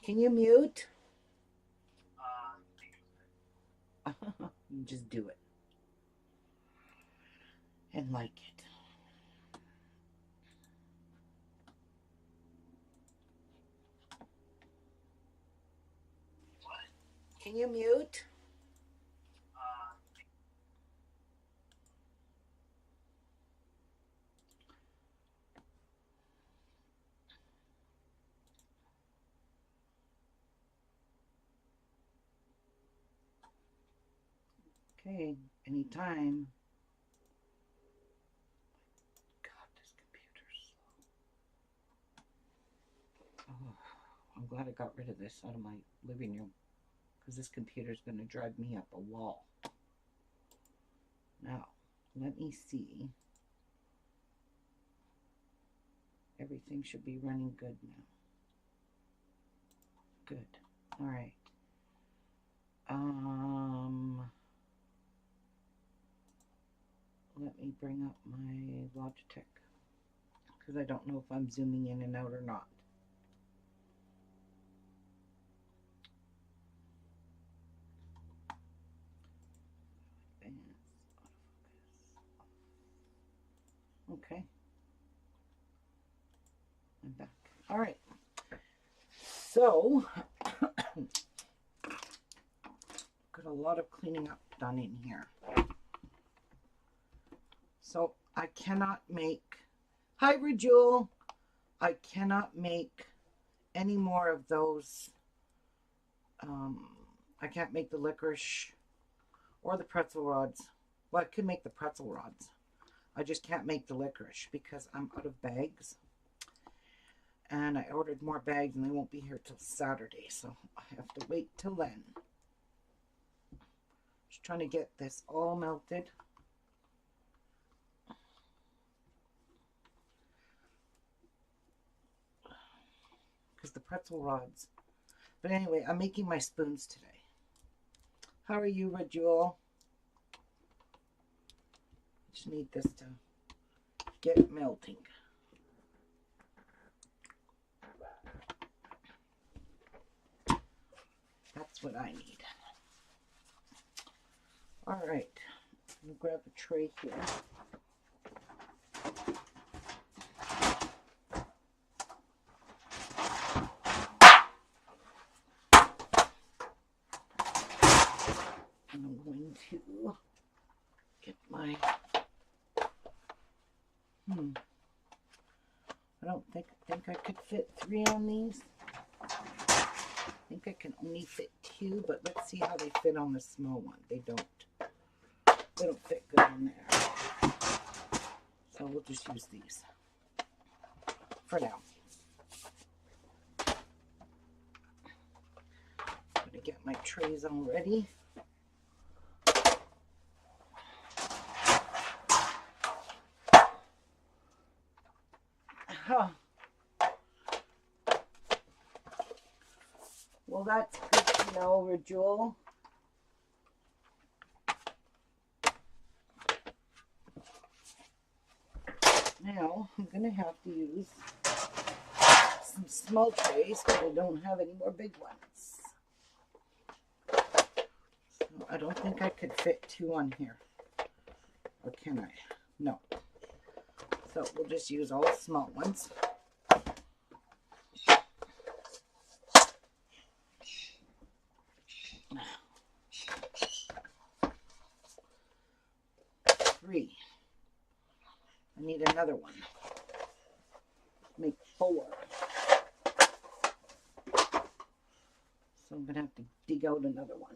Can you mute? You just do it and like it. Can you mute? Okay, anytime. God, this computer's slow. Oh, I'm glad I got rid of this out of my living room because this computer's going to drive me up a wall. Now, let me see. Everything should be running good now. Good. All right. Let me bring up my Logitech because I don't know if I'm zooming in and out or not. Okay. I'm back. All right. So, got a lot of cleaning up done in here. So, I cannot make... Hi, Rajul. I cannot make any more of those. I can't make the licorice or the pretzel rods. Well, I could make the pretzel rods. I just can't make the licorice because I'm out of bags. And I ordered more bags and they won't be here till Saturday. So I have to wait till then. Just trying to get this all melted. Because the pretzel rods. But anyway, I'm making my spoons today. How are you, Rajul? Just need this to get melting. That's what I need. All right, I'm gonna grab a tray here. And I'm going to get my, I don't think I could fit 3 on these. I think I can only fit 2, but let's see how they fit on the small one. They don't fit good on there. So we'll just use these for now. I'm gonna get my trays all ready. Huh. Well, that's good to know, Rajul. Now, I'm going to have to use some small trays because I don't have any more big ones. So I don't think I could fit 2 on here. Or can I? No. So we'll just use all small ones. Three. I need another one. Make 4. So I'm going to have to dig out another one.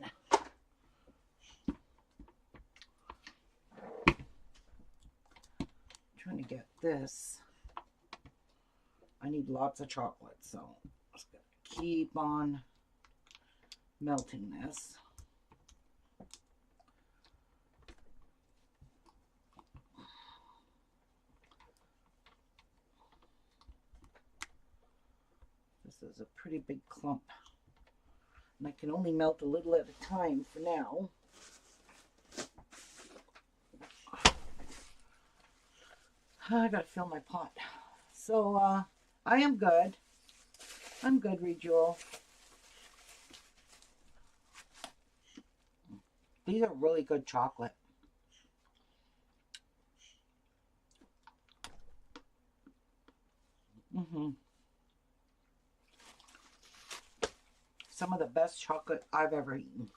Trying to get this. I need lots of chocolate, so I'm just going to keep on melting this. This is a pretty big clump. And I can only melt a little at a time for now. I gotta fill my pot. So, I am good. I'm good, Rejewel. These are really good chocolate. Some of the best chocolate I've ever eaten.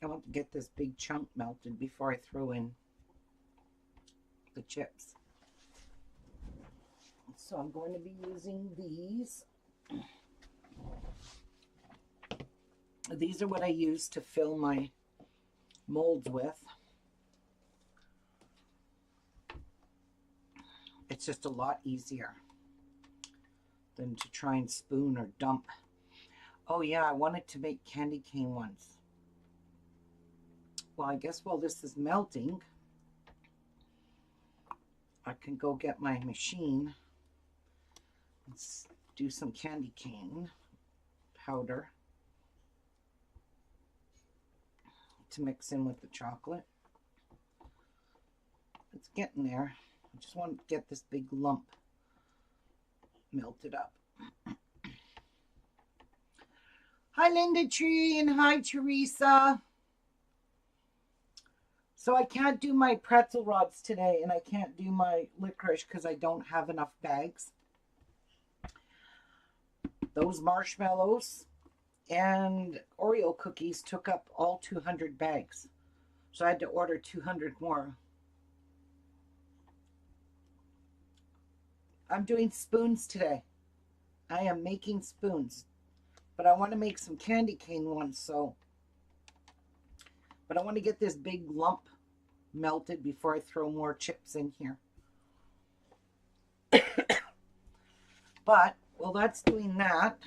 I want to get this big chunk melted before I throw in the chips. So I'm going to be using these. These are what I use to fill my molds with. It's just a lot easier than to try and spoon or dump. Oh yeah, I wanted to make candy cane ones. Well, I guess while this is melting, I can go get my machine and do some candy cane powder to mix in with the chocolate. It's getting there. I just want to get this big lump melted up. Hi, Linda Tree, and hi, Teresa. So I can't do my pretzel rods today, and I can't do my licorice because I don't have enough bags. Those marshmallows and Oreo cookies took up all 200 bags. So I had to order 200 more. I'm doing spoons today. I am making spoons. But I want to make some candy cane ones, so. But I want to get this big lump melted before I throw more chips in here. But while that's doing that,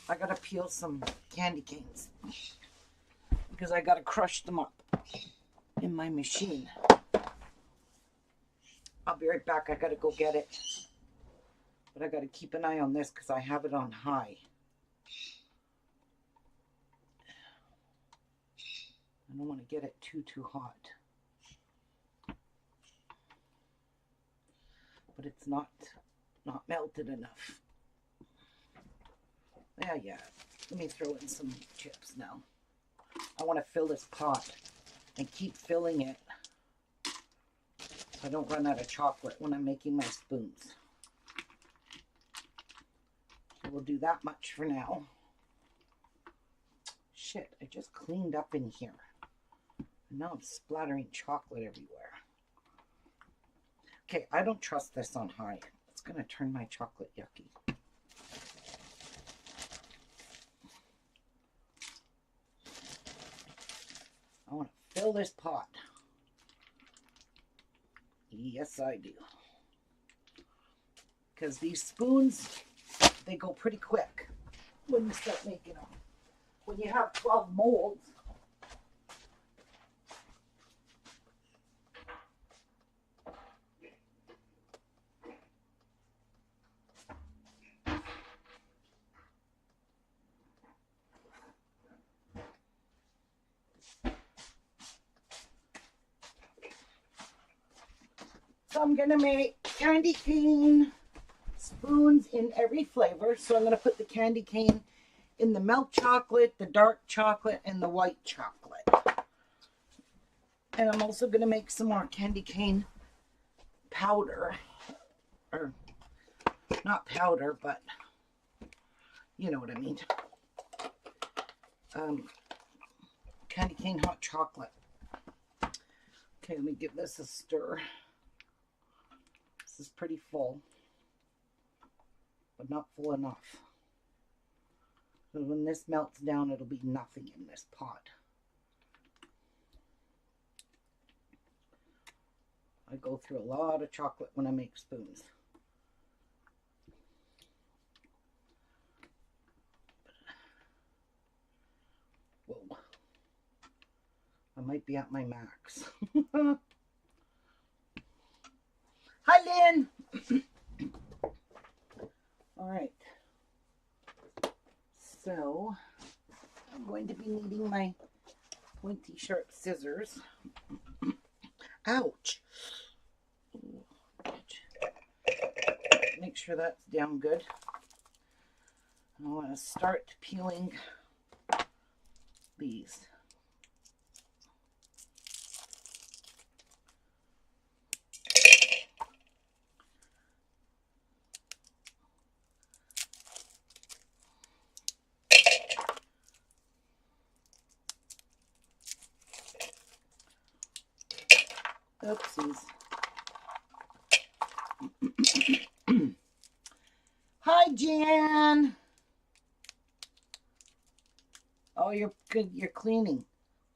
I gotta peel some candy canes because I gotta crush them up in my machine. I'll be right back. I gotta go get it. But I gotta keep an eye on this because I have it on high. I don't want to get it too hot. But it's not melted enough. Yeah. Let me throw in some chips now. I want to fill this pot and keep filling it so I don't run out of chocolate when I'm making my spoons. So we'll do that much for now. Shit, I just cleaned up in here. And now I'm splattering chocolate everywhere. Okay, I don't trust this on high. It's going to turn my chocolate yucky. I want to fill this pot. Yes, I do. Because these spoons, they go pretty quick when you start making them. When you have 12 molds, so I'm going to make candy cane spoons in every flavor. So I'm going to put the candy cane in the milk chocolate, the dark chocolate, and the white chocolate. And I'm also going to make some more candy cane powder. Or, not powder, but you know what I mean. Candy cane hot chocolate. Okay, let me give this a stir. This is pretty full, but not full enough. So when this melts down, it'll be nothing in this pot. I go through a lot of chocolate when I make spoons. I might be at my max. Hi, Lynn. All right. So I'm going to be needing my pointy sharp scissors. Ouch. Make sure that's down good. I want to start peeling these. Oopsies. Hi, Jan. Oh, you're good. You're cleaning.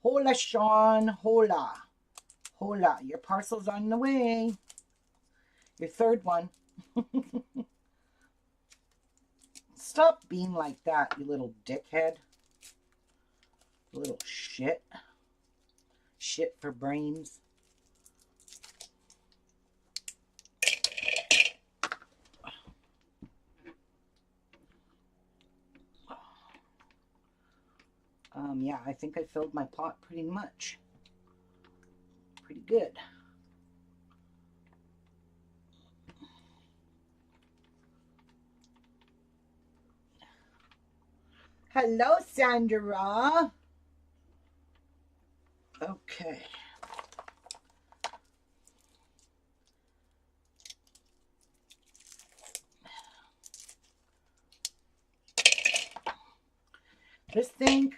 Hola, Sean. Hola. Hola. Your parcel's on the way. Your third one. Stop being like that, you little dickhead. Little shit. Shit for brains. Yeah, I think I filled my pot pretty much. Pretty good. Hello, Sandra. Okay. This thing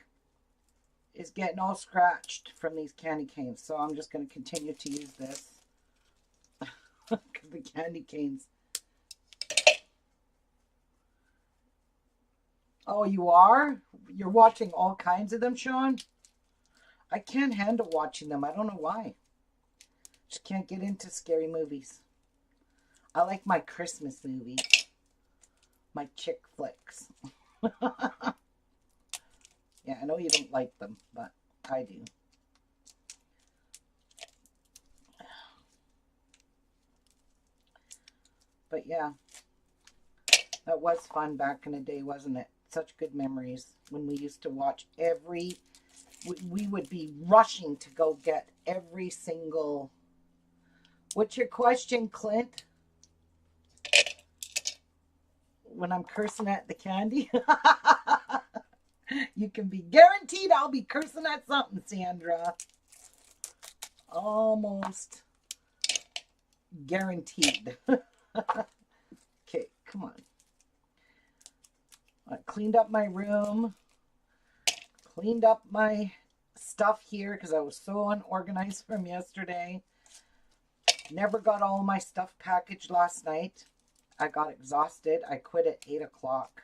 is getting all scratched from these candy canes, so I'm just going to continue to use this. The candy canes. Oh, you are? You're watching all kinds of them, Sean? I can't handle watching them. I don't know why. Just can't get into scary movies. I like my Christmas movies. My chick flicks. Yeah, I know you don't like them, but I do. But yeah, that was fun back in the day, wasn't it? Such good memories when we used to watch every... We would be rushing to go get every single... What's your question, Clint? When I'm cursing at the candy? You can be guaranteed I'll be cursing at something, Sandra. Almost guaranteed. Okay, come on. I cleaned up my room. Cleaned up my stuff here because I was so unorganized from yesterday. Never got all my stuff packaged last night. I got exhausted. I quit at 8 o'clock.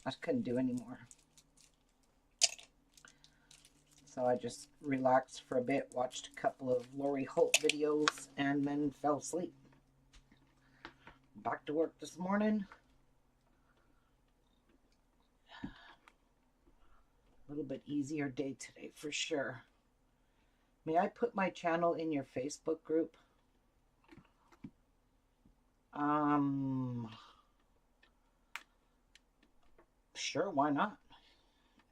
I couldn't do anymore. So I just relaxed for a bit, watched a couple of Lori Holt videos, and then fell asleep. Back to work this morning. A little bit easier day today for sure. May I put my channel in your Facebook group? Sure, why not?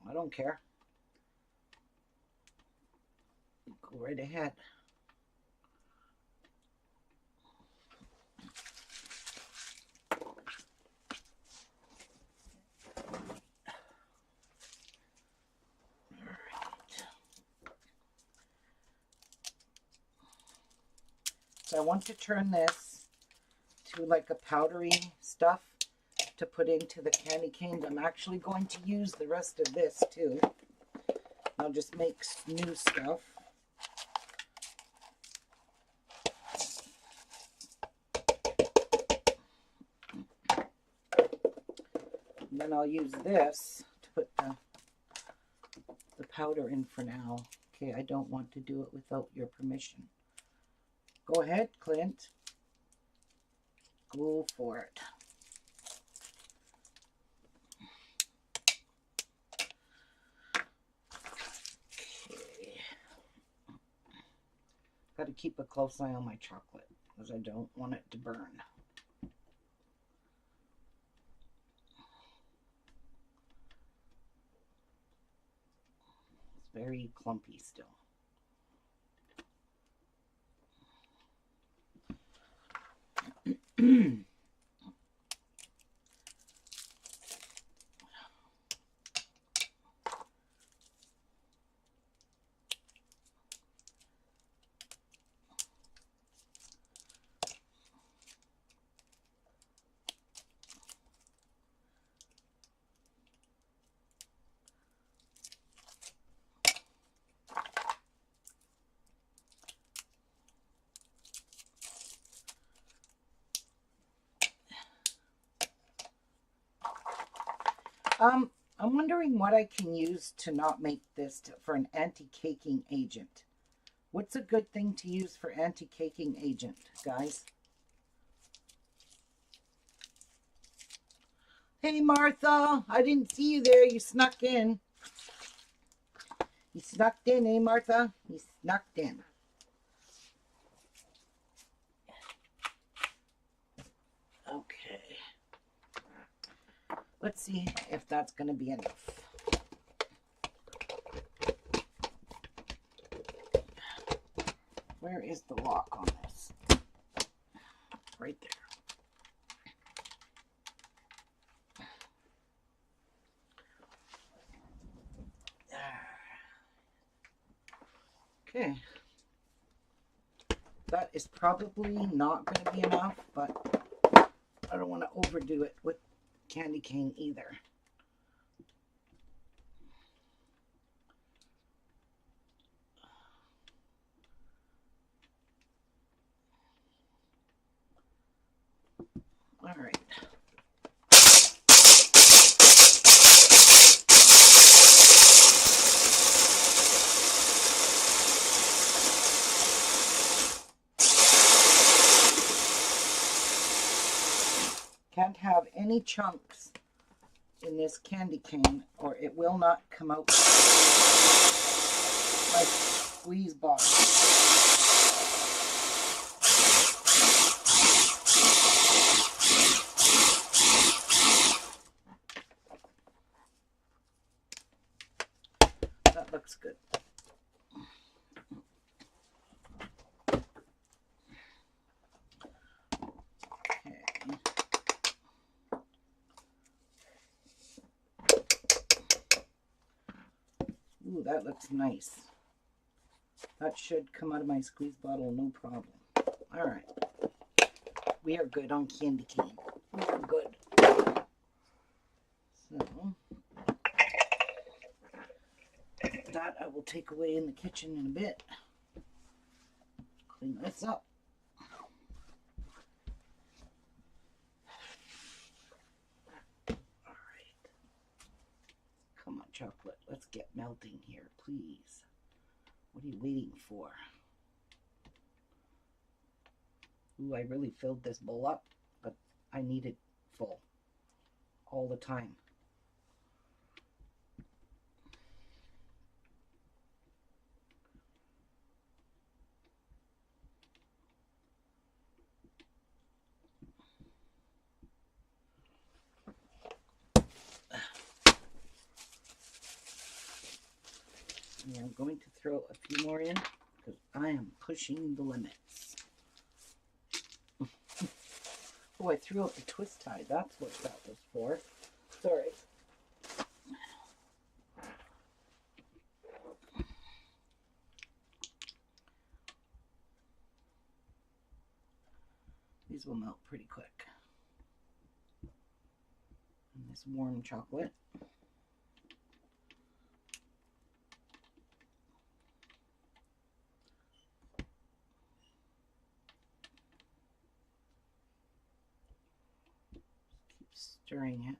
I don't care. Go right ahead. So I want to turn this to like a powdery stuff to put into the candy canes. I'm actually going to use the rest of this too. I'll just make new stuff. And then I'll use this to put the powder in for now. Okay, I don't want to do it without your permission. Go ahead, Clint. Go for it. Okay. Got to keep a close eye on my chocolate because I don't want it to burn. It's very clumpy still. I'm wondering what I can use to not make this for an anti-caking agent. What's a good thing to use for anti-caking agent, guys? Hey, Martha, I didn't see you there. You snuck in. You snuck in, eh, Martha? You snuck in. Okay. Let's see if that's going to be enough. Where is the lock on this? Right there. Okay. That is probably not going to be enough, but I don't want to overdo it with candy cane either. All right. Can't have any chunks in this candy cane or it will not come out like squeeze bottle. That looks good. Ooh, that looks nice. That should come out of my squeeze bottle, no problem. All right. We are good on candy cane. We are good. So, that I will take away in the kitchen in a bit. Clean this up. All right. Come on, chocolate. Let's get melting here, please. What are you waiting for? Ooh, I really filled this bowl up, but I need it full all the time. And I'm going to throw a few more in because I am pushing the limits. Oh, I threw out the twist tie. That's what that was for. Sorry. These will melt pretty quick. And this warm chocolate. Keep stirring it.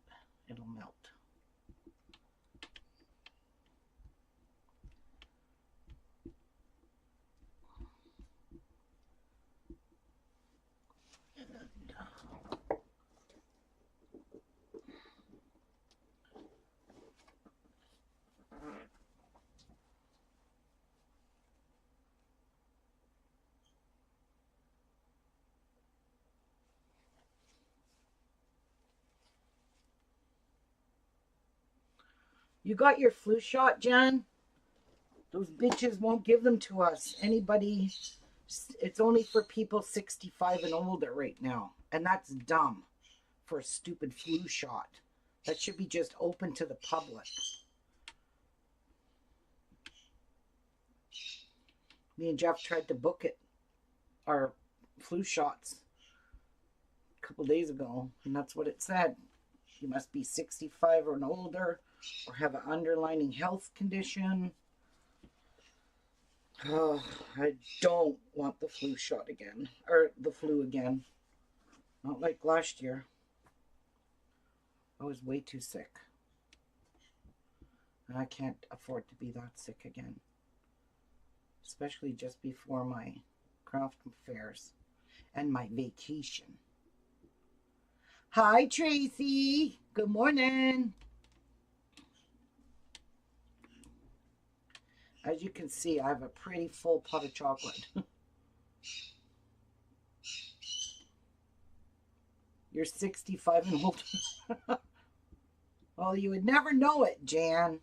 It'll melt. You got your flu shot, Jen? Those bitches won't give them to us. Anybody, it's only for people 65 and older right now. And that's dumb for a stupid flu shot. That should be just open to the public. Me and Jeff tried to book it, our flu shots, a couple days ago, and that's what it said. You must be 65 or older or have an underlying health condition. Oh, I don't want the flu shot again, or the flu again. Not like last year. I was way too sick. And I can't afford to be that sick again. Especially just before my craft fairs and my vacation. Hi, Tracy. Good morning. As you can see, I have a pretty full pot of chocolate. You're 65 and older. Well, you would never know it, Jan.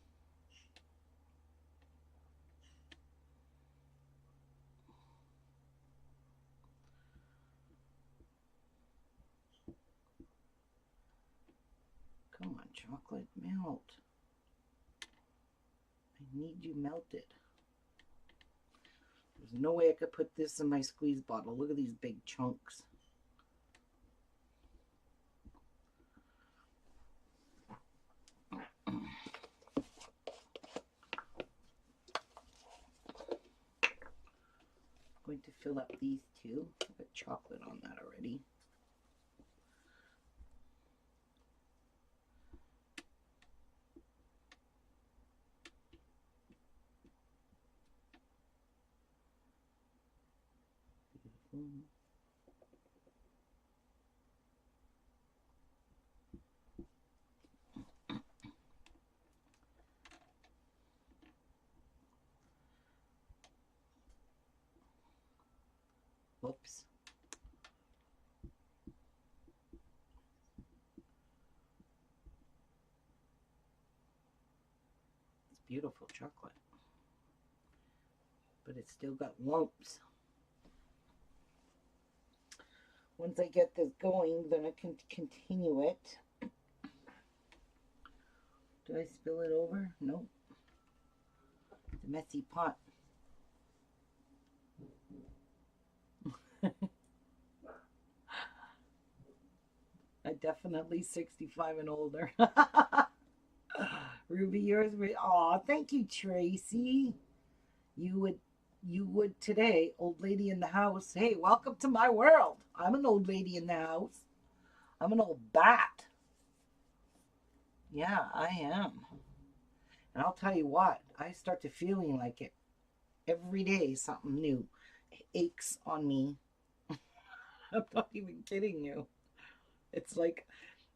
Come on, chocolate, melt. I need you melted. There's no way I could put this in my squeeze bottle. Look at these big chunks. Going to fill up these two. I put chocolate on that already. Whoops. It's beautiful chocolate. But it's still got lumps. Once I get this going, then I can continue it. Did I spill it over? Nope. It's a messy pot. I definitely 65 and older. Ruby, yours. Aw, thank you, Tracy. You would today, old lady in the house. Hey, welcome to my world. I'm an old lady in the house. I'm an old bat. Yeah, I am. And I'll tell you what, I start to feeling like it every day. Something new aches on me. I'm not even kidding you. It's like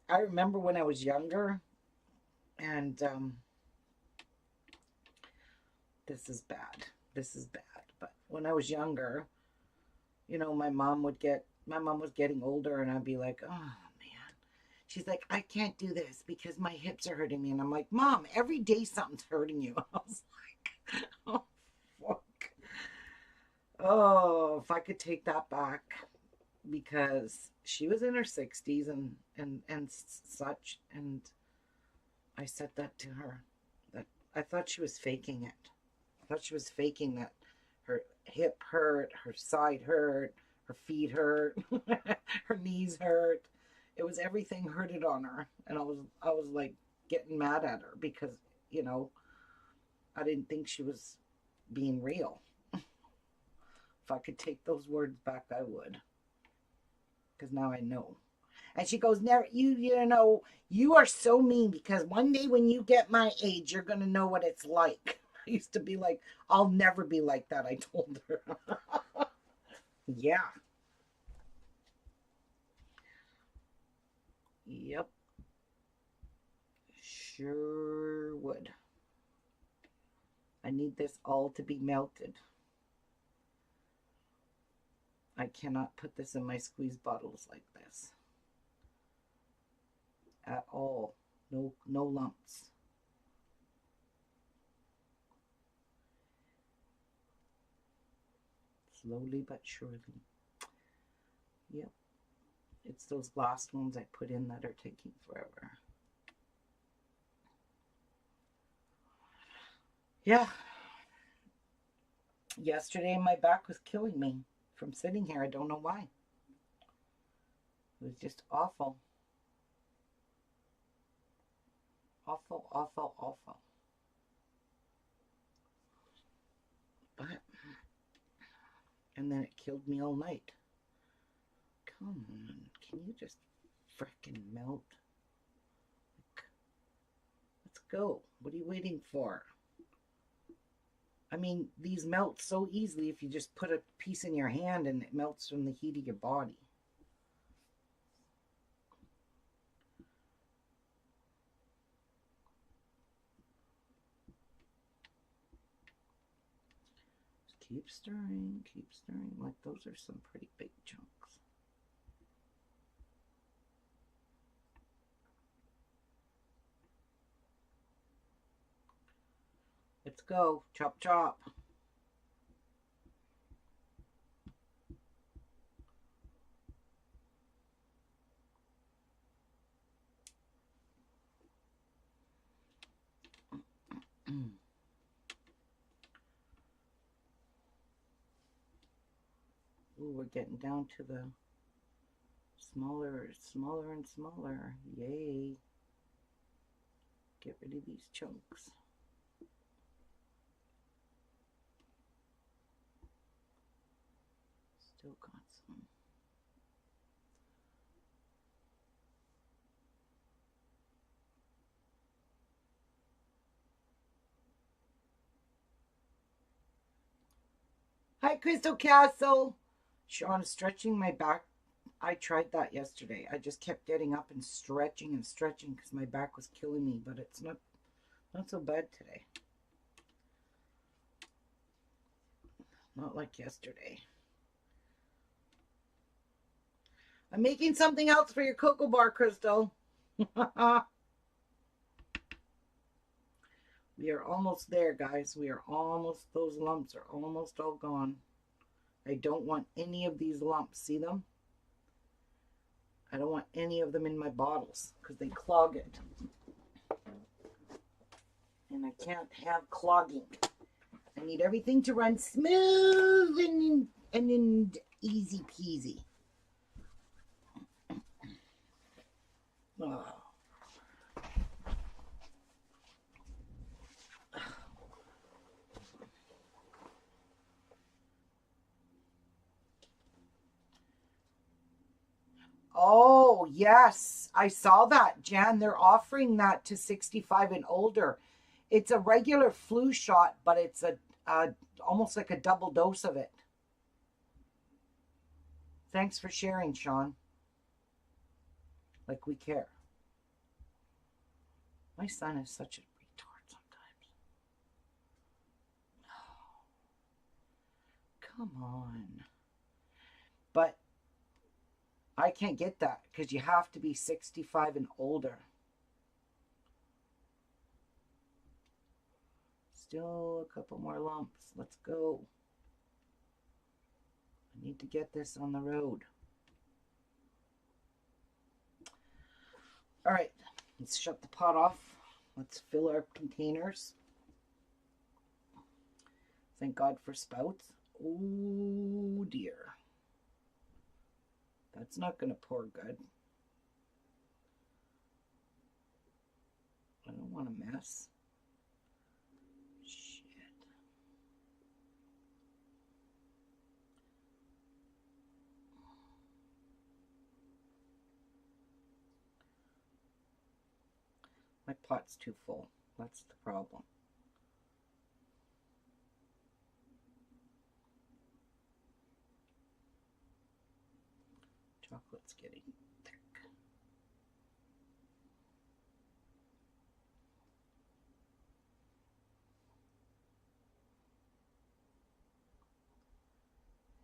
I remember when I was younger, and this is bad. This is bad. But when I was younger, you know, my mom was getting older, and I'd be like, oh man. She's like, I can't do this because my hips are hurting me. And I'm like, Mom, every day something's hurting you. I was like, oh, fuck. Oh, if I could take that back. Because she was in her 60s and such. And I said that to her. That I thought she was faking it. I thought she was faking that her hip hurt, her side hurt, her feet hurt, her knees hurt. It was everything hurted on her, and I was like getting mad at her because you know I didn't think she was being real. If I could take those words back, I would, because now I know. And she goes, "Never, you know, you are so mean because one day when you get my age, you're gonna know what it's like." I used to be like, "I'll never be like that." I told her. Yeah. Yep. Sure would. I need this all to be melted. I cannot put this in my squeeze bottles like this. At all. No lumps. Slowly but surely. Yep. It's those last ones I put in that are taking forever. Yeah. Yesterday my back was killing me from sitting here. I don't know why. It was just awful. Awful, awful, awful. But, and then it killed me all night. Come on, can you just frickin' melt? Like, let's go. What are you waiting for? I mean, these melt so easily if you just put a piece in your hand and it melts from the heat of your body. Just keep stirring, keep stirring. Like, those are some pretty big chunks. Let's go. Chop, chop. Ooh, we're getting down to the smaller, smaller and smaller. Yay. Get rid of these chunks. Still got some. Hi, Crystal Castle. Sean is stretching my back. I tried that yesterday. I just kept getting up and stretching because my back was killing me, but it's not so bad today. Not like yesterday. I'm making something else for your cocoa bar, Crystal. We are almost there, guys. We are almost, those lumps are almost all gone. I don't want any of these lumps. See them? I don't want any of them in my bottles because they clog it. And I can't have clogging. I need everything to run smooth and easy peasy. Oh. Oh, yes. I saw that, Jan. They're offering that to 65 and older. It's a regular flu shot, but it's a almost like a double dose of it. Thanks for sharing, Sean. Like we care. My son is such a retard sometimes. Come on. But I can't get that because you have to be 65 and older. Still a couple more lumps. Let's go. I need to get this on the road. All right, let's shut the pot off. Let's fill our containers. Thank God for spouts. Oh dear. That's not going to pour good. I don't want a mess. Shit. My pot's too full. That's the problem. Chocolate's getting thick.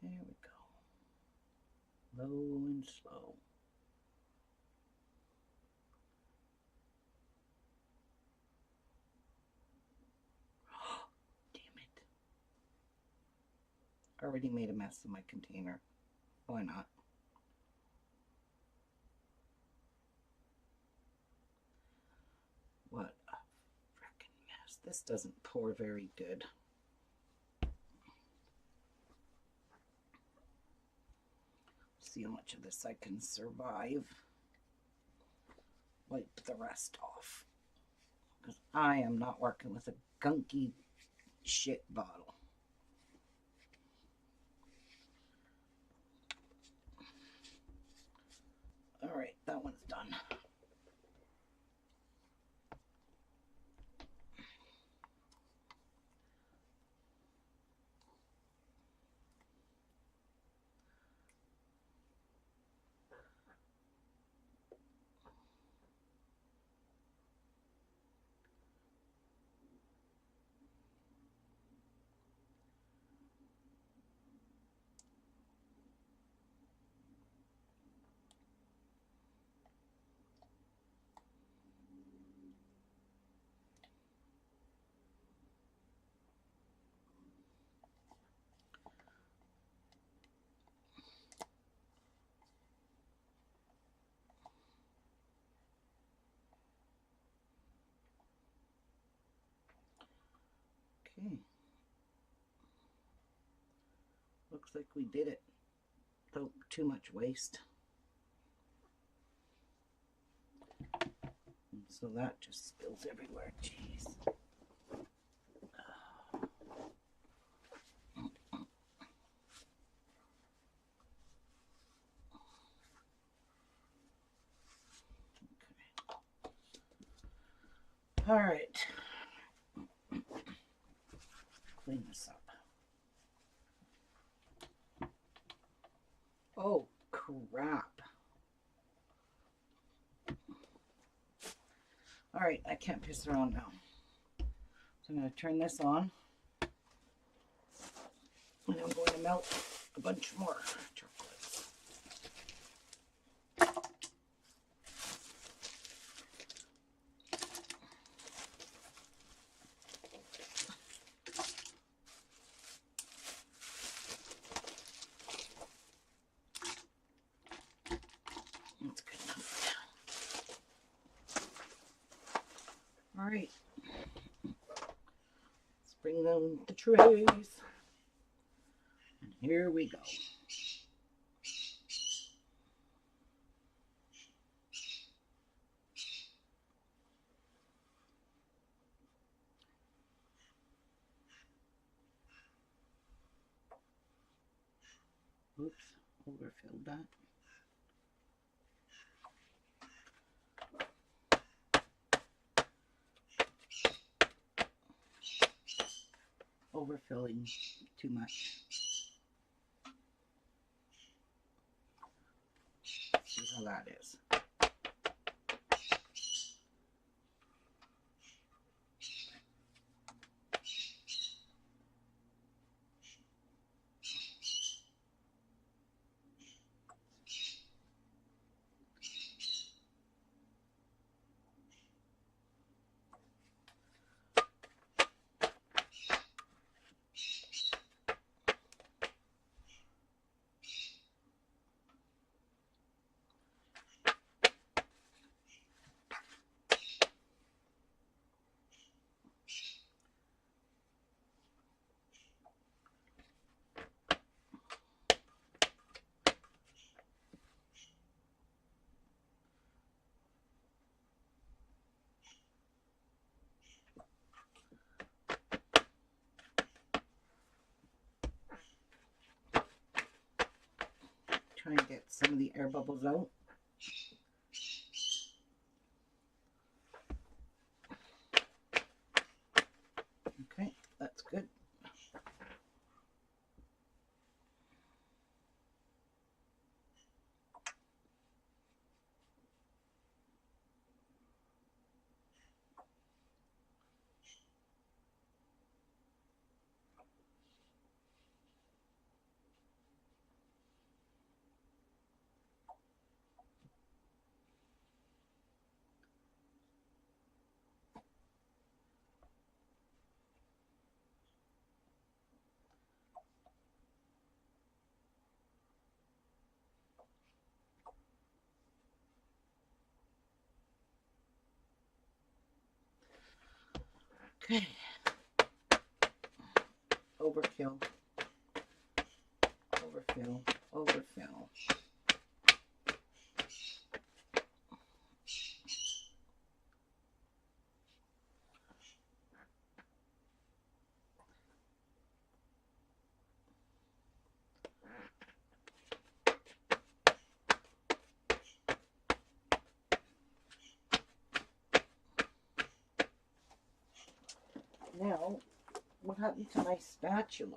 There we go. Low and slow. Damn it. I already made a mess of my container. Why not? What a frickin' mess. This doesn't pour very good. See how much of this I can survive. Wipe the rest off. Because I am not working with a gunky shit bottle. Alright, that one's done. Okay. Looks like we did it. Don't too much waste. And so that just spills everywhere. Jeez. All right. Clean this up. Oh, crap. All right, I can't piss around now. So I'm going to turn this on. And I'm going to melt a bunch more chocolates. That's good enough. All right. Let's bring down the trays. And here we go. Oops, overfilled that. Overfilling too much. See how that is. Try and get some of the air bubbles out. Okay, that's good. Okay. Overkill. Overfill. Overfill. Now, what happened to my spatula?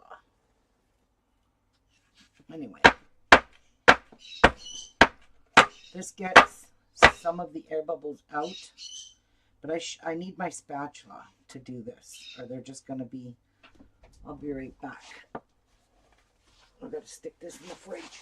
Anyway, this gets some of the air bubbles out, but I need my spatula to do this, or they're just going to be, I'll be right back. I've got to stick this in the fridge.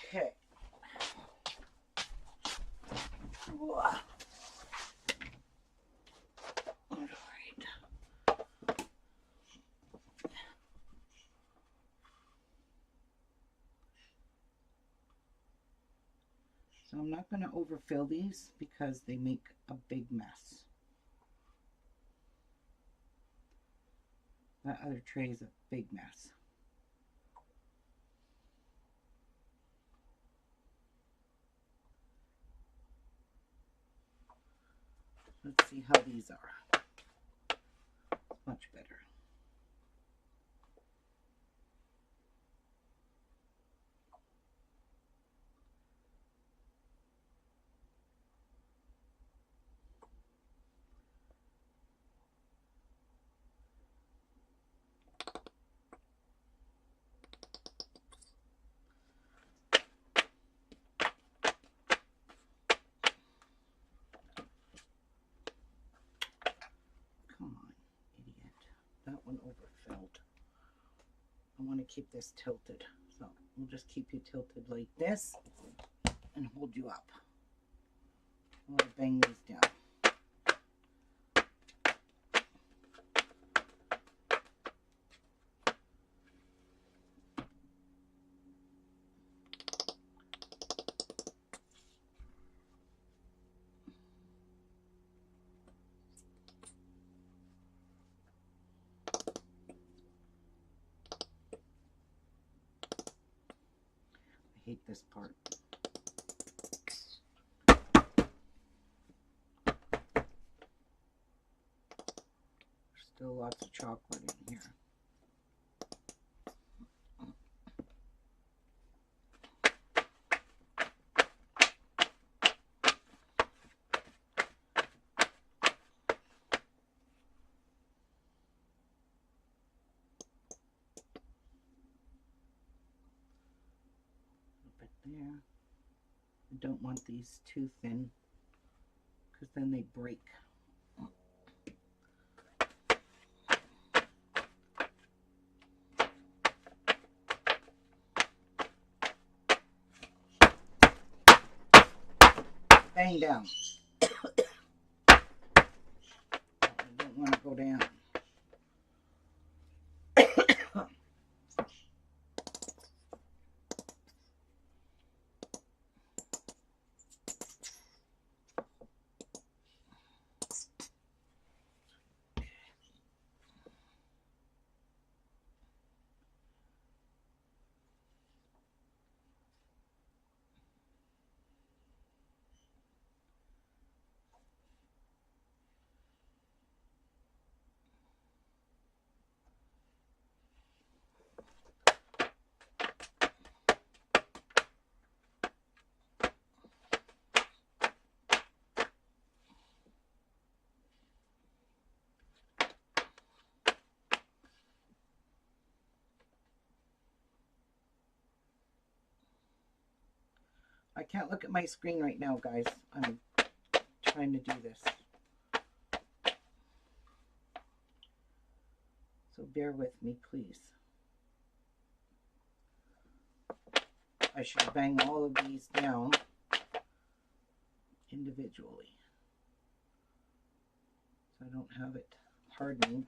Okay. All right. So I'm not going to overfill these because they make a big mess. That other tray is a big mess. Let's see how these are. Much better. Come on, idiot. That one overfilled. I want to keep this tilted. So we'll just keep you tilted like this and hold you up. I want to bang these down. hate this part. Still lots of chocolate in here. Put there. I don't want these too thin because then they break. Bang down. I don't want to go down. I can't look at my screen right now, guys. I'm trying to do this. So bear with me, please. I should bang all of these down individually, so I don't have it hardening.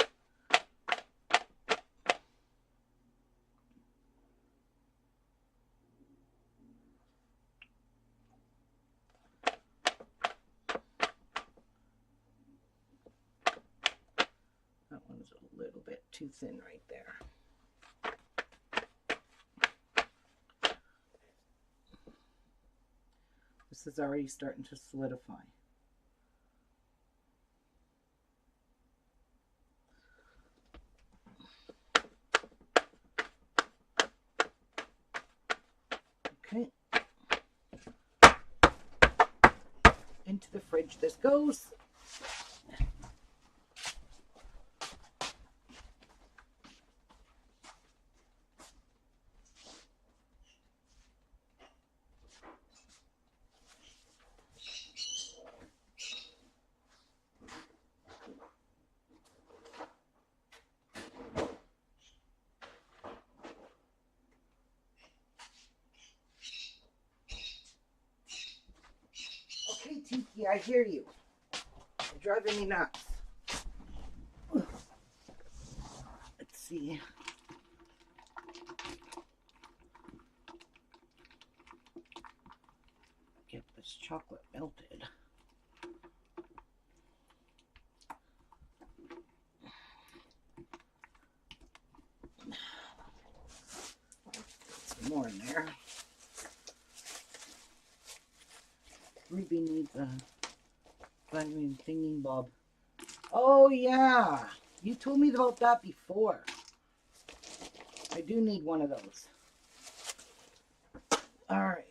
That one's a little bit too thin right there. This is already starting to solidify. Okay. Into the fridge this goes. Okay, Tiki, I hear you. You're driving me nuts. Let's see. Get this chocolate melted. Some more in there. Ruby needs a vitamin thingy bob. Oh yeah, you told me about that before. I do need one of those. All right.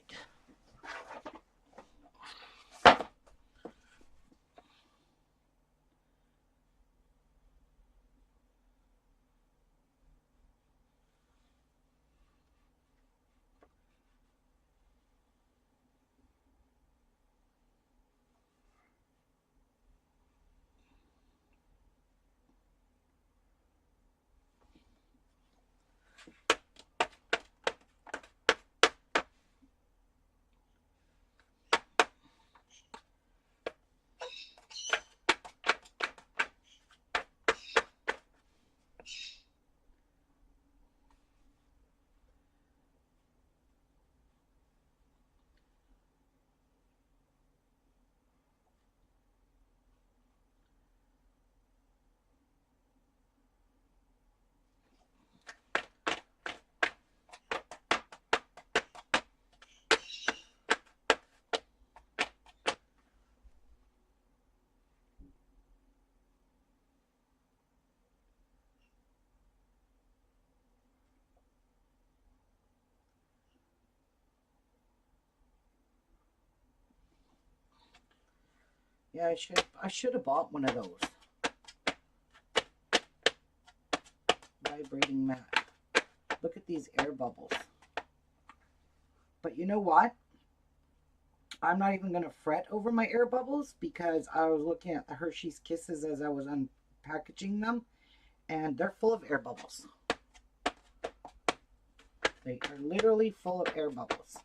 Yeah, I should have bought one of those. Vibrating mat. Look at these air bubbles. But you know what? I'm not even going to fret over my air bubbles because I was looking at the Hershey's Kisses as I was unpackaging them, and they're full of air bubbles. They are literally full of air bubbles.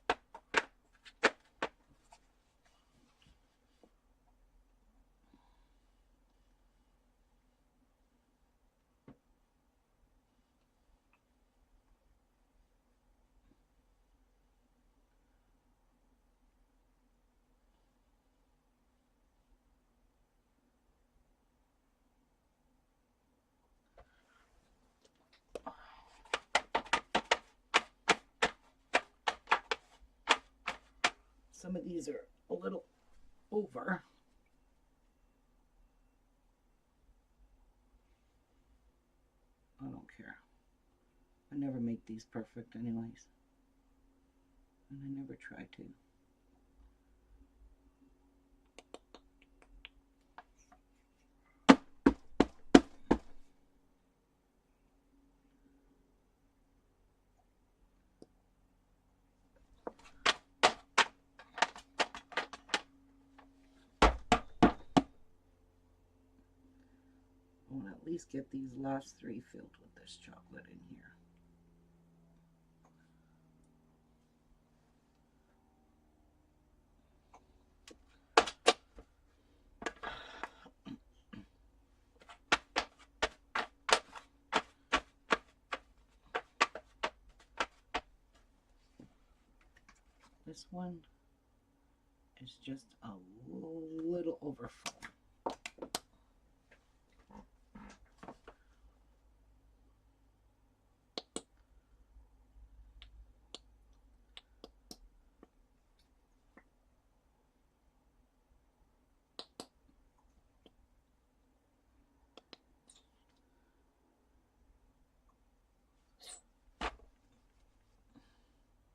Some of these are a little over. I don't care. I never make these perfect anyways. And I never try to. I want to at least get these last three filled with this chocolate in here. This one is just a little overfull.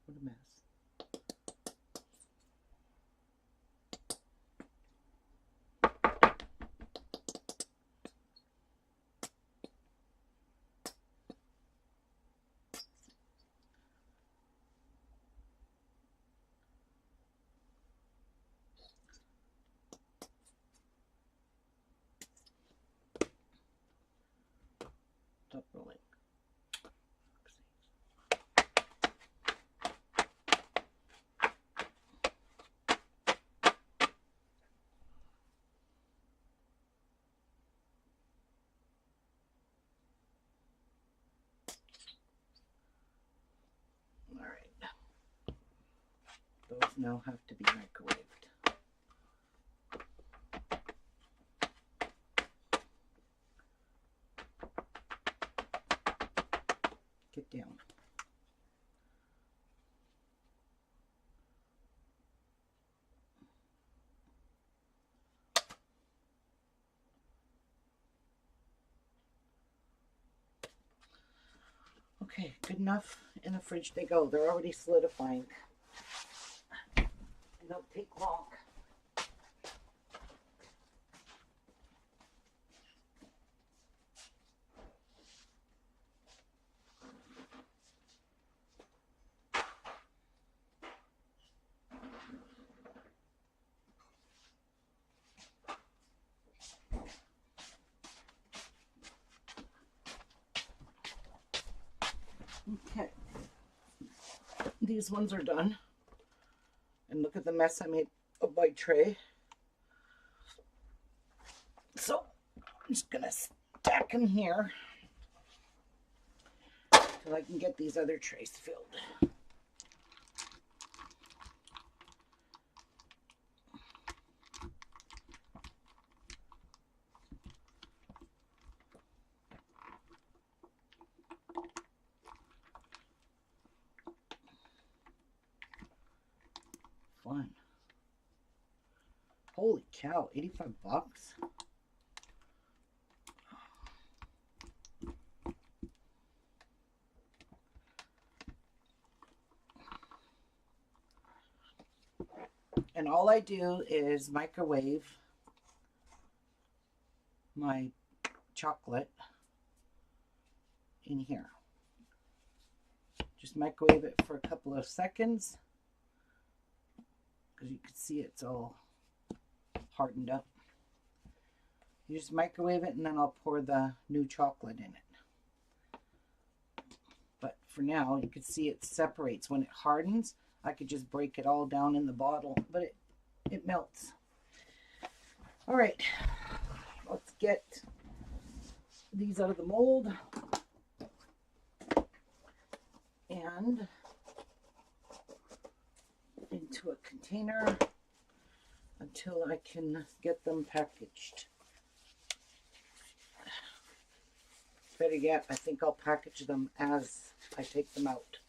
What a mess. Stop rolling. All right. Those now have to be microwaved. Get down. Okay, good enough. In the fridge they go. They're already solidifying. They don't take long. Okay, these ones are done. And look at the mess I made of my tray. So I'm just gonna stack them here till I can get these other trays filled. Fun. Holy cow, 85 bucks? And all I do is microwave my chocolate in here. Just microwave it for a couple of seconds because you can see it's all hardened up. You just microwave it and then I'll pour the new chocolate in it. But for now, you can see it separates. When it hardens, I could just break it all down in the bottle, but it melts. All right, let's get these out of the mold and into a container until I can get them packaged. Better yet, I think I'll package them as I take them out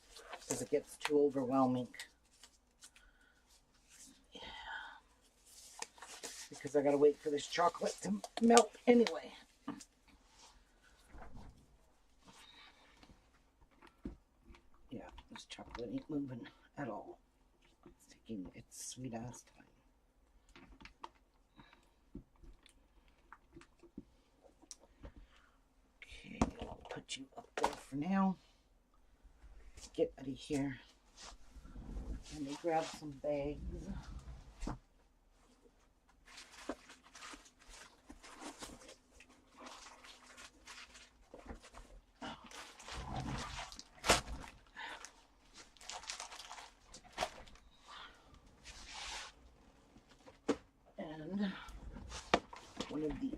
because it gets too overwhelming. Yeah. Because I gotta wait for this chocolate to melt anyway. Yeah, this chocolate ain't moving at all. It's taking its sweet ass time. Put you up there for now. Get out of here. Let me grab some bags. And one of these.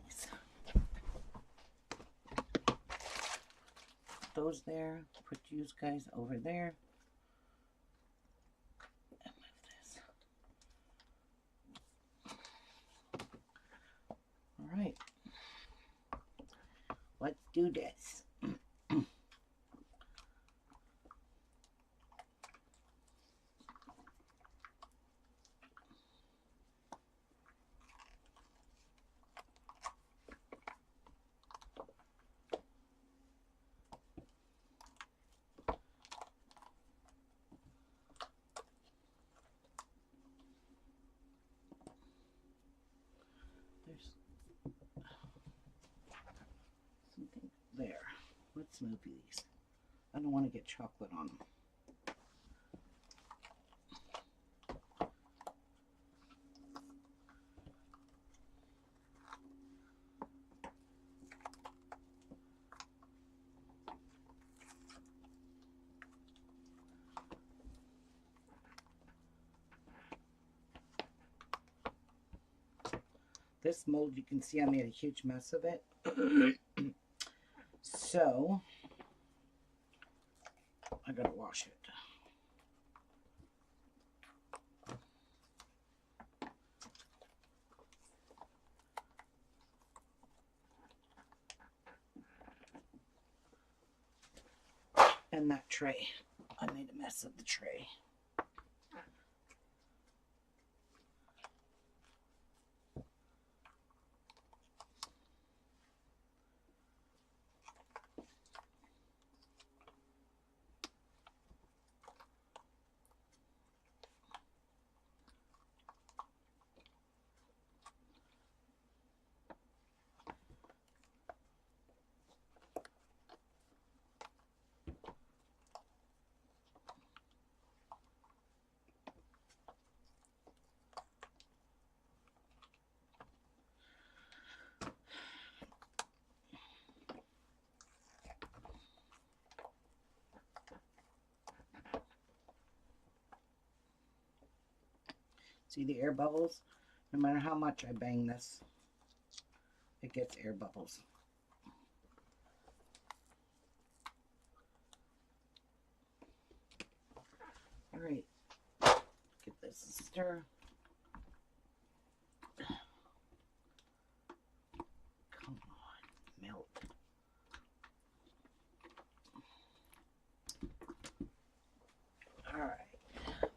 Those there, put you guys over there. And move this. All right, let's do this. Something there. Let's move these. I don't want to get chocolate on them. This mold, you can see I made a huge mess of it. So, I gotta wash it. And that tray. I made a mess of the tray. See the air bubbles? No matter how much I bang this, it gets air bubbles. All right, get this a stir. Come on, melt. All right,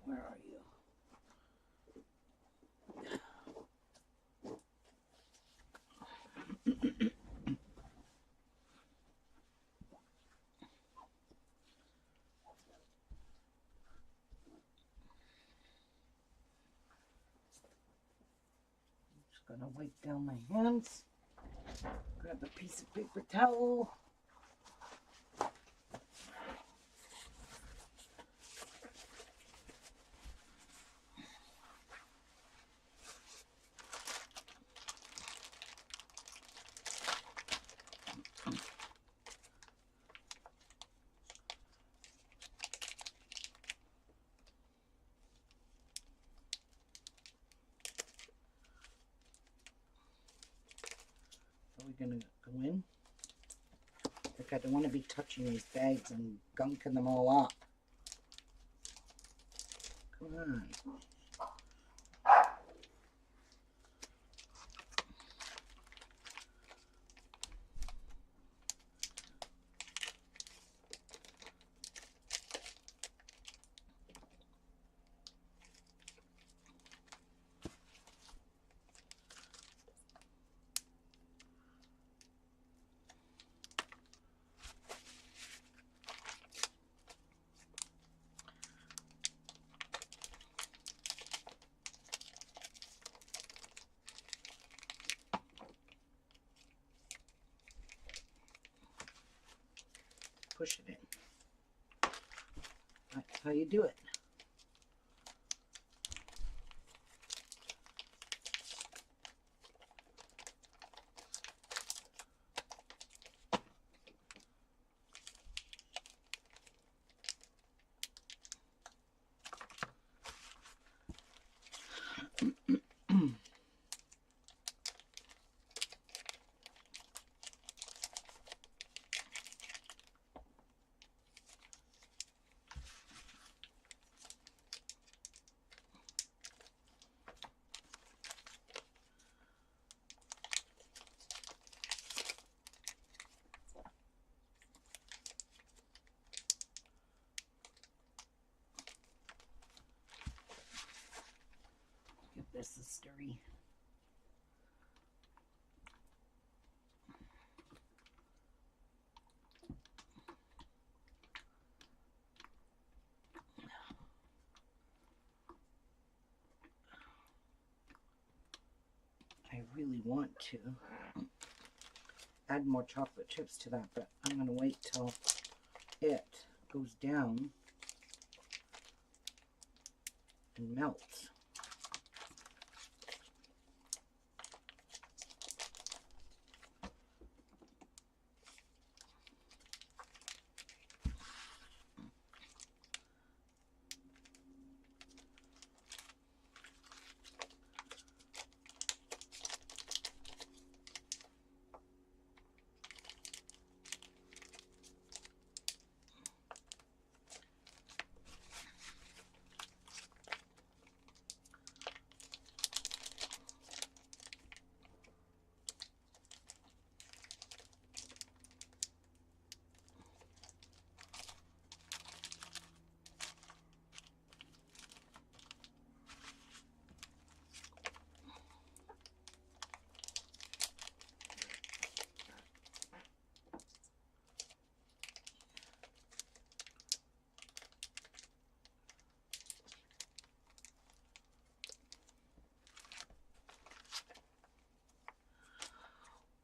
where are you? Gonna wipe down my hands. Grab a piece of paper towel. We're gonna go in. Like, I don't want to be touching these bags and gunking them all up. Come on. Push it in. That's how you do it. Give this a stirry. I really want to add more chocolate chips to that, but I'm going to wait till it goes down and melts.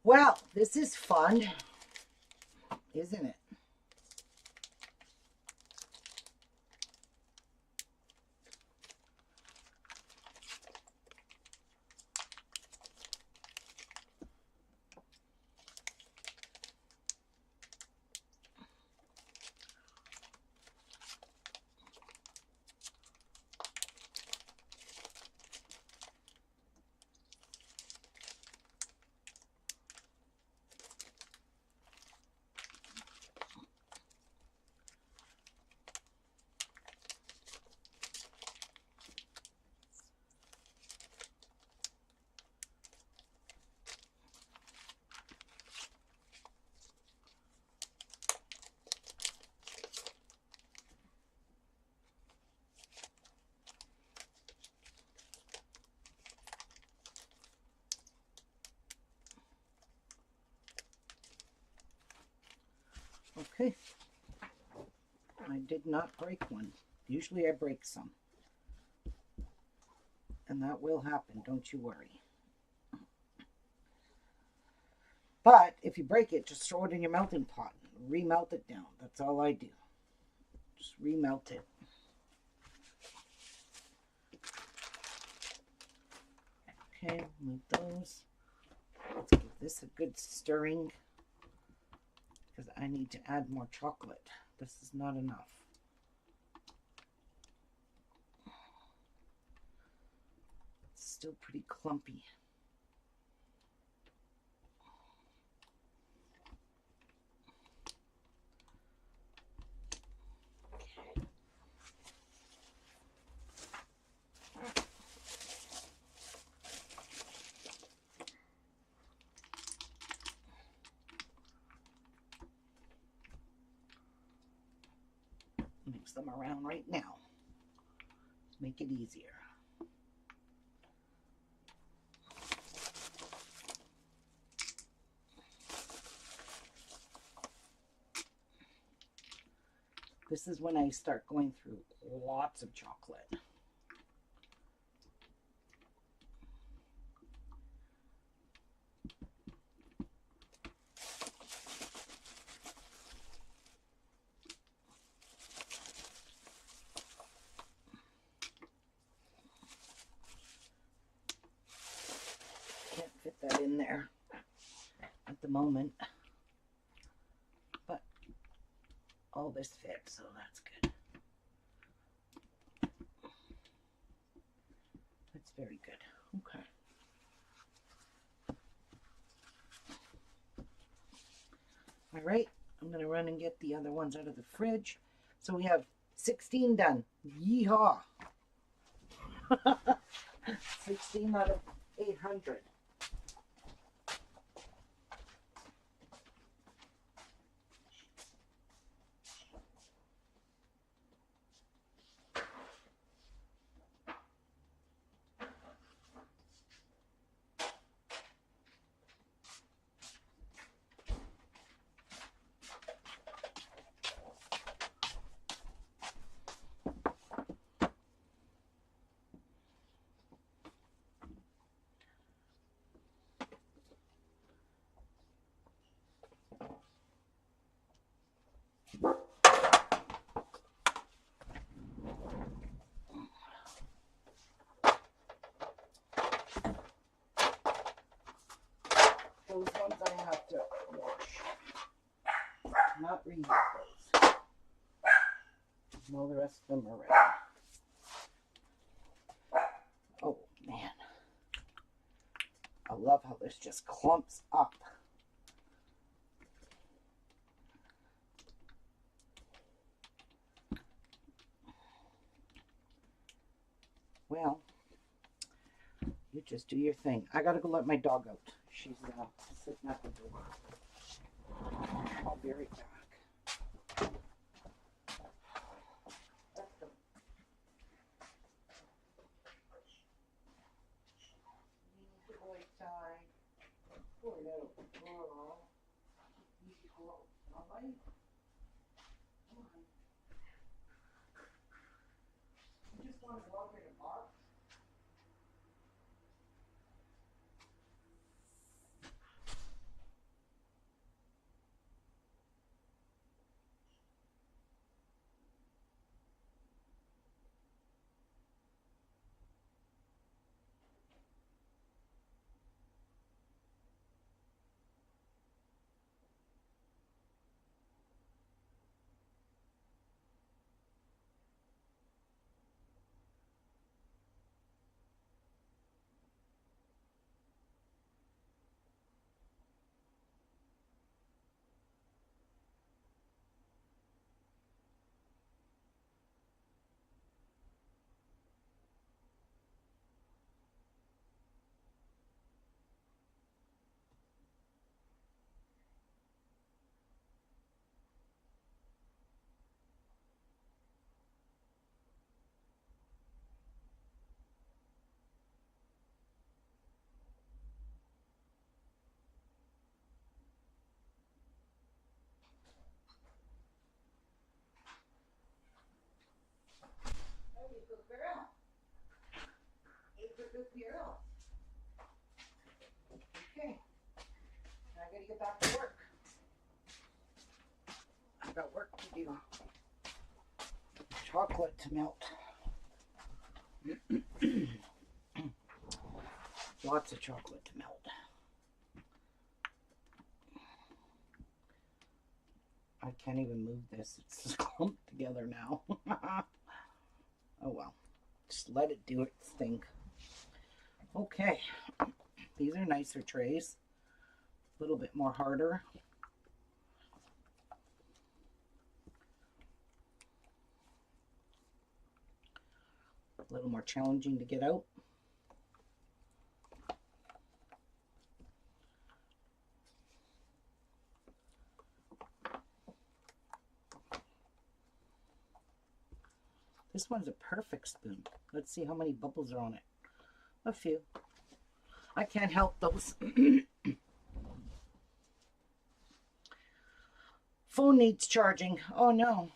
Well, this is fun, isn't it? Okay, I did not break one. Usually I break some, and that will happen, don't you worry. But if you break it, just throw it in your melting pot. Remelt it down. That's all I do. Just remelt it. Okay, move those. Let's give this a good stirring because I need to add more chocolate. This is not enough. It's still pretty clumpy. Mix them around right now. Make it easier. This is when I start going through lots of chocolate. Can't fit that in there at the moment, but all this fits, so that's good. That's very good. Okay. All right, I'm going to run and get the other ones out of the fridge. So we have 16 done. Yeehaw! 16 out of 800. Those ones I have to wash, not reuse those. No, the rest of them are ready. Oh man, I love how this just clumps up. Well, you just do your thing. I gotta go let my dog out. She's sitting at the door. I'll be right back. Poor little girl. You should go out. All right? Come on. You just want to go out here to bark? Okay. I gotta get back to work. I've got work to do. Chocolate to melt. Lots of chocolate to melt. I can't even move this. It's clumped together now. Oh well. Just let it do its thing. Okay. These are nicer trays. A little bit more harder. A little more challenging to get out. This one's a perfect spoon. Let's see how many bubbles are on it. A few. I can't help those. Phone needs charging. Oh no.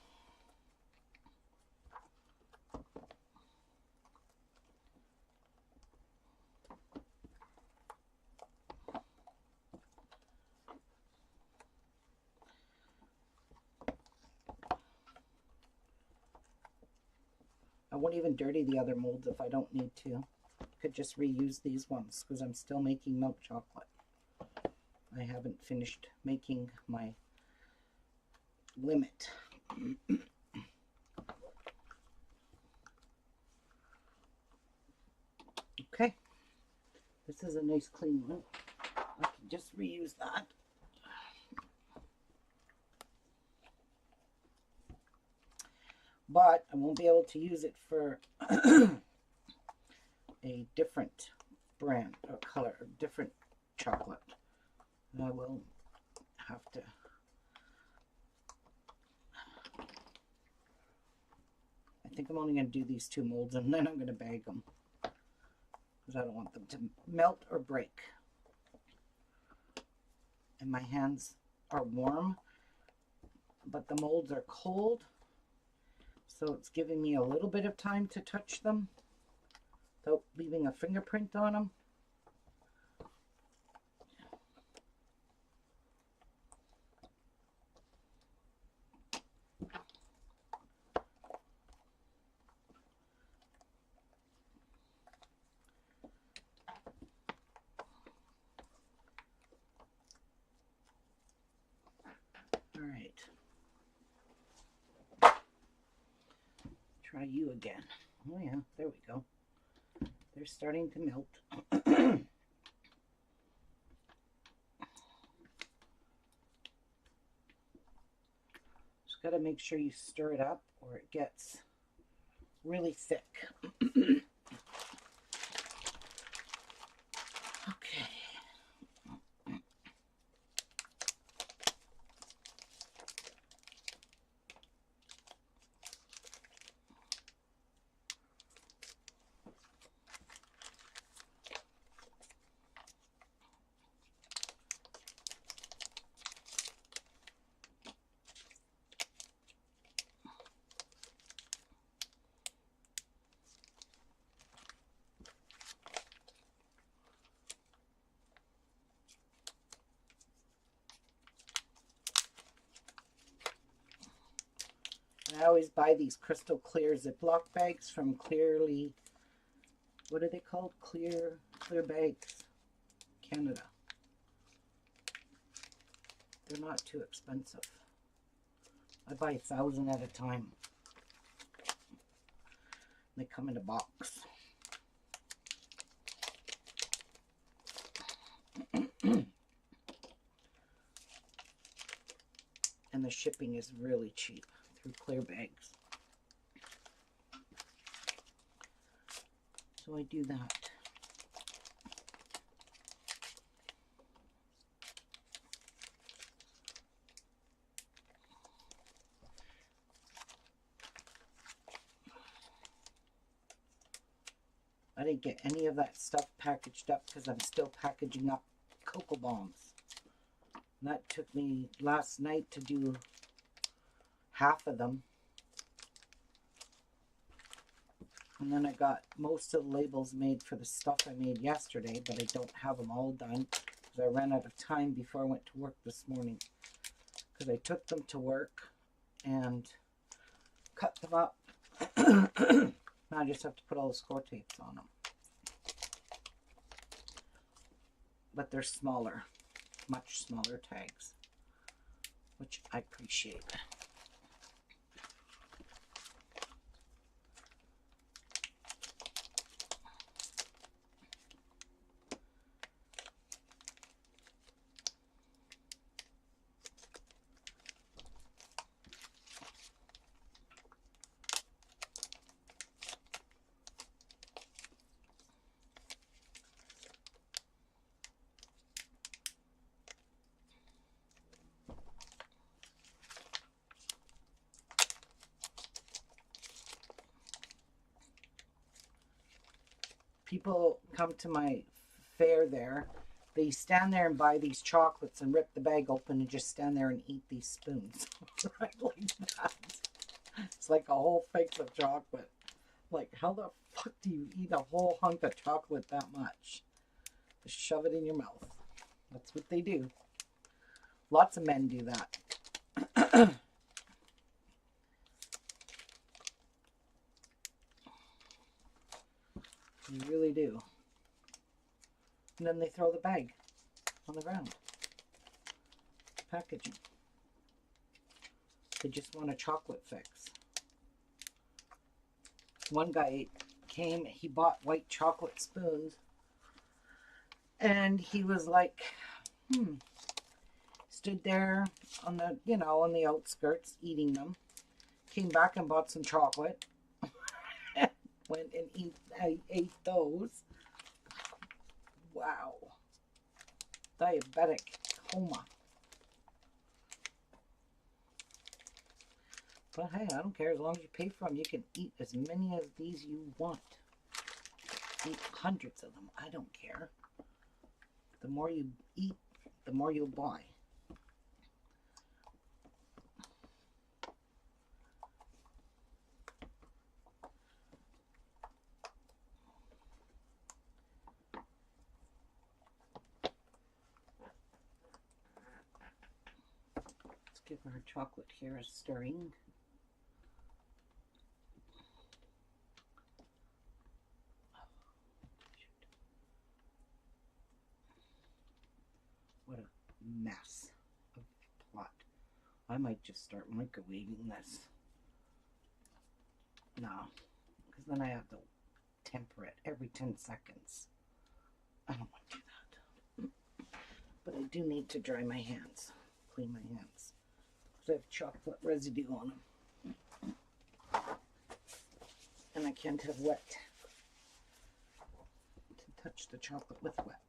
I won't even dirty the other molds if I don't need to. Could just reuse these ones because I'm still making milk chocolate. I haven't finished making my limit. Okay, this is a nice clean one. I can just reuse that. But I won't be able to use it for a different brand or color, or different chocolate. And I will have to I think I'm only going to do these 2 molds and then I'm going to bag them because I don't want them to melt or break. And my hands are warm, but the molds are cold. So it's giving me a little bit of time to touch them without leaving a fingerprint on them. All right. Try you again. Oh yeah, there we go. They're starting to melt. Just got to make sure you stir it up or it gets really thick. Okay. I always buy these crystal clear Ziploc bags from Clearly, what are they called? Clear Bags, Canada. They're not too expensive. I buy 1,000 at a time. They come in a box. And the shipping is really cheap through Clear Bags. So I do that. I didn't get any of that stuff packaged up because I'm still packaging up Cocoa Bombs. And that took me last night to do half of them. And then I got most of the labels made for the stuff I made yesterday, but I don't have them all done. because I ran out of time before I went to work this morning. Because I took them to work and cut them up. Now I just have to put all the score tapes on them. But they're smaller, much smaller tags, which I appreciate. People come to my fair there. They stand there and buy these chocolates and rip the bag open and just stand there and eat these spoons. Right, like that. It's like a whole face of chocolate. Like, how the fuck do you eat a whole hunk of chocolate that much? Just shove it in your mouth. That's what they do. Lots of men do that. You really do. And then they throw the bag on the ground. Packaging. They just want a chocolate fix. One guy came, he bought white chocolate spoons, and he was like, stood there on the, on the outskirts eating them. Came back and bought some chocolate. Went and ate those. Wow. Diabetic coma. But hey, I don't care. As long as you pay for them, you can eat as many of these you want. Eat hundreds of them. I don't care. The more you eat, the more you'll buy. Let's give our chocolate here a stirring. What a mess of plot. I might just start microwaving this. No, because then I have to temper it every 10 seconds. I don't want to do that. But I do need to dry my hands, clean my hands, because I have chocolate residue on them. And I can't have wet. To touch the chocolate with wet.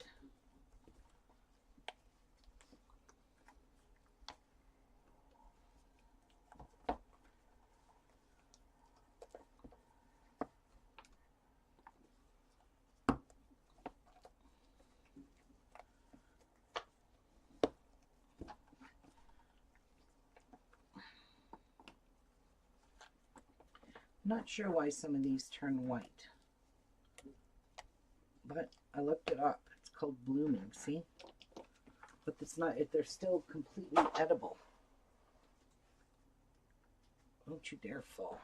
Not sure why some of these turn white, but I looked it up. It's called blooming, see? But it's not, they're still completely edible. Don't you dare fall.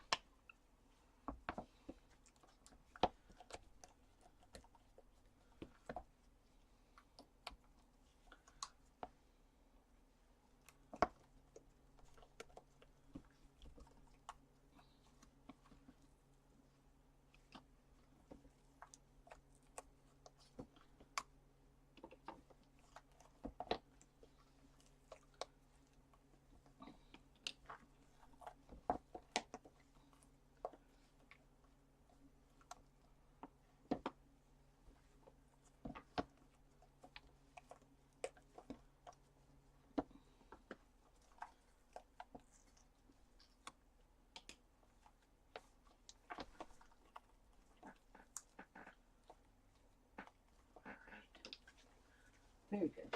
Very good.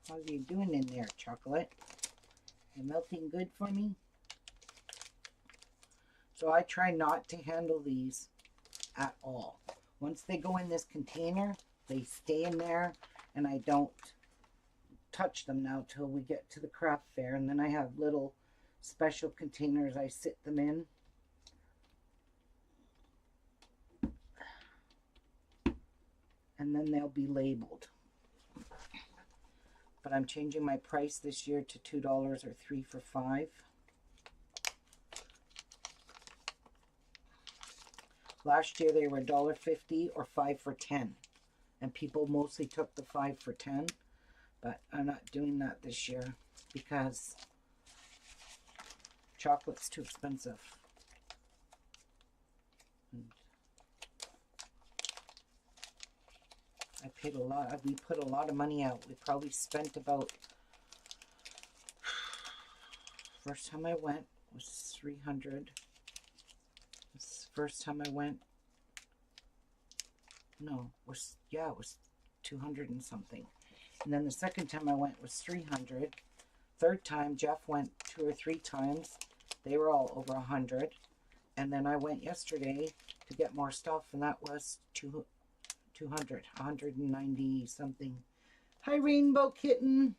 How are you doing in there, chocolate? You melting good for me? So I try not to handle these at all. Once they go in this container, they stay in there, and I don't touch them now till we get to the craft fair. And then I have little special containers I sit them in. And then they'll be labeled. But I'm changing my price this year to $2 or 3 for $5. Last year they were $1.50 or 5 for $10. And people mostly took the 5 for $10. But I'm not doing that this year because chocolate's too expensive. And I paid a lot. We put a lot of money out. We probably spent about, first time I went was $300. This first time I went, no, it was 200 and something. And then the second time I went was 300. Third time, Jeff went 2 or 3 times. They were all over 100. And then I went yesterday to get more stuff, and that was 200, 190 something. Hi, Rainbow Kitten.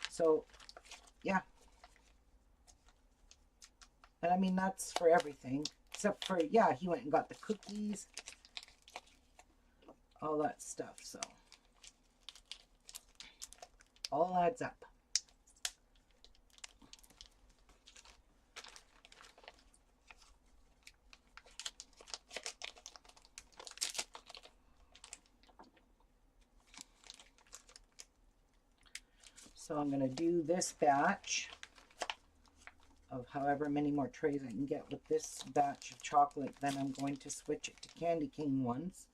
So, yeah. And I mean, that's for everything. Except for, yeah, he went and got the cookies. All that stuff, so. All adds up. So I'm going to do this batch of however many more trays I can get with this batch of chocolate. Then I'm going to switch it to Candy Cane ones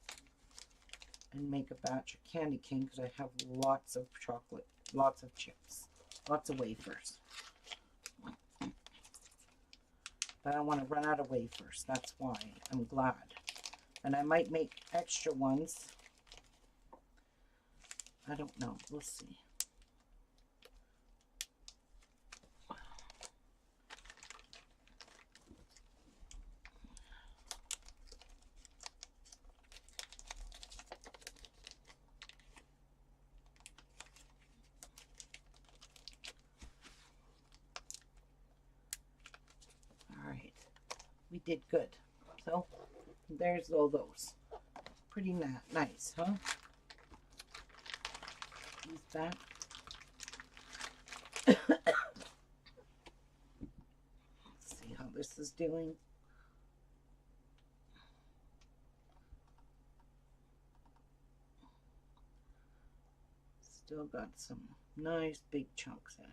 and make a batch of Candy Cane because I have lots of chocolate, lots of chips, lots of wafers. But I don't want to run out of wafers. That's why I'm glad. And I might make extra ones. I don't know. We'll see. We did good. So there's all those. Pretty nice, huh? Use that. Let's see how this is doing. Still got some nice big chunks in it.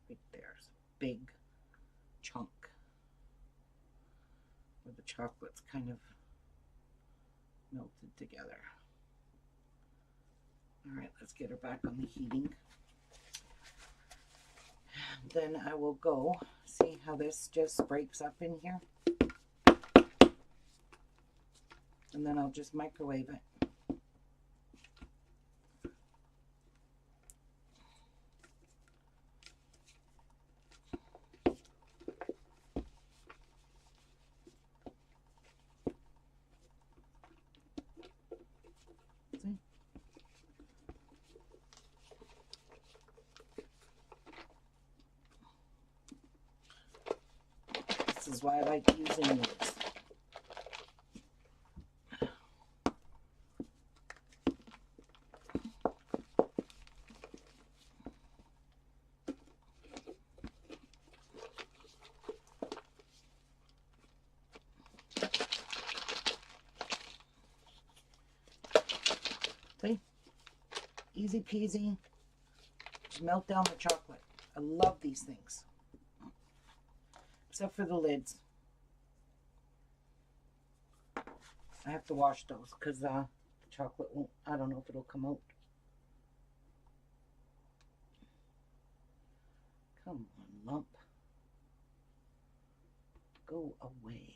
Right there's a big chunk where the chocolate's kind of melted together. All right, let's get her back on the heating. Then I will go see how this just breaks up in here. And then I'll just microwave it. See? This is why I like using these. See? Easy peasy. Just melt down the chocolate. I love these things. Except for the lids. I have to wash those because the chocolate won't, I don't know if it'll come out. Come on, lump. Go away.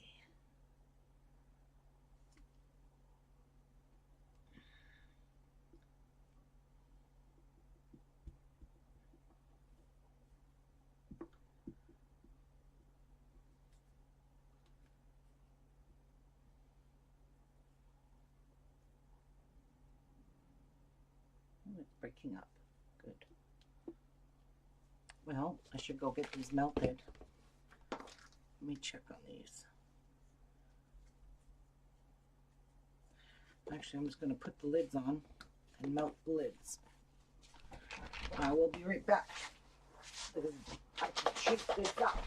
Oh, it's breaking up. Good. Well, I should go get these melted. Let me check on these. Actually, I'm just going to put the lids on and melt the lids. I will be right back. Because I can shake this up.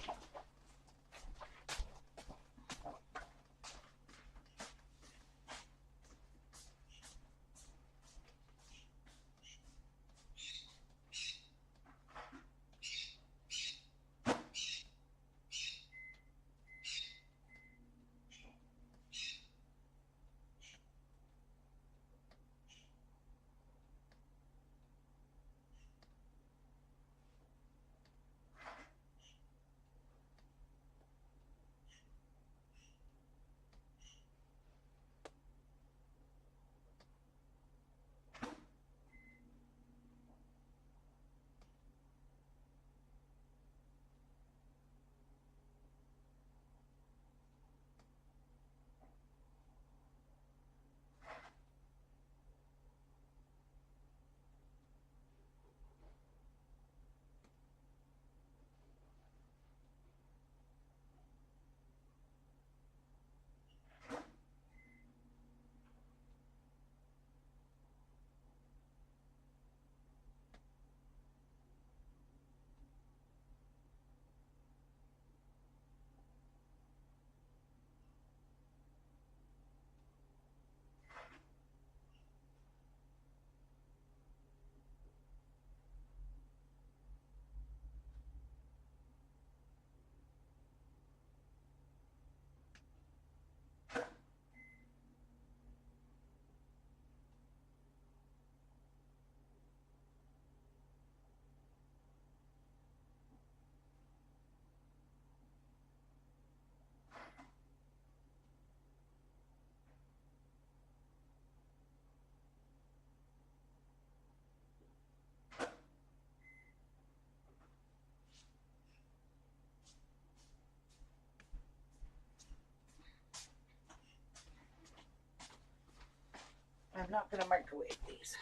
I'm not going to microwave these.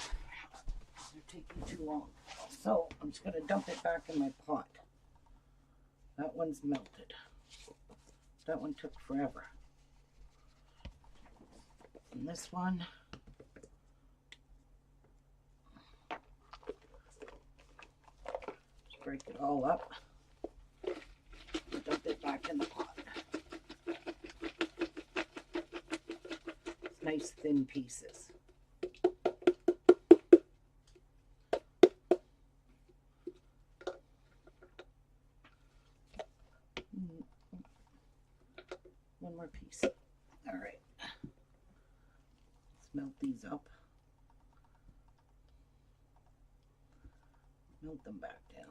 They're taking too long. So I'm just going to dump it back in my pot. That one's melted. That one took forever. And this one, just break it all up. Dump it back in the pot. It's nice thin pieces. One more piece. All right. Let's melt these up. Melt them back down.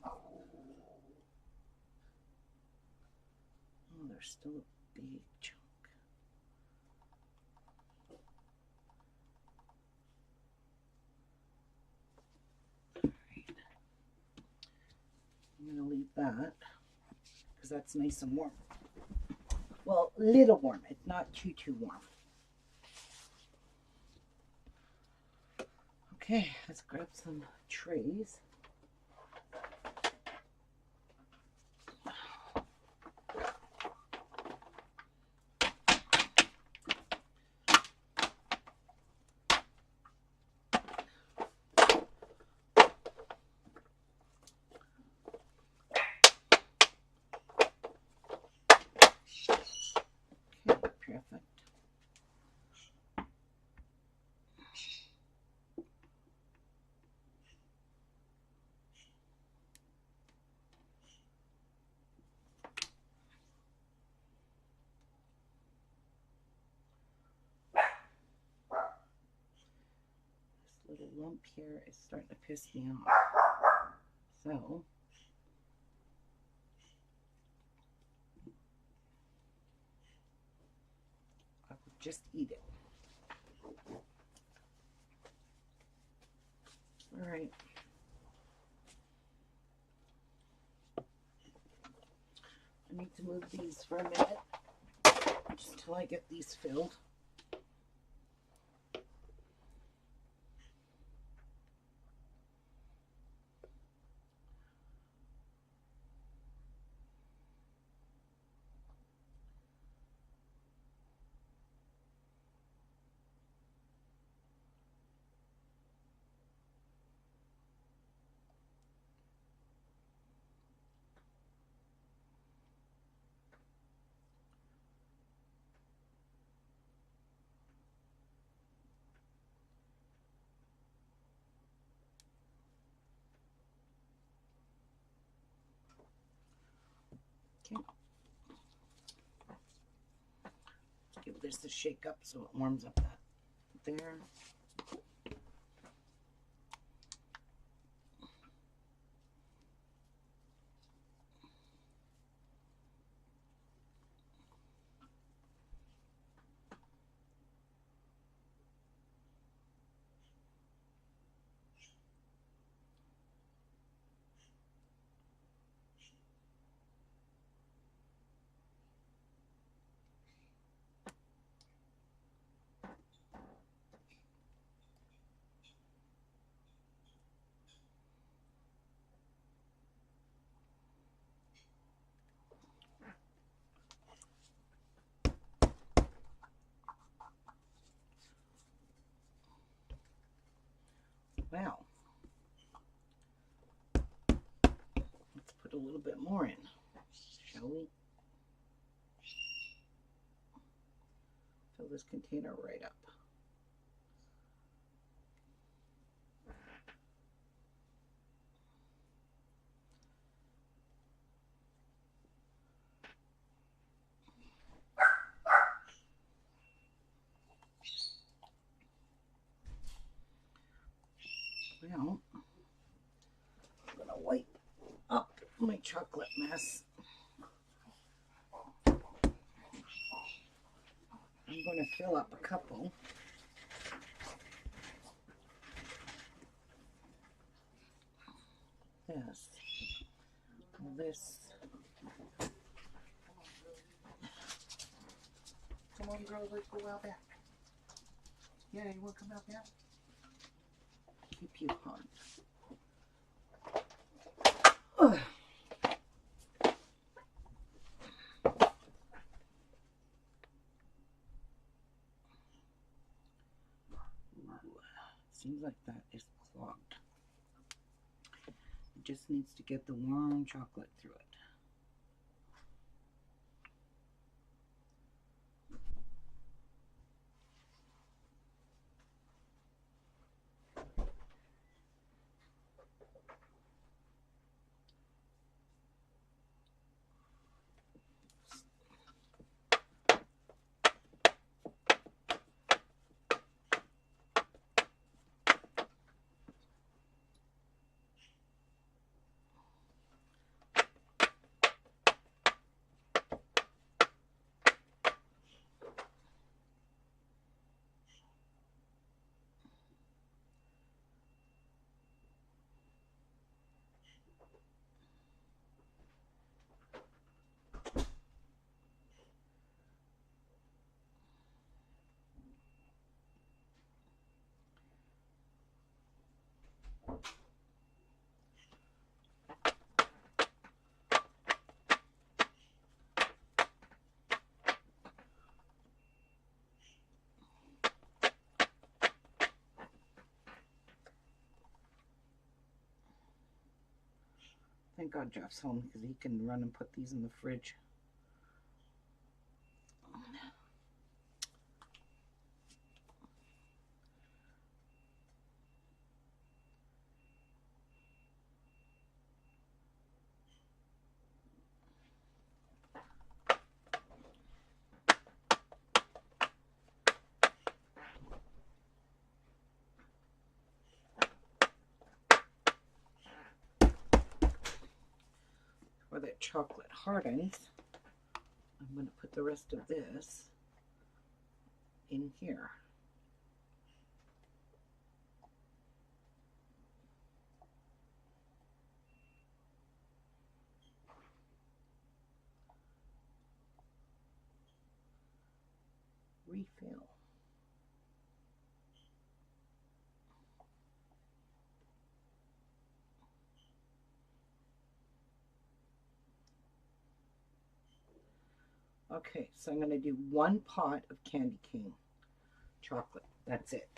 Oh, there's still a big chunk. I'm going to leave that because that's nice and warm. Well, a little warm. It's not too warm. Okay, let's grab some trays. Perfect. little lump here is starting to piss me off. So I will just eat it. All right. I need to move these for a minute, just until I get these filled. Okay. Give this a shake up so it warms up that there. Well, let's put a little bit more in, shall we? Fill this container right up. Well, I'm gonna wipe up my chocolate mess. I'm gonna fill up a couple. This. This. Come on, girl, let's go out back. Yeah, you want to come out back? Keep you hot. Ugh. Seems like that is clogged. It just needs to get the warm chocolate through it. Thank God Jeff's home because he can run and put these in the fridge. Or that chocolate hardens, I'm going to put the rest of this in here. Refill. Okay, so I'm going to do 1 pot of candy cane chocolate. That's it.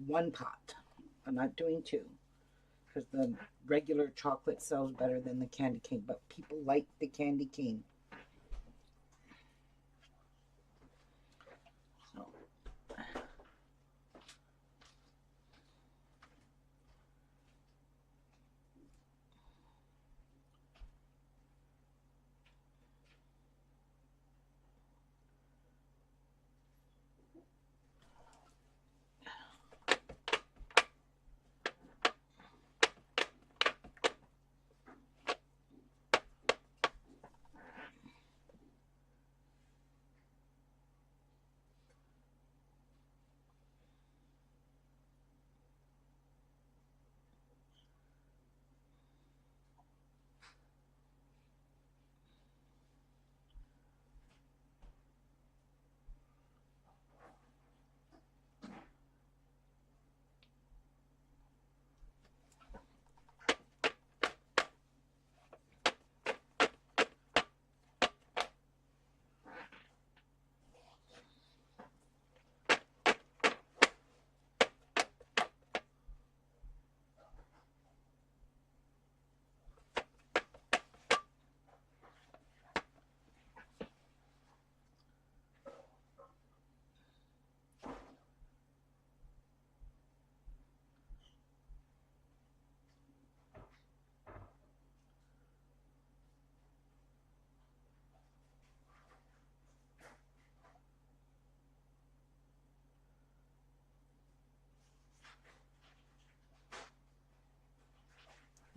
1 pot. I'm not doing 2 because the regular chocolate sells better than the candy cane, but people like the candy cane. So,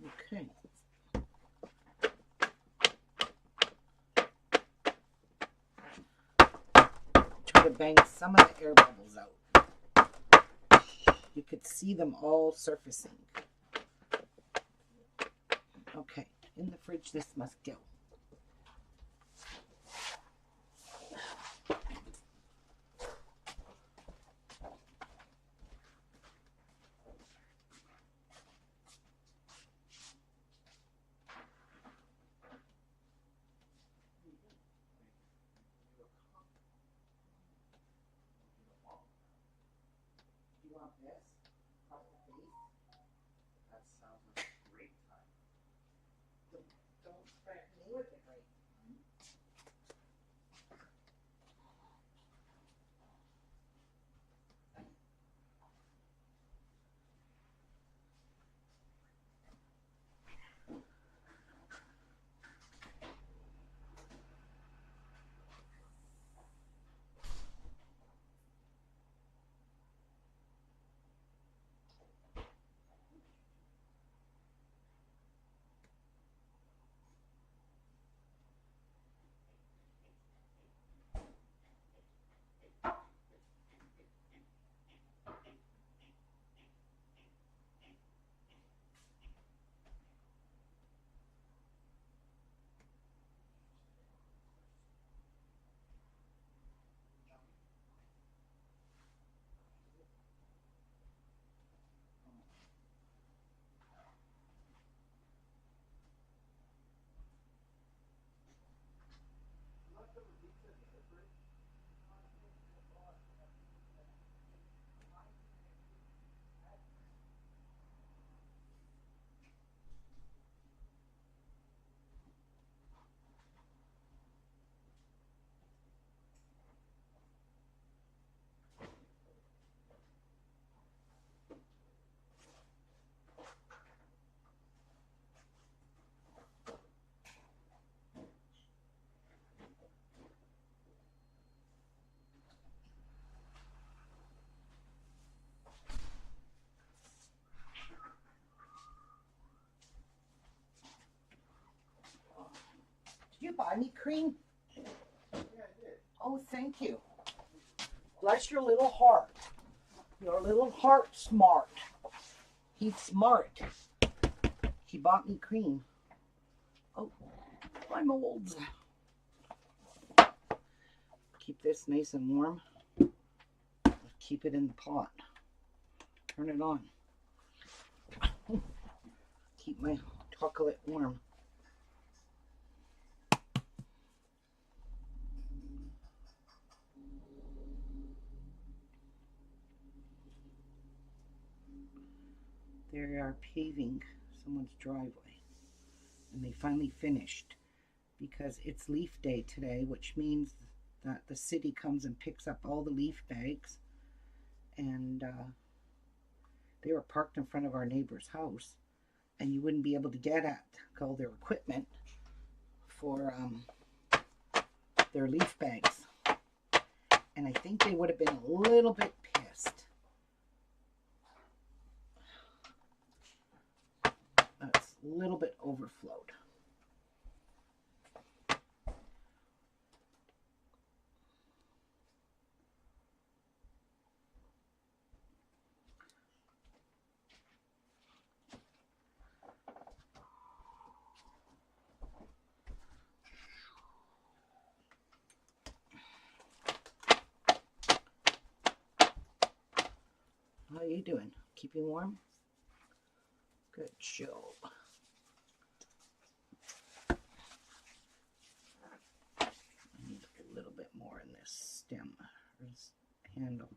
okay. Try to bang some of the air bubbles out. You could see them all surfacing. Okay, in the fridge this must go. You want this? Across the face? That sounds like a great time. Don't threaten me with it right. you buy me cream? Yeah, I did. Oh, thank you. Bless your little heart. Your little heart smart. He's smart. He bought me cream. Oh, my molds. Keep this nice and warm. Keep it in the pot. Turn it on. Keep my chocolate warm. They are paving someone's driveway. And they finally finished because it's leaf day today, which means that the city comes and picks up all the leaf bags. And they were parked in front of our neighbor's house, and you wouldn't be able to get at all their equipment for their leaf bags. And I think they would have been a little bit pissed. That's a little bit overflowed. How you doing? Keeping warm? Good job. I need a little bit more in this stem, or this handle.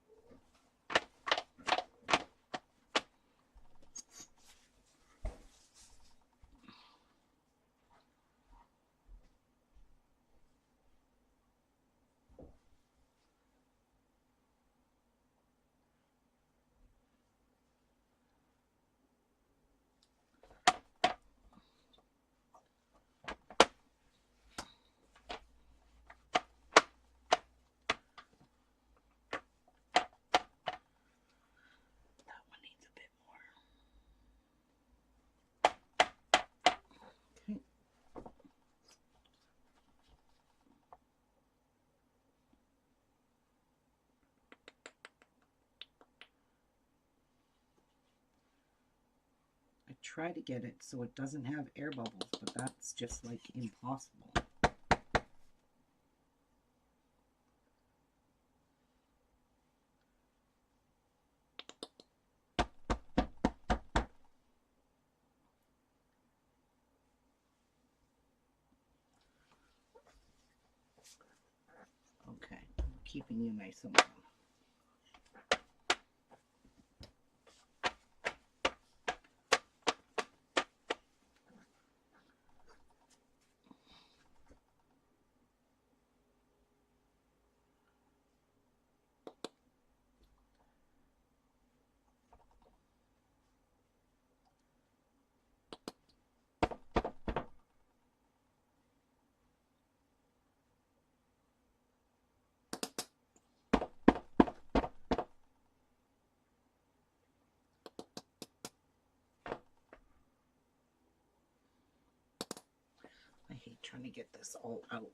Try to get it so it doesn't have air bubbles, but that's just like impossible. Okay, keeping you nice and warm. I hate trying to get this all out.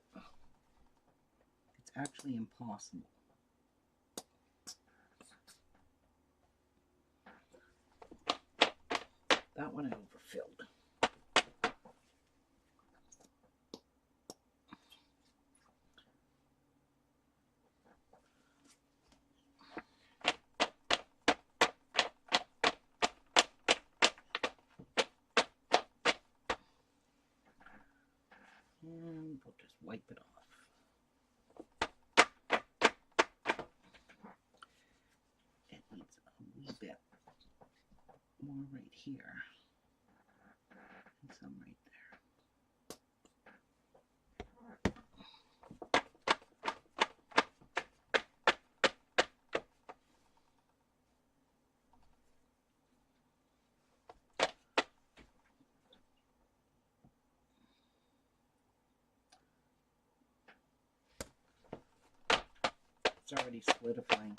It's actually impossible. That one I overfilled. And we'll just wipe it off. It needs a wee bit more right here. And some right there. It's already solidifying.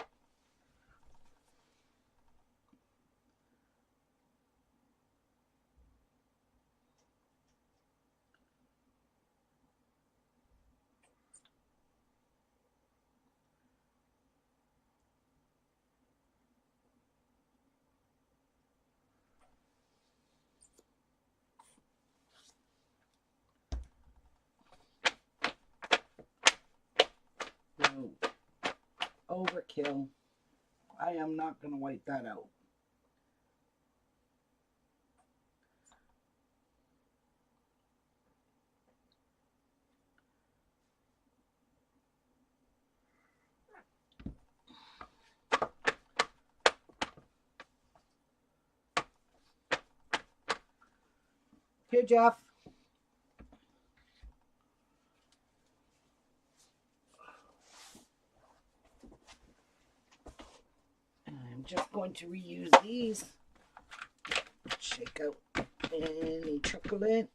overkill. I am not going to wipe that out. Here, Jeff. I'm just going to reuse these. Shake out any chocolate.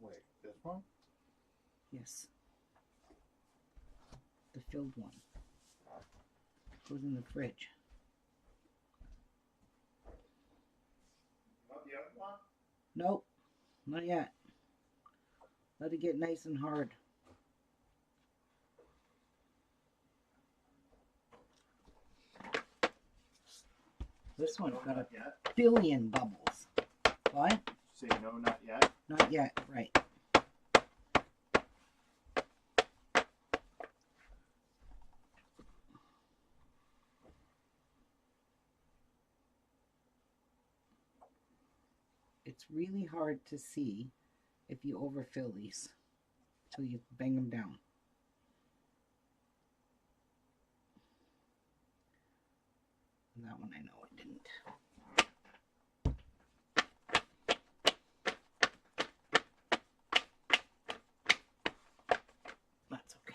Wait, this one? Yes. The filled one. Goes in the fridge. Not the other one? Nope, not yet. Let it get nice and hard. This one's got a billion bubbles. What? Say no, not yet. Not yet, right. It's really hard to see if you overfill these until you bang them down. And that one I know I didn't. That's okay.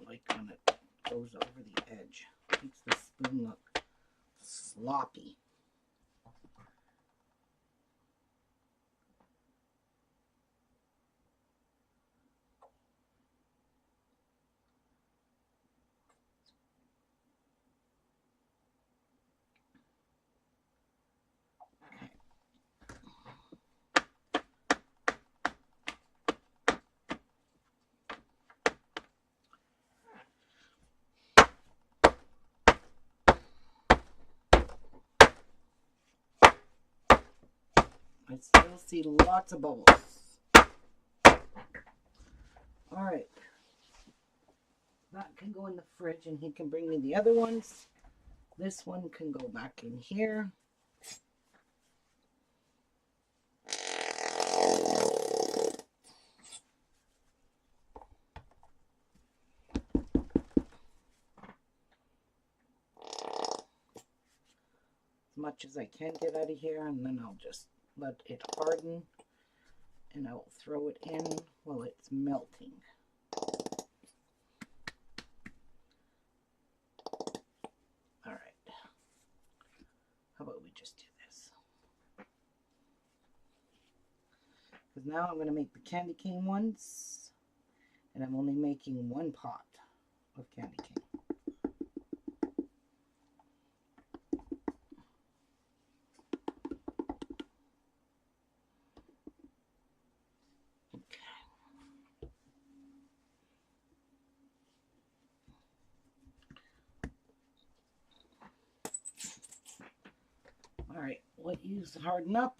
Like when it goes over the edge. Makes the spoon look sloppy. I still see lots of bubbles. Alright. That can go in the fridge and he can bring me the other ones. This one can go back in here. As much as I can get out of here, and then I'll just let it harden and I'll throw it in while it's melting. Alright. How about we just do this? Because now I'm going to make the candy cane ones, and I'm only making one pot of candy cane. let you harden up.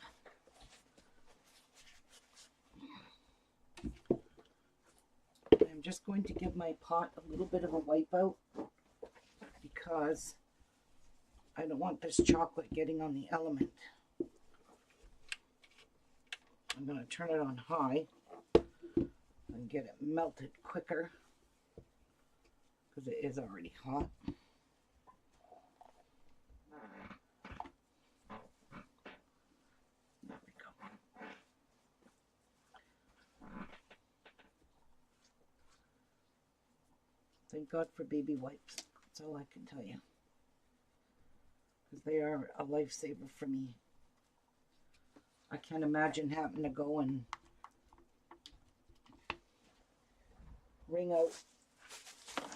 I'm just going to give my pot a little bit of a wipe out because I don't want this chocolate getting on the element. I'm going to turn it on high and get it melted quicker because it is already hot. There we go. Thank God for baby wipes. That's all I can tell you. Because they are a lifesaver for me. I can't imagine having to go and wring out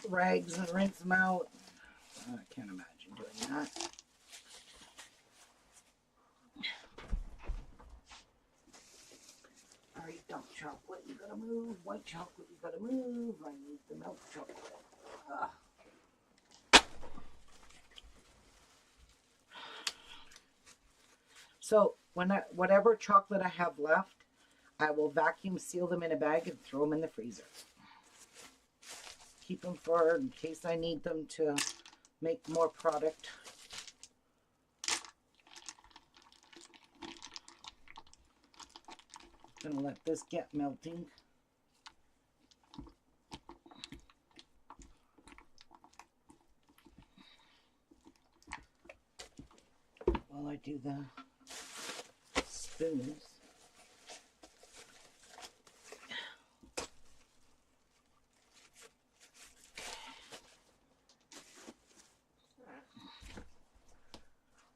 rags and rinse them out. I can't imagine doing that. Alright, dark chocolate, you gotta move. White chocolate, you gotta move. I need the milk chocolate. Ugh. So whatever chocolate I have left, I will vacuum seal them in a bag and throw them in the freezer. Keep them for in case I need them to make more product. Gonna let this get melting. While I do the spoons.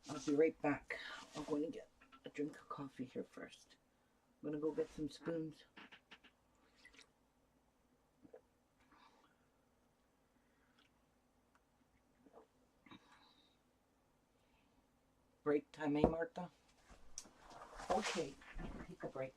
I'll be right back. I'm going to get a drink of coffee here first. I'm going to go get some spoons. Break time, eh, Martha? Okay, take a break.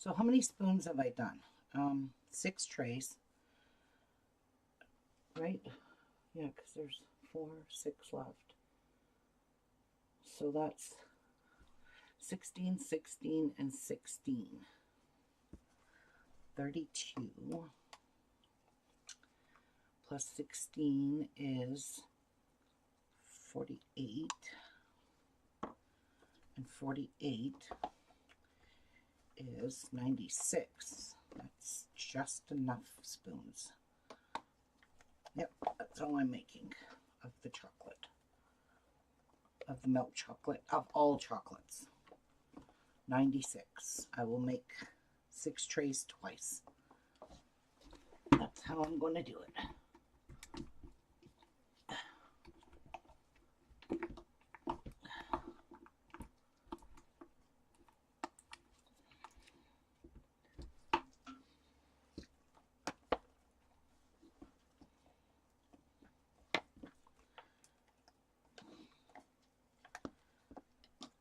So how many spoons have I done? 6 trays, right? Yeah, because there's 4, 6 left. So that's 16, 16, and 16. 32 plus 16 is 48. And 48 is 96. That's just enough spoons. Yep, that's all I'm making of the chocolate. Of the milk chocolate, of all chocolates. 96. I will make 6 trays twice. That's how I'm going to do it.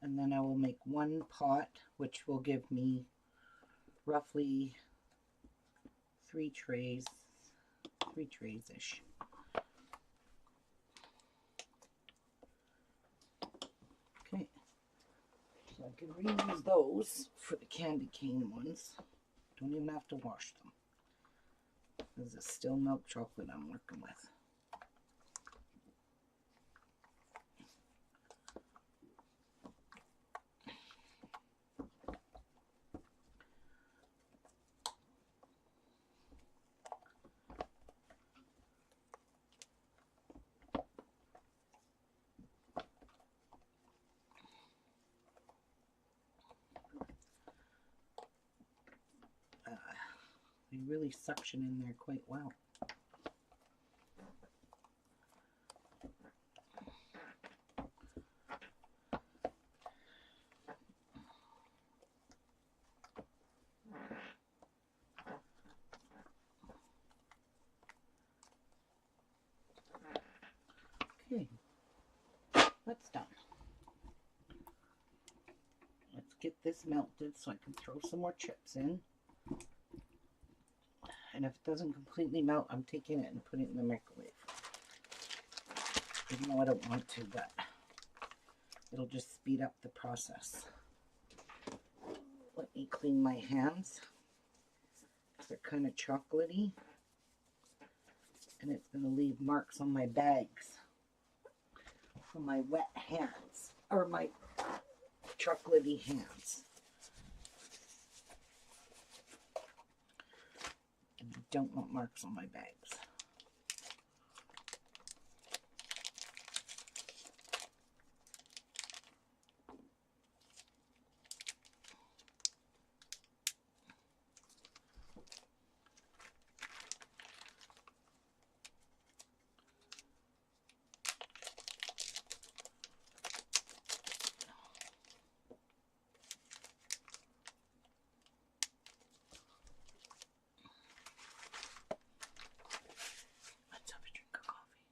And then I will make 1 pot, which will give me roughly 3 trays-ish. Okay, so I can reuse those for the candy cane ones. Don't even have to wash them. This is still milk chocolate I'm working with. They really suction in there quite well. Okay, that's done. Let's get this melted so I can throw some more chips in. And if it doesn't completely melt, I'm taking it and putting it in the microwave. Even though I don't want to, but it'll just speed up the process. Let me clean my hands. They're kind of chocolatey. And it's going to leave marks on my bags from my wet hands, or my chocolatey hands. And I don't want marks on my bags. Let's have a drink of coffee.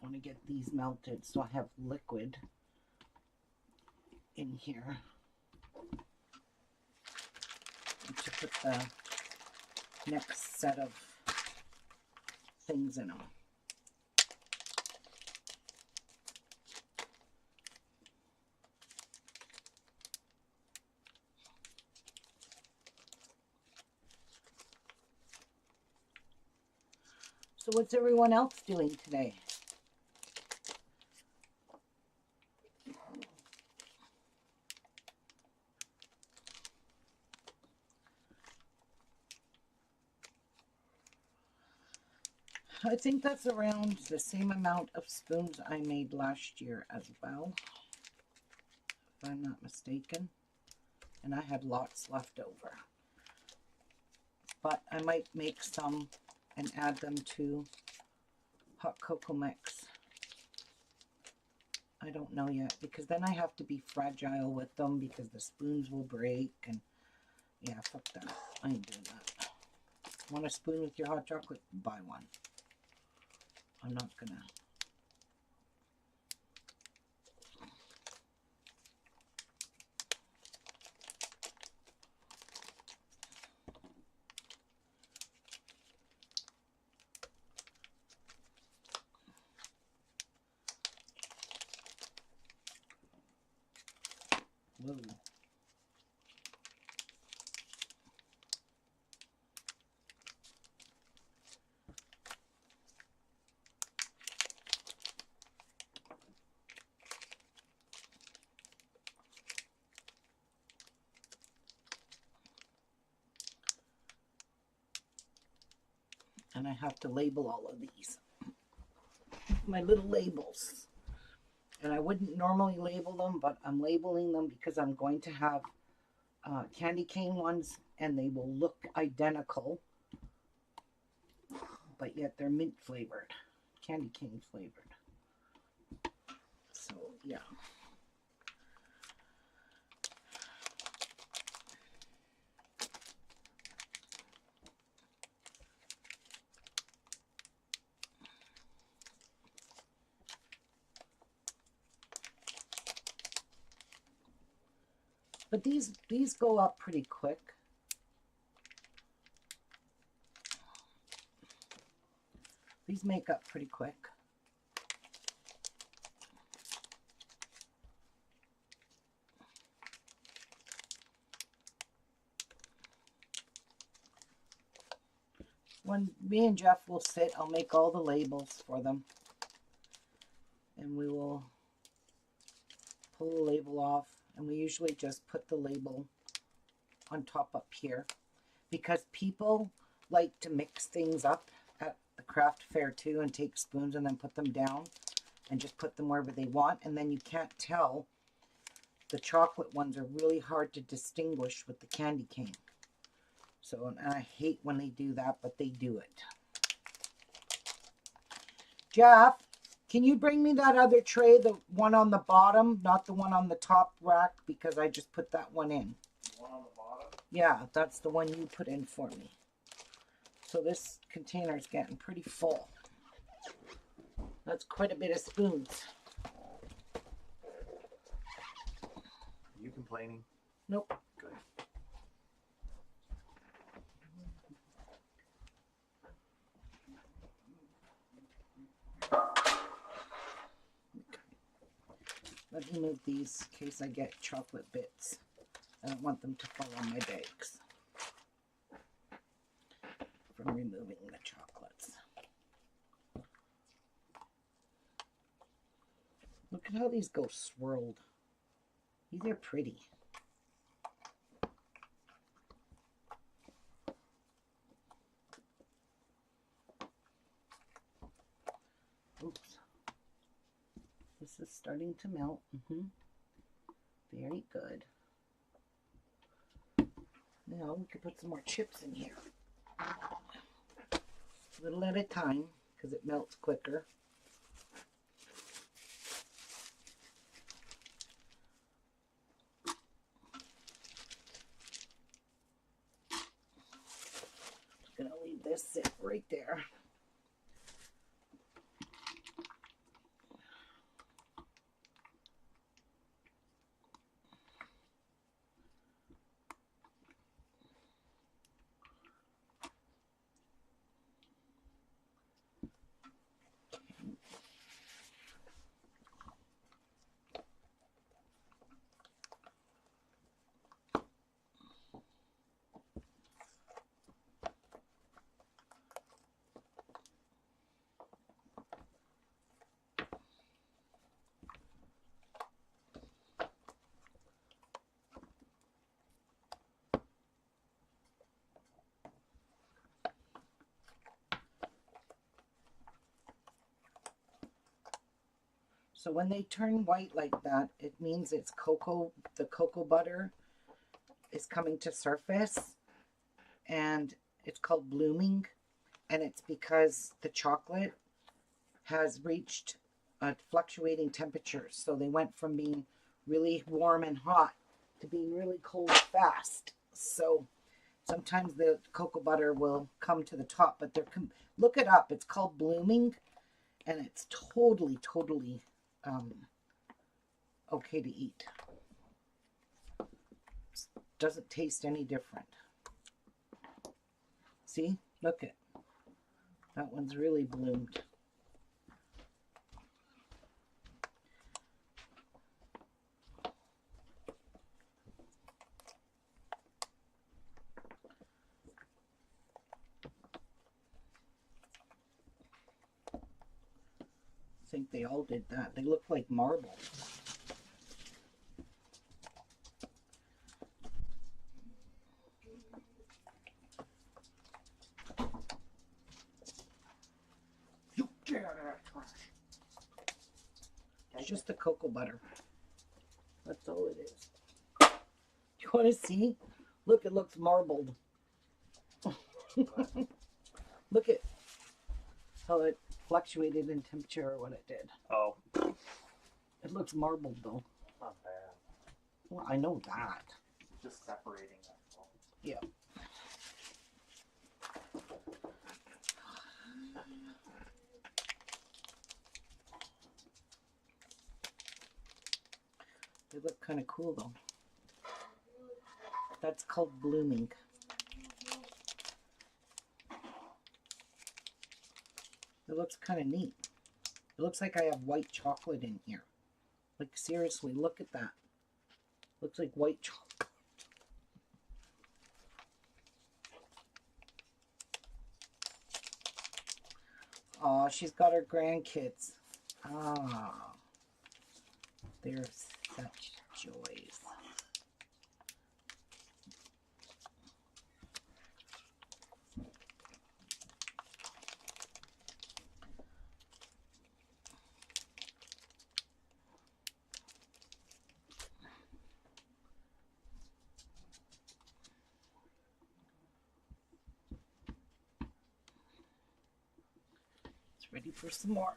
I want to get these melted so I have liquid in here to put the next set of things in them. So what's everyone else doing today? I think that's around the same amount of spoons I made last year as well, if I'm not mistaken. And I had lots left over. But I might make some and add them to hot cocoa mix. I don't know yet, because then I have to be fragile with them because the spoons will break, and yeah, fuck that. I ain't doing that. Want a spoon with your hot chocolate? Buy one. I'm not gonna. Whoa. And I have to label all of these. My little labels. And I wouldn't normally label them, but I'm labeling them because I'm going to have candy cane ones, and they will look identical, but yet they're mint flavored, candy cane flavored. So yeah. But these go up pretty quick. These make up pretty quick. When me and Jeff will sit, I'll make all the labels for them. And we will pull the label off. And we usually just put the label on top up here. Because people like to mix things up at the craft fair too and take spoons and then put them down. and just put them wherever they want. And then you can't tell. The chocolate ones are really hard to distinguish with the candy cane. So, and I hate when they do that, but they do it. Jeff, can you bring me that other tray, the one on the bottom, not the one on the top rack, because I just put that one in. The one on the bottom? Yeah, that's the one you put in for me. So this container is getting pretty full. That's quite a bit of spoons. Are you complaining? Nope. Good. Let me move these in case I get chocolate bits. I don't want them to fall on my bags from removing the chocolates. Look at how these go swirled. These are pretty. Oops. This is starting to melt. Very good. Now we could put some more chips in here. A little at a time because it melts quicker. Just gonna leave this sit right there. So when they turn white like that, it means it's cocoa, the cocoa butter is coming to surface, and it's called blooming, and it's because the chocolate has reached a fluctuating temperature. So they went from being really warm and hot to being really cold fast. So sometimes the cocoa butter will come to the top, but look it up. It's called blooming, and it's totally okay to eat. Doesn't taste any different. See, look it. That one's really bloomed. I think they all did that. They look like marble. You get out of that trash. It's just the cocoa butter. That's all it is. Do you want to see? Look, it looks marbled. Look at how it fluctuated in temperature or what it did. Oh. It looks marbled though. Not bad. Well, I know that. Just separating that. Yeah. They look kind of cool though. That's called blooming. It looks kind of neat. It looks like I have white chocolate in here. Like seriously, look at that. Looks like white chocolate. Oh, she's got her grandkids. Ah, they're such joys. Ready for some more.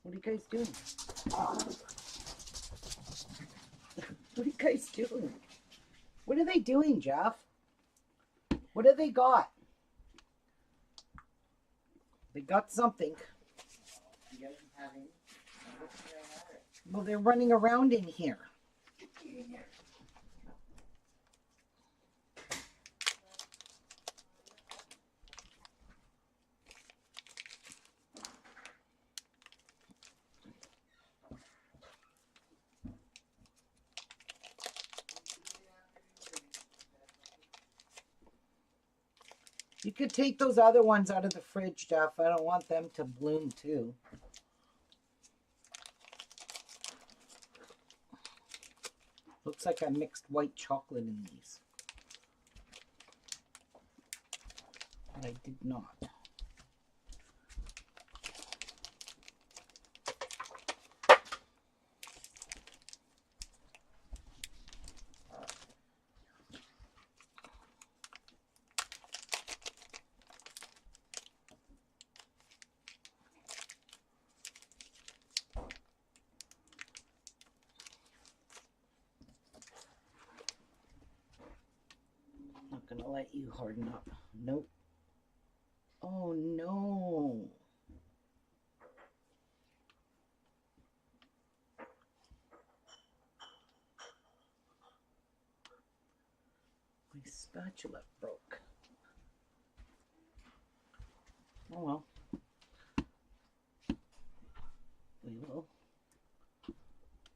What are you guys doing? What are you guys doing? What are they doing, Jeff? What have they got? They got something. You guys have any? Well, they're running around in here. You could take those other ones out of the fridge, Jeff. I don't want them to bloom too. Looks like I mixed white chocolate in these. But I did not. Not gonna let you harden up. Nope. Oh no. My spatula broke. Oh well. We will.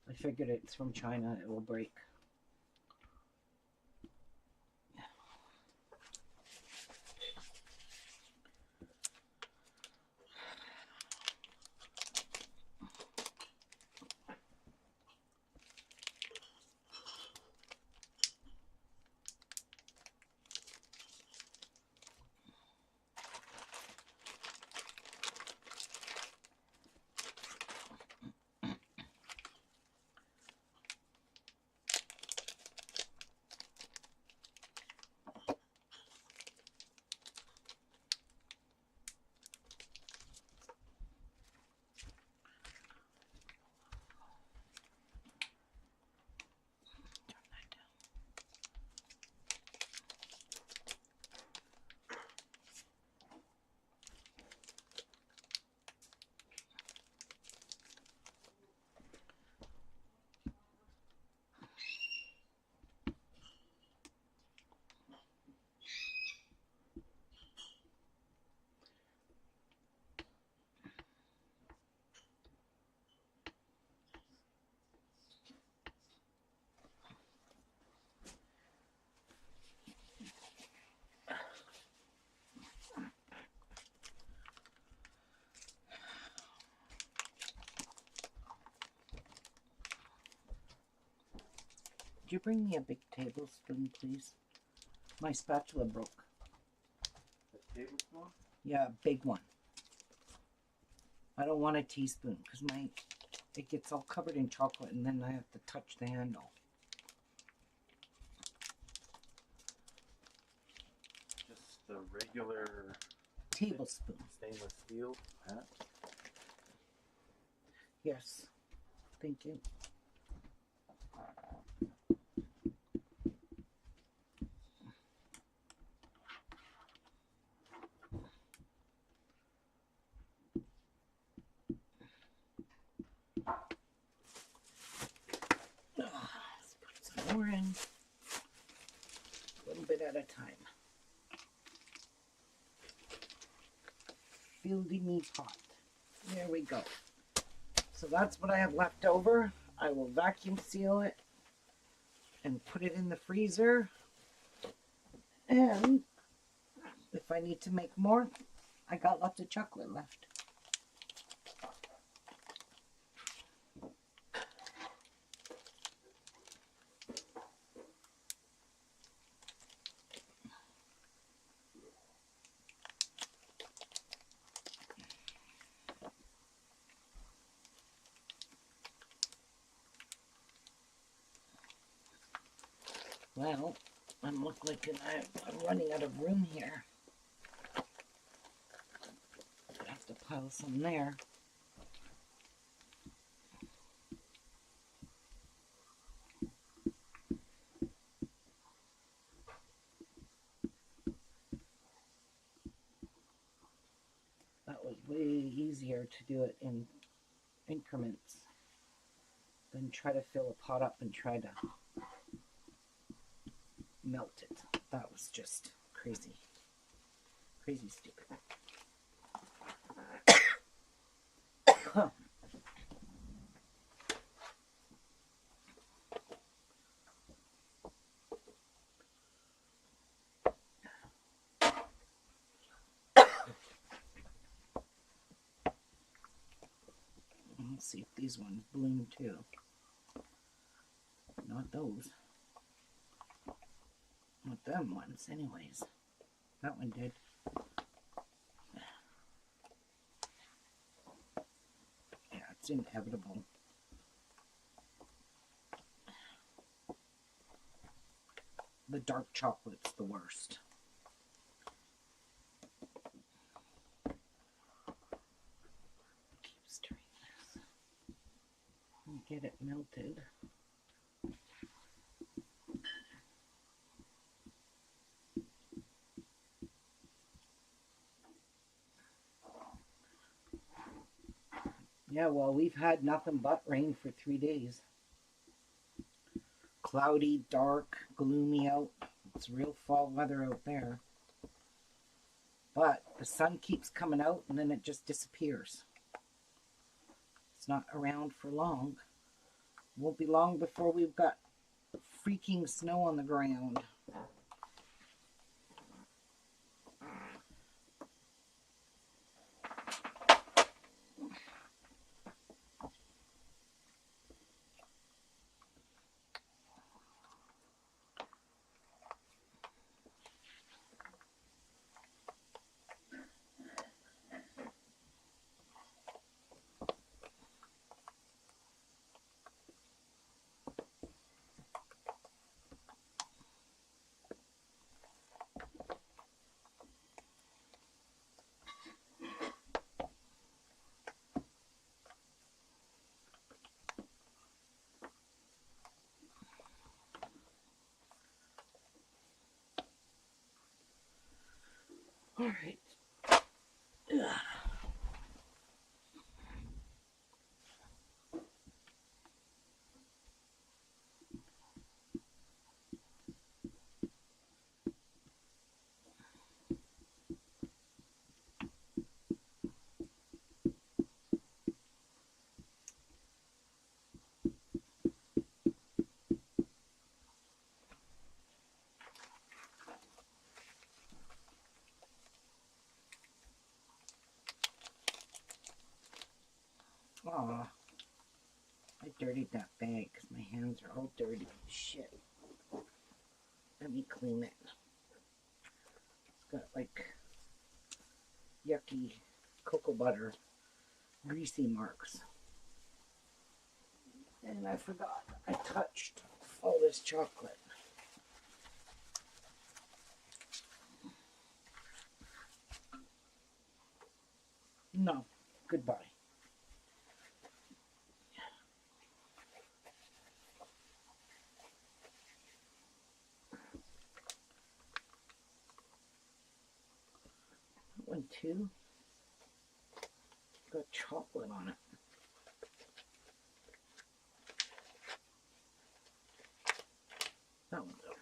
I figured it's from China, it will break. Could you bring me a big tablespoon, please? My spatula broke. A tablespoon? Yeah, a big one. I don't want a teaspoon because it gets all covered in chocolate and then I have to touch the handle. Just the regular Tablespoon. stainless steel hat. Yes. Thank you. Let's put some more in. A little bit at a time. Fill the meat pot. There we go. So that's what I have left over. I will vacuum seal it and put it in the freezer. And if I need to make more, I got lots of chocolate left. Well, I'm looking like I'm running out of room here. I have to pile some there. That was way easier to do it in increments than try to fill a pot up and try to melt it. That was just crazy. Crazy stupid. Let's see if these ones bloom too. Not those. Not them ones, anyways. That one did. Yeah, it's inevitable. The dark chocolate's the worst. Keep stirring this. And get it melted. Yeah, well, we've had nothing but rain for 3 days. Cloudy, dark, gloomy out. It's real fall weather out there. But the sun keeps coming out and then it just disappears. It's not around for long. Won't be long before we've got freaking snow on the ground. All right. Ugh. Aw, I dirtied that bag because my hands are all dirty. Shit. Let me clean it. It's got like yucky cocoa butter, greasy marks. And I forgot I touched all this chocolate. No, goodbye. That one too. Got chocolate on it. That one's okay.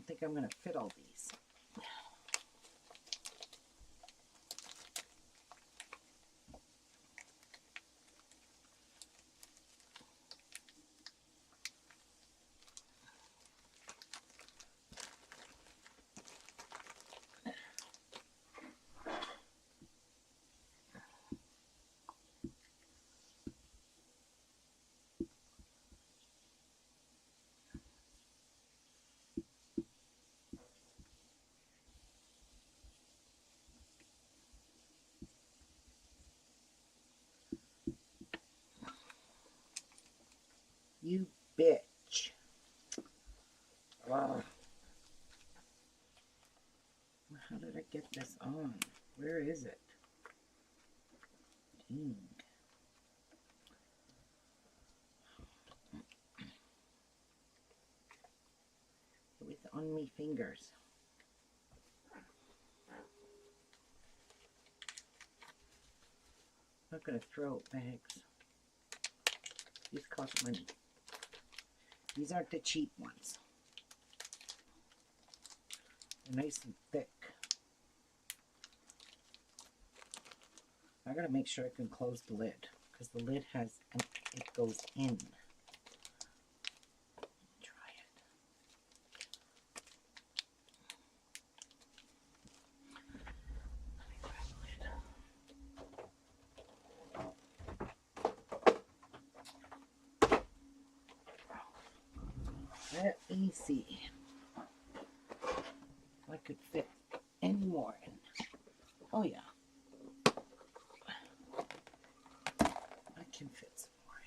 don't think I'm going to fit all these. You bitch. Ugh. How did I get this on? Where is it? Dang. With on me fingers. I'm not going to throw out bags. These cost money. These aren't the cheap ones. They're nice and thick. I gotta make sure I can close the lid because the lid has, it goes in. Try it. Let me grab the lid. Let me see. If I could fit any more in. Oh yeah. I can fit some more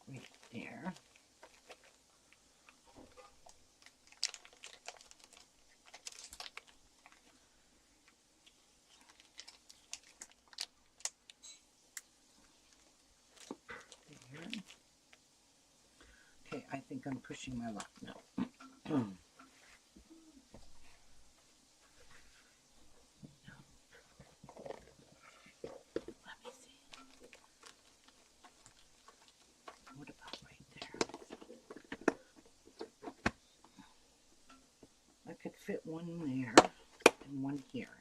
in. Right there. Okay, I think I'm pushing my luck now. Let me see. What about right there? I could fit one there and one here.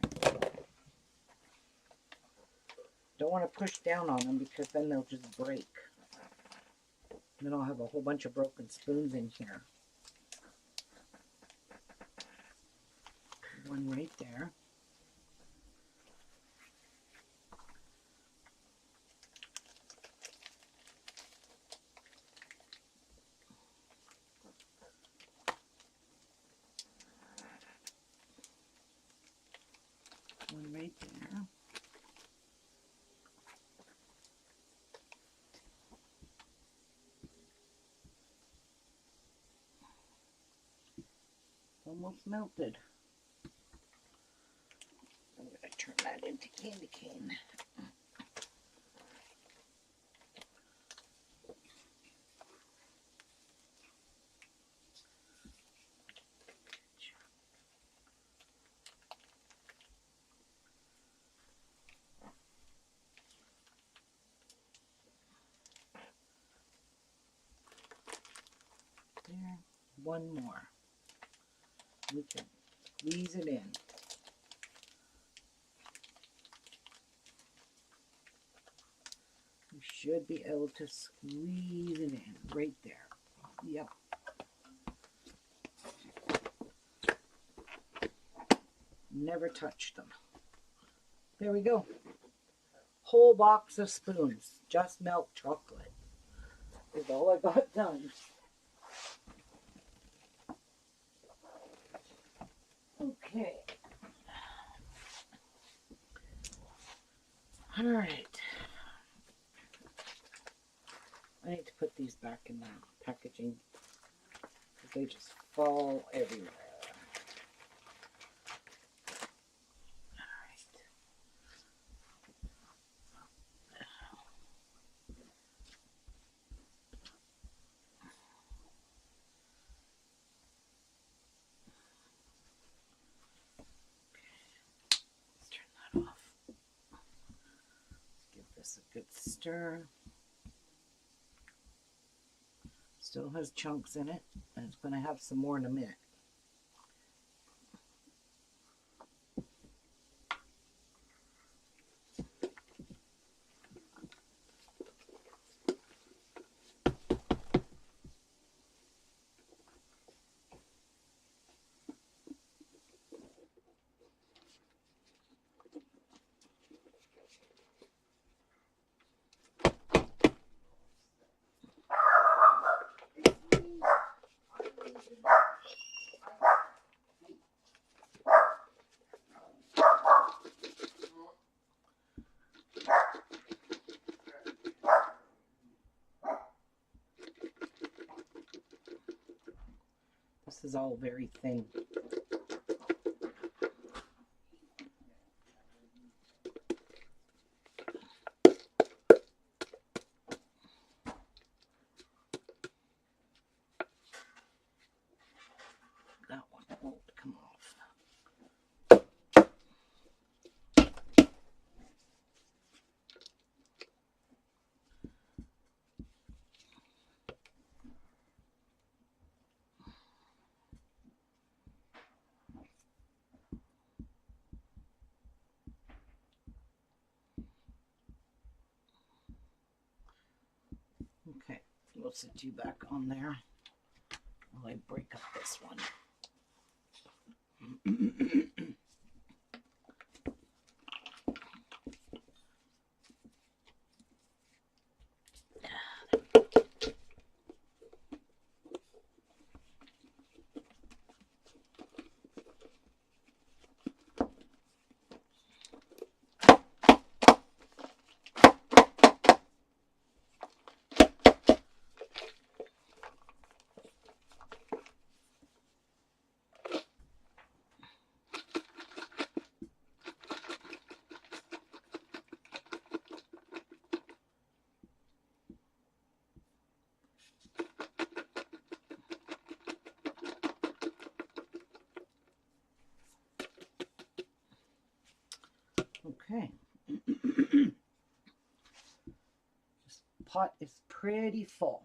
Don't want to push down on them because then they'll just break. Then I'll have a whole bunch of broken spoons in here. One right there. One right there. Almost melted. I'm going to turn that into candy cane. There. One more. We can squeeze it in. You should be able to squeeze it in right there. Yep. Never touch them. There we go. Whole box of spoons. Just milk chocolate is all I got done. Okay. All right. I need to put these back in the packaging because they just fall everywhere. Let's turn that off. center. Still has chunks in it, and it's going to have some more in a minute. This is all very thin. That one won't come off. Okay, we'll sit you back on there while I break up this one. Okay. This pot is pretty full.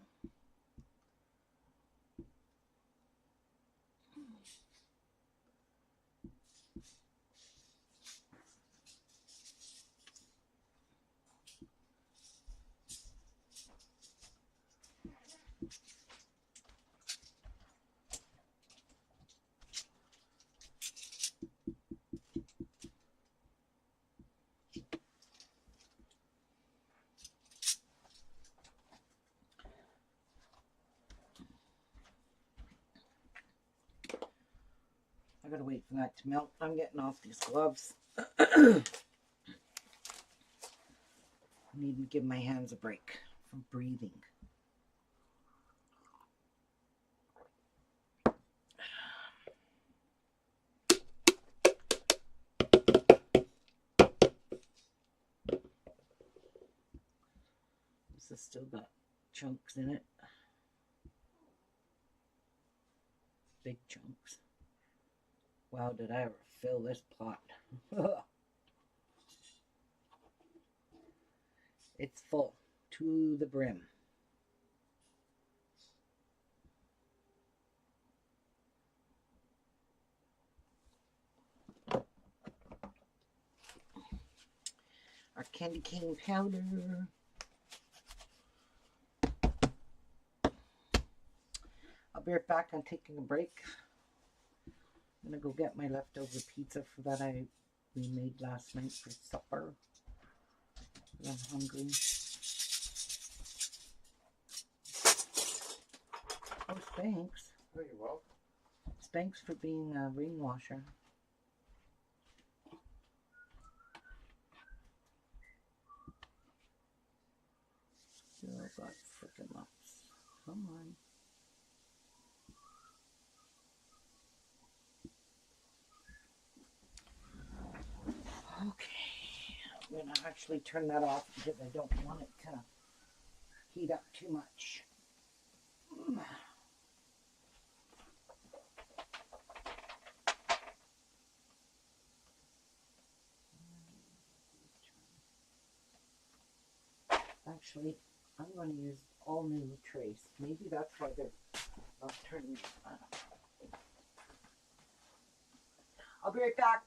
I gotta wait for that to melt. I'm getting off these gloves. I need to give my hands a break from breathing. This has still got chunks in it. Big chunks. Wow, did I ever fill this pot? It's full to the brim. Our candy cane powder. I'll be right back. I'm taking a break. I'm gonna go get my leftover pizza we made last night for supper. I'm hungry. Oh, thanks. Oh, you're welcome. Thanks for being a ring washer. Still got frickin' lumps. Come on. Okay, I'm going to actually turn that off because I don't want it to heat up too much. Actually, I'm going to use all new trace. Maybe that's why they're not turning. I'll be right back.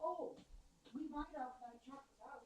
Oh, we might have my chocolate out.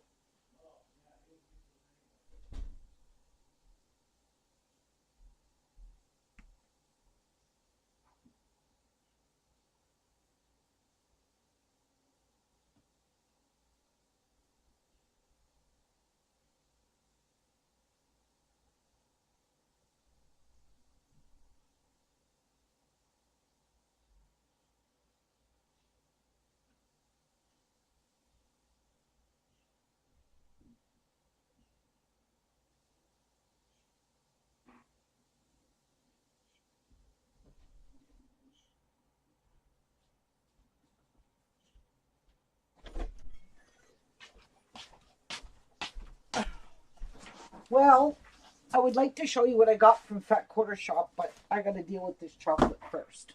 Well, I would like to show you what I got from Fat Quarter Shop, but I got to deal with this chocolate first.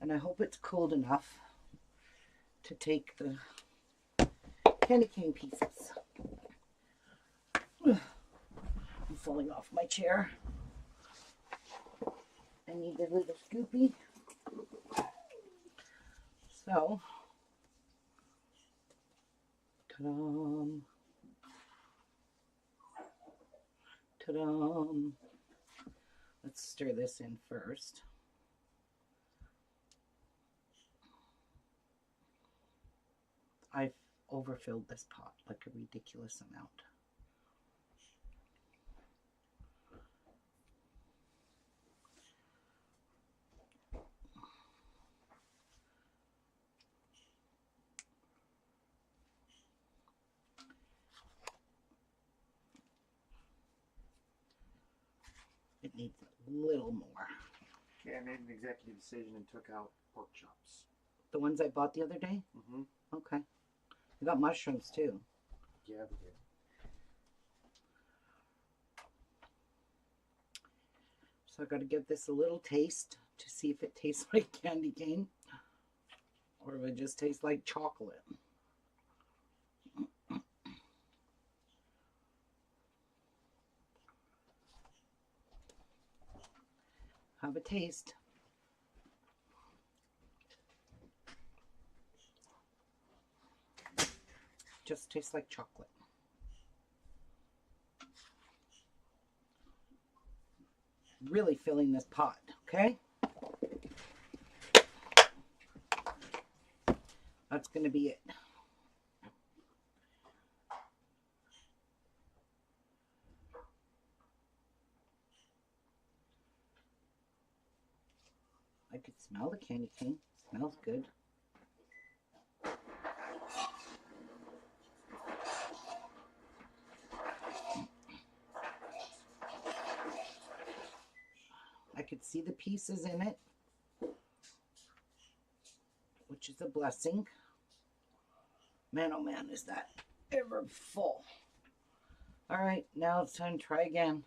And I hope it's cold enough to take the candy cane pieces. I'm falling off my chair. I need a little scoopy. So, ta-dam. Ta-dam. Let's stir this in first. I've overfilled this pot like a ridiculous amount. It needs a little more. Okay, I made an executive decision and took out pork chops. The ones I bought the other day? Mm-hmm. Okay. We got mushrooms too. Yeah, we did. So I got to give this a little taste to see if it tastes like candy cane or if it just tastes like chocolate. Have a taste. Just tastes like chocolate. Really filling this pot, okay? That's going to be it. I could smell the candy cane. Smells good. I could see the pieces in it, which is a blessing. Man, oh man, is that ever full. All right, now it's time to try again.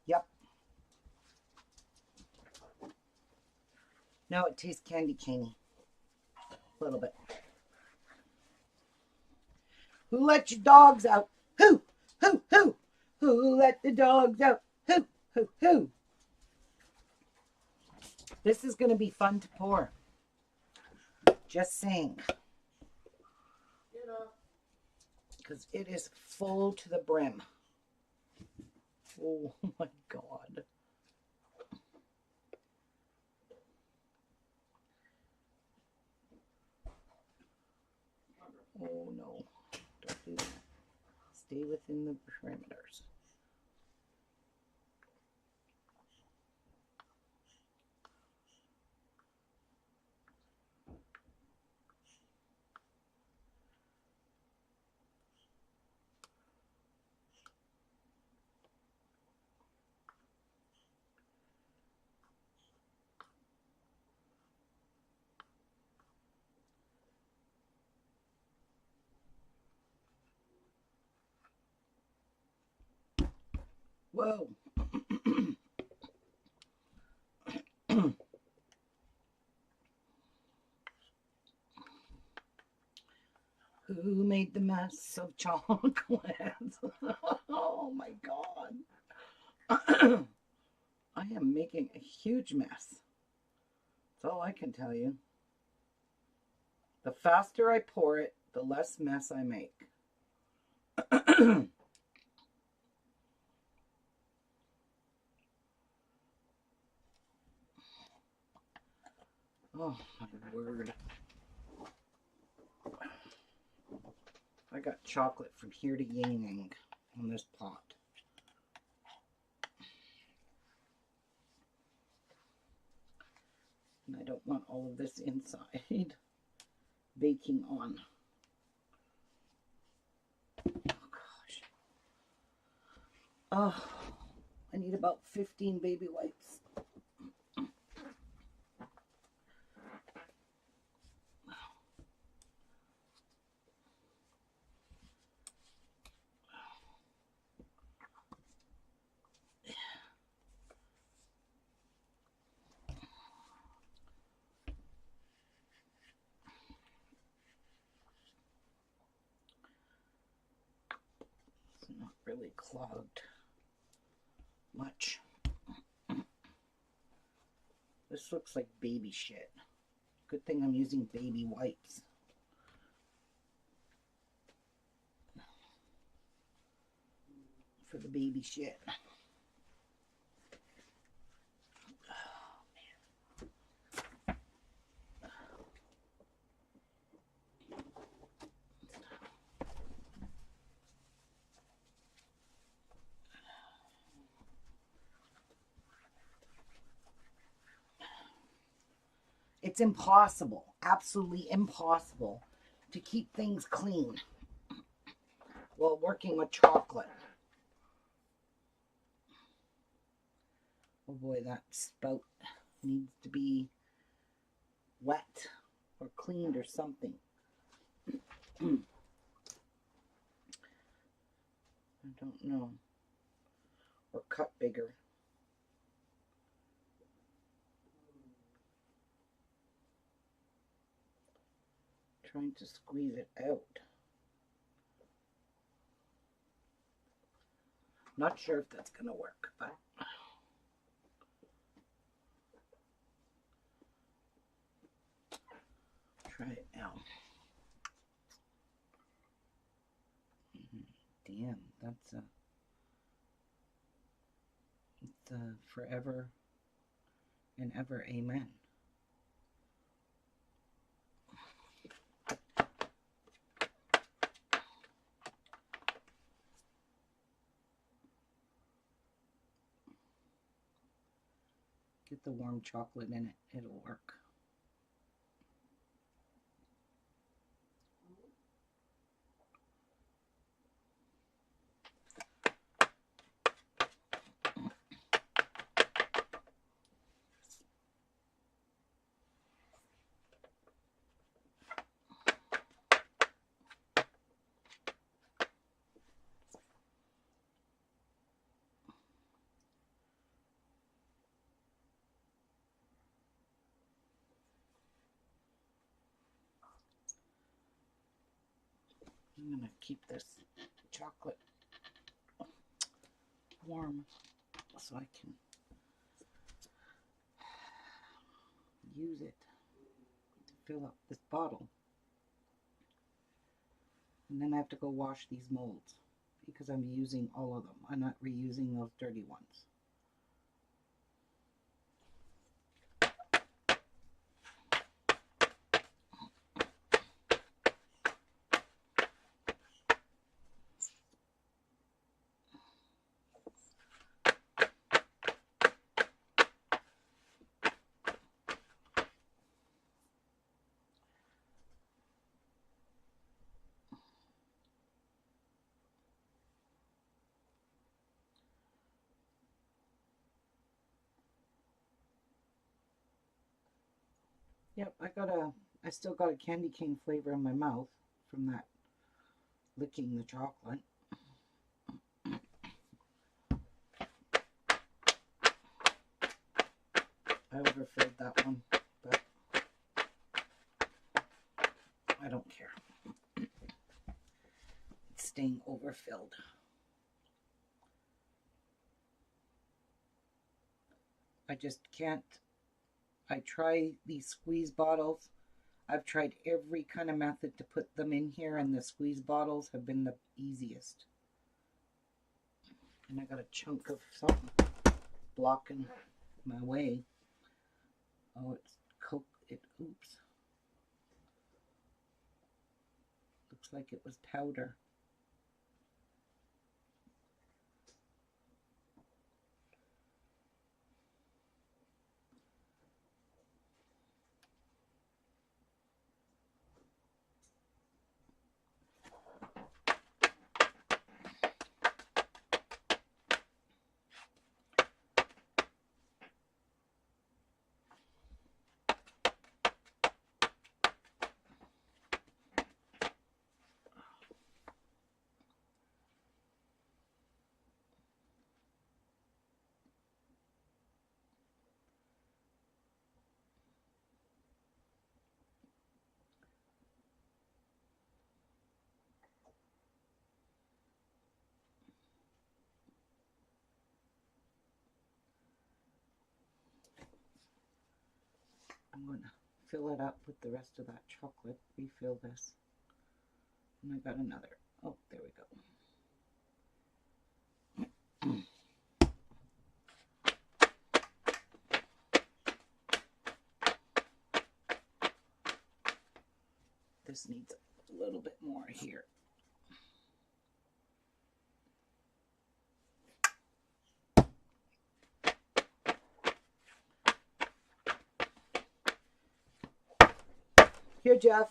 Yep. Now it tastes candy caney. A little bit. Who let your dogs out? Who? Who? Who? Who let the dogs out? Who? Who? Who? This is going to be fun to pour. Just saying. Because it is full to the brim. Oh my God. Oh no. Don't do that. Stay within the parameters. Whoa. Who made the mess of chocolate? Oh my God. I am making a huge mess. That's all I can tell you. The faster I pour it, the less mess I make. Oh my word. I got chocolate from here to Yang on this pot. And I don't want all of this inside baking on. Oh gosh. Oh, I need about 15 baby wipes. It's not really clogged much. This looks like baby shit. Good thing I'm using baby wipes. For the baby shit. It's impossible, absolutely impossible to keep things clean Well, working with chocolate. Oh boy, that spout needs to be wet or cleaned or something. I don't know. Or cut bigger. Trying to squeeze it out. Not sure if that's going to work, but try it now. Damn, that's it's a forever and ever amen. Get the warm chocolate in it, it'll work. I'm gonna keep this chocolate warm so I can use it to fill up this bottle. And then I have to go wash these molds because I'm using all of them. I'm not reusing those dirty ones. Yep, I still got a candy cane flavor in my mouth from that licking the chocolate. I overfilled that one, but I don't care. It's staying overfilled. I just can't. I try these squeeze bottles. I've tried every kind of method to put them in here, and the squeeze bottles have been the easiest. And I got a chunk of something blocking my way. Oh, it's Coke. Oops. Looks like it was powder. I'm going to fill it up with the rest of that chocolate, refill this. And I got another. Oh, there we go. This needs a little bit more here. Here, Jeff.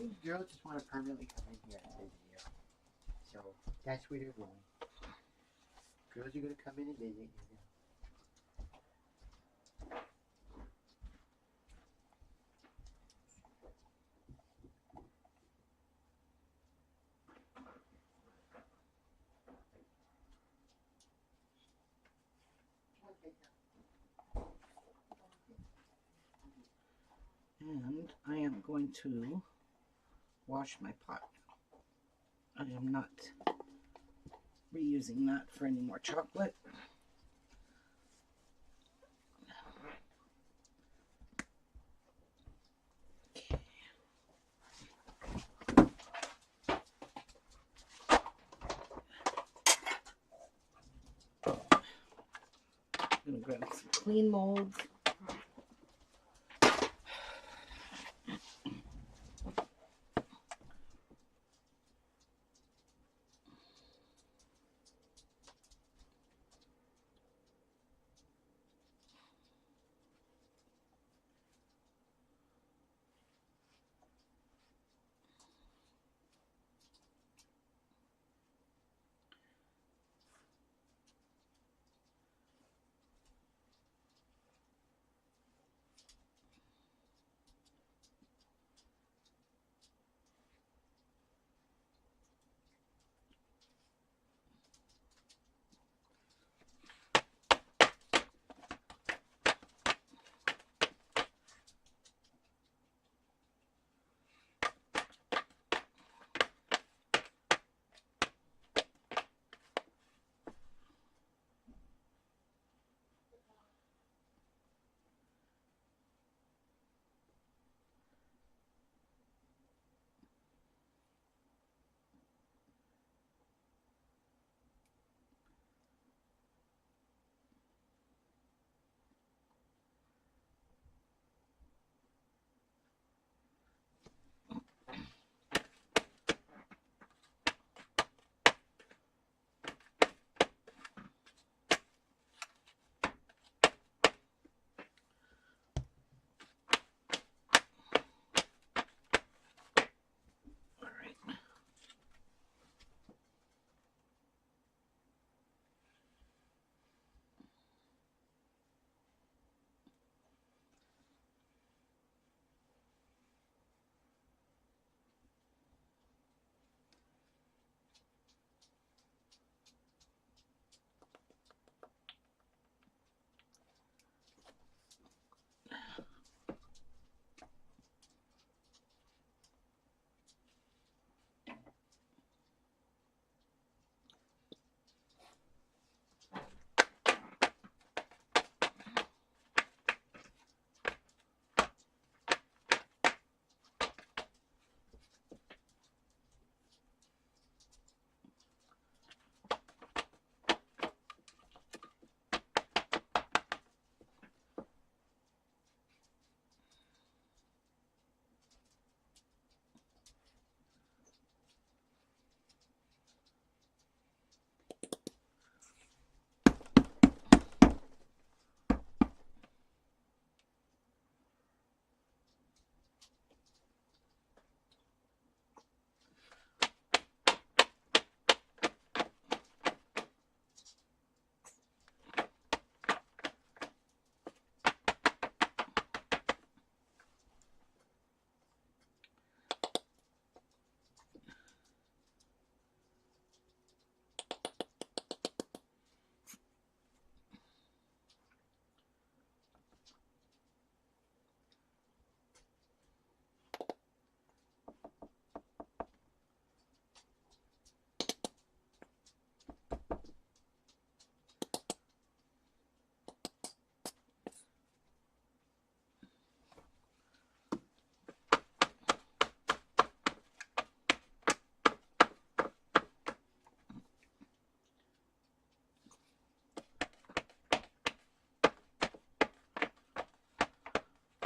these girls just want to permanently come in here and visit you. So that's where they're going. Girls are going to come in and visit you. And I am going to wash my pot. I am not reusing that for any more chocolate. I'm going to grab some clean molds.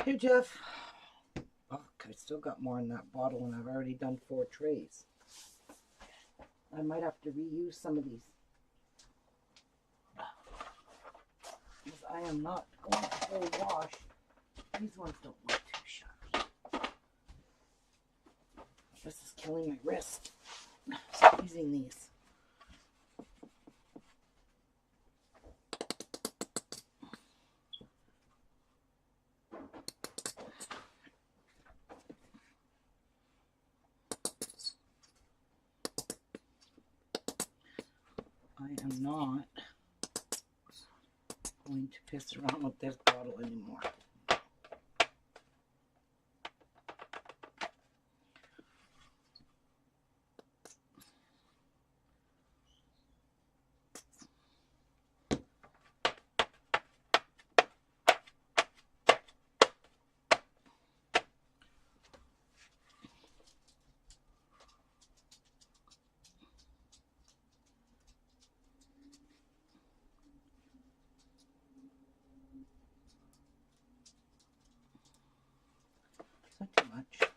Here, Jeff. Oh, I still got more in that bottle, and I've already done 4 trays. I might have to reuse some of these. Because I am not going to full wash. These ones don't look too shabby. This is killing my wrist. Squeezing these. I am not going to piss around with this bottle anymore. It's not too much.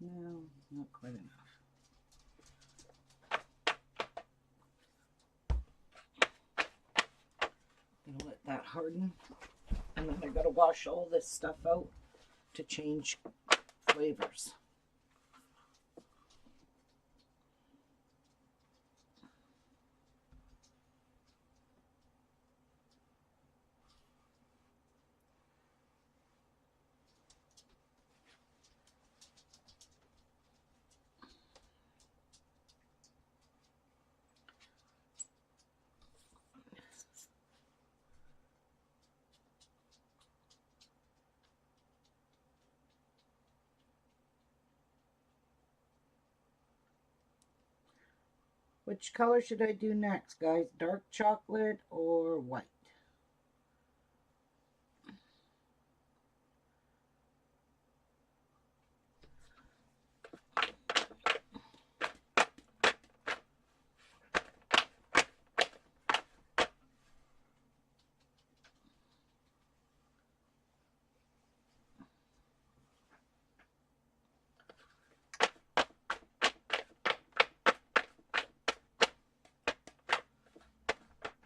No, not quite enough. Gonna let that harden, and then I gotta wash all this stuff out to change flavors. Which color should I do next, guys? Dark chocolate or white?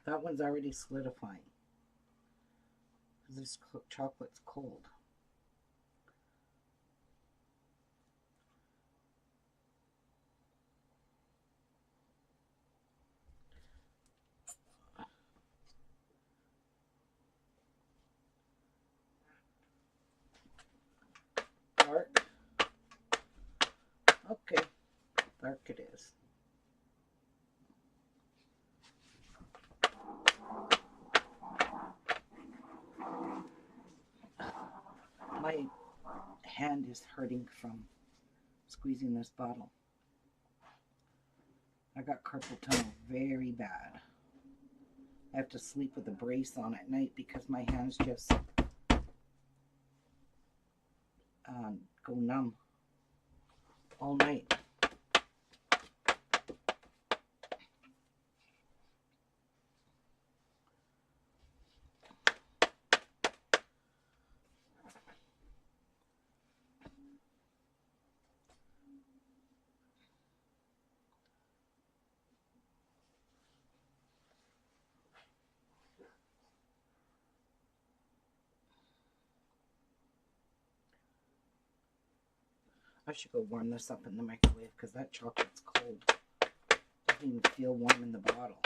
That one's already solidifying because this chocolate's cold. Dark. Okay, dark it is. My hand is hurting from squeezing this bottle. I got carpal tunnel very bad. I have to sleep with a brace on at night because my hands just go numb all night. I should go warm this up in the microwave because that chocolate's cold. Doesn't even feel warm in the bottle.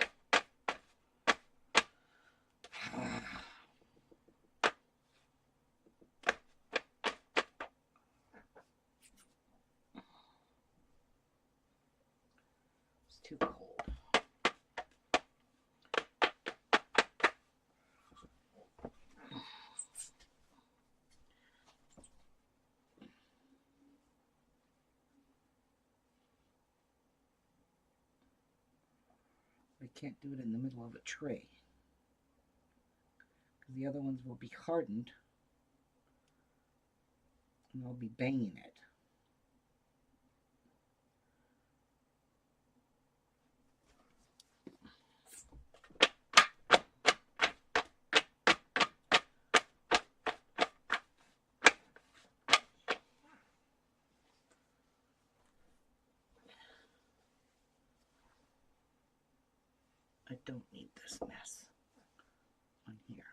It's too cold. I can't do it in the middle of a tray because the other ones will be hardened and I'll be banging it. I don't need this mess on here.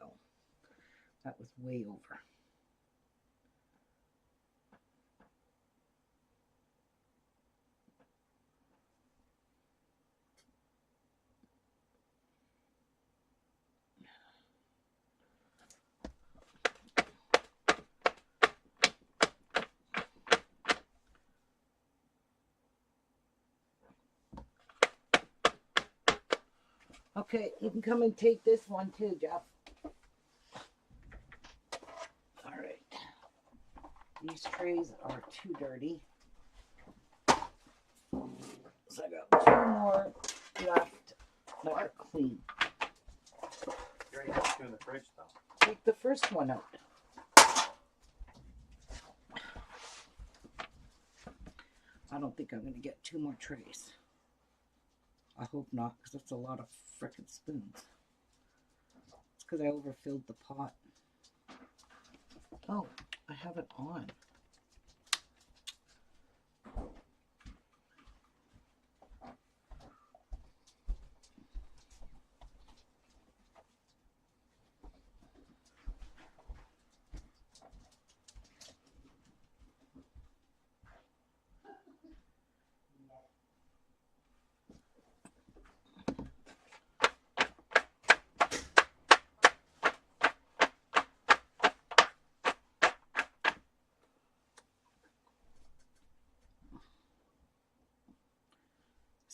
go. That was way over. Okay, you can come and take this one too, Jeff. All right. These trays are too dirty. So I got 2 more left that are clean. You already have 2 in the fridge, though. Take the first one out. I don't think I'm going to get 2 more trays. I hope not, because that's a lot of frickin' spoons. It's because I overfilled the pot. Oh, I have it on.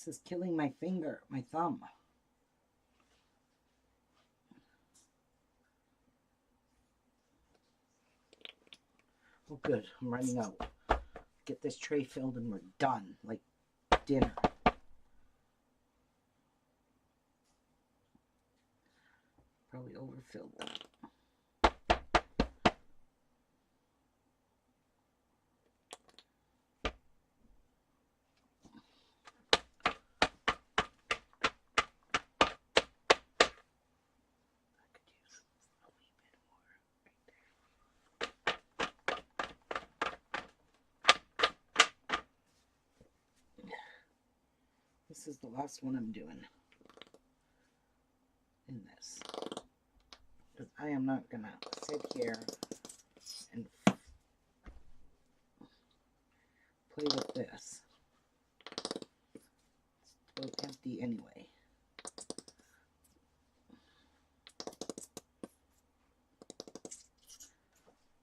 This is killing my finger, my thumb. Oh, good. I'm running out. Get this tray filled and we're done. Like dinner. Probably overfilled that. This is the last one I'm doing in this. Because I am not going to sit here and play with this. It's about empty anyway.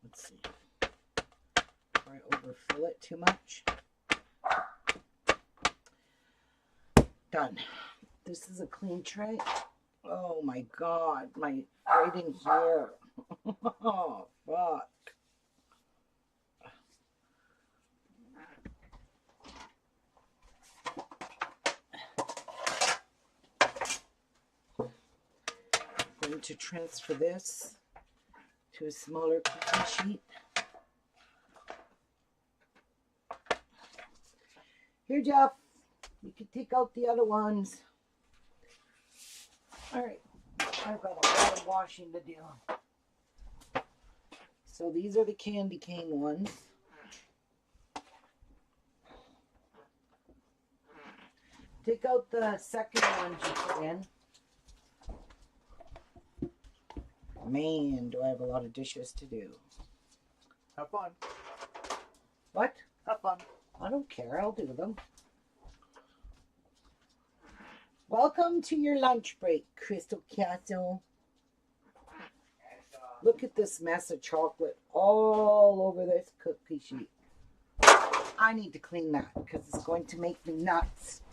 Let's see. Before I overfill it too much. Done. This is a clean tray. Oh my god, right in here. Oh, fuck. I'm going to transfer this to a smaller cookie sheet. Here, Jeff. You can take out the other ones. Alright, I've got a lot of washing to do. So these are the candy cane ones. Take out the second ones you put in. Man, do I have a lot of dishes to do. Have fun. What? Have fun. I don't care, I'll do them. Welcome to your lunch break, Crystal Castle. Look at this mess of chocolate all over this cookie sheet. I need to clean that because it's going to make me nuts.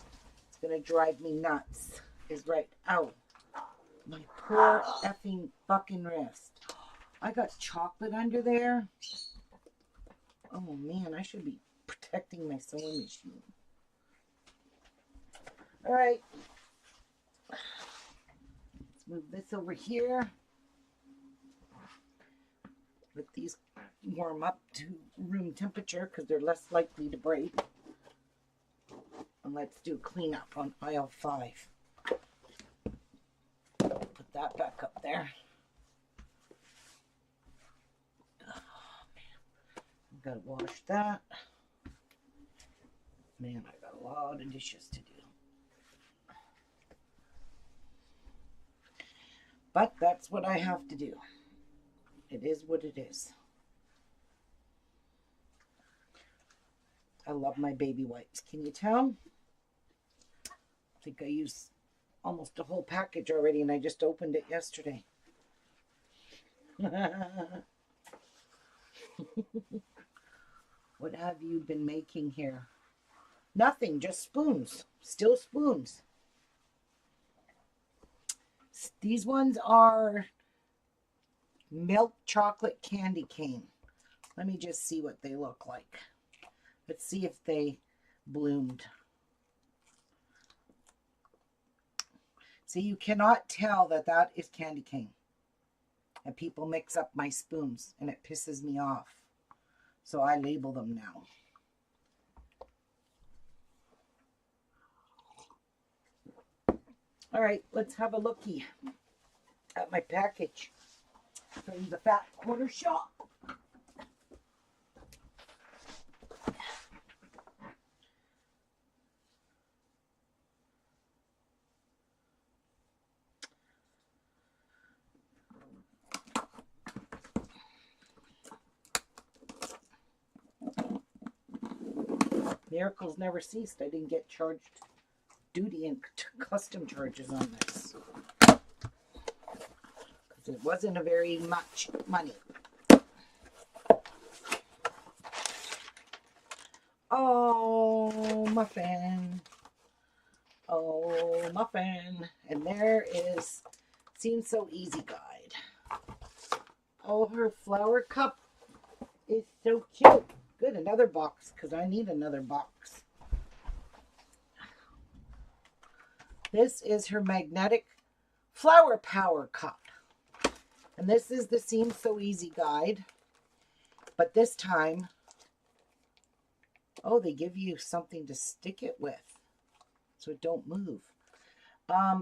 It's going to drive me nuts. Is right. Ow. My poor effing fucking wrist. I got chocolate under there. Oh man, I should be protecting my sewing machine. All right. Let's move this over here. Let these warm up to room temperature because they're less likely to break. And let's do cleanup on aisle 5. Put that back up there. Oh, man. I've got to wash that. Man, I got a lot of dishes to do. But that's what I have to do. It is what it is. I love my baby wipes. Can you tell? I think I used almost a whole package already and I just opened it yesterday. What have you been making here? Nothing, just spoons. Still spoons. These ones are milk chocolate candy cane. Let me just see what they look like. Let's see if they bloomed. See, you cannot tell that that is candy cane. And people mix up my spoons and it pisses me off. So I label them now. All right, let's have a looky at my package from the Fat Quarter Shop. Miracles never ceased. I didn't get charged duty and custom charges on this. Because it wasn't a very much money. Oh, muffin. Oh, muffin. And there is Seems So Easy guide. Oh, her flower cup is so cute. Good, another box, because I need another box. This is her magnetic flower power cup. And this is the Seems So Easy guide. But this time, oh, they give you something to stick it with so it don't move.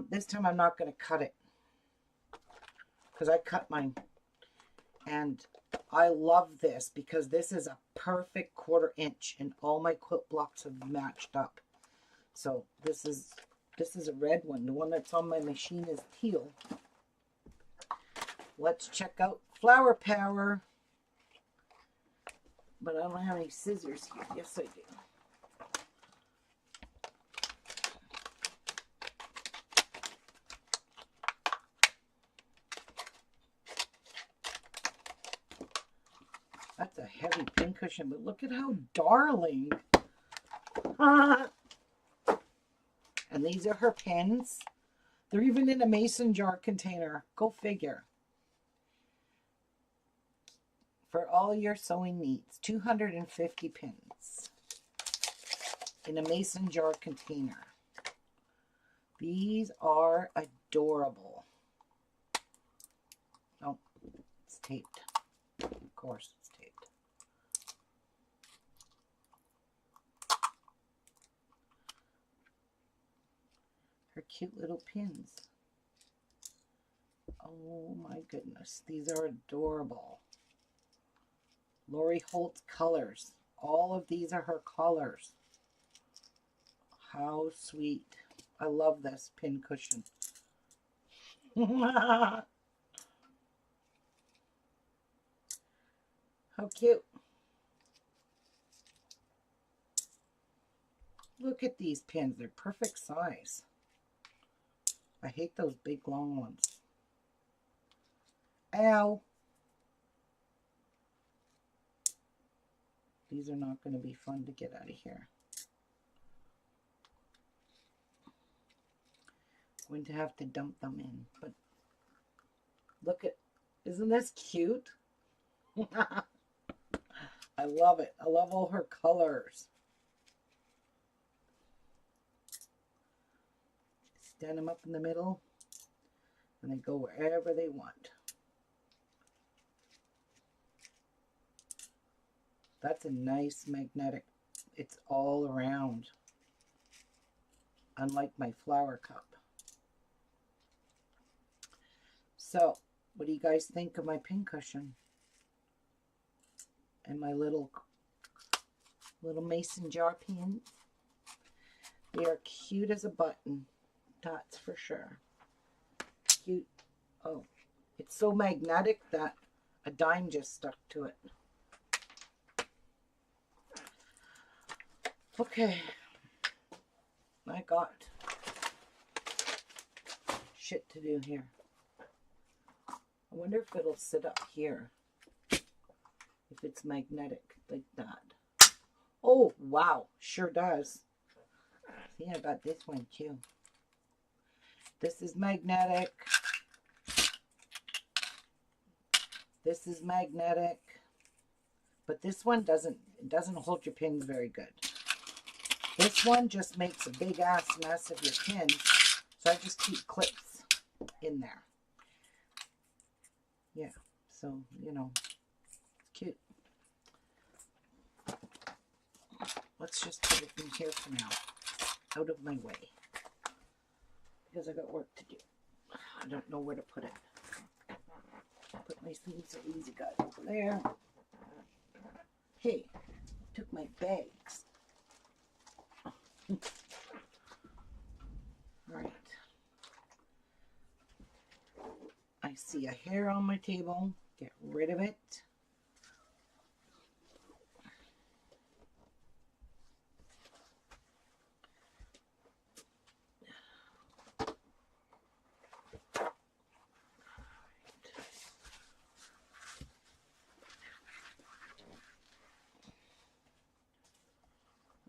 This time I'm not going to cut it because I cut mine. And I love this because this is a perfect 1/4 inch and all my quilt blocks have matched up. So this is a red one. The one that's on my machine is teal. Let's check out Flower Power. But I don't have any scissors here. Yes, I do. That's a heavy pincushion, but look at how darling. And these are her pins. They're even in a mason jar container. Go figure. For all your sewing needs, 250 pins in a mason jar container. These are adorable. Oh, it's taped. Of course it's taped. Her cute little pins. Oh my goodness, these are adorable. Lori Holtz colors. All of these are her colors. How sweet. I love this pin cushion. How cute. Look at these pins. They're perfect size. I hate those big long ones. Ow. These are not going to be fun to get out of here. I'm going to have to dump them in. But look at, isn't this cute? I love it. I love all her colors. Stand them up in the middle and they go wherever they want. That's a nice magnetic. It's all around. Unlike my flower cup. So, what do you guys think of my pincushion? And my little mason jar pins? They are cute as a button. That's for sure. Cute Oh, it's so magnetic that a dime just stuck to it. Okay. I got shit to do here. I wonder if it'll sit up here. If it's magnetic like that. Oh, wow. Sure does. See, I got this one too. This is magnetic. This is magnetic. But this one doesn't hold your pins very good. This one just makes a big ass mess of your pins. So I just keep clips in there. Yeah. So, you know, it's cute. Let's just put it in here for now. Out of my way. Because I got work to do. I don't know where to put it. Put my sleeves of Easy Guide over there. Hey, took my bags. Alright. I see a hair on my table. Get rid of it.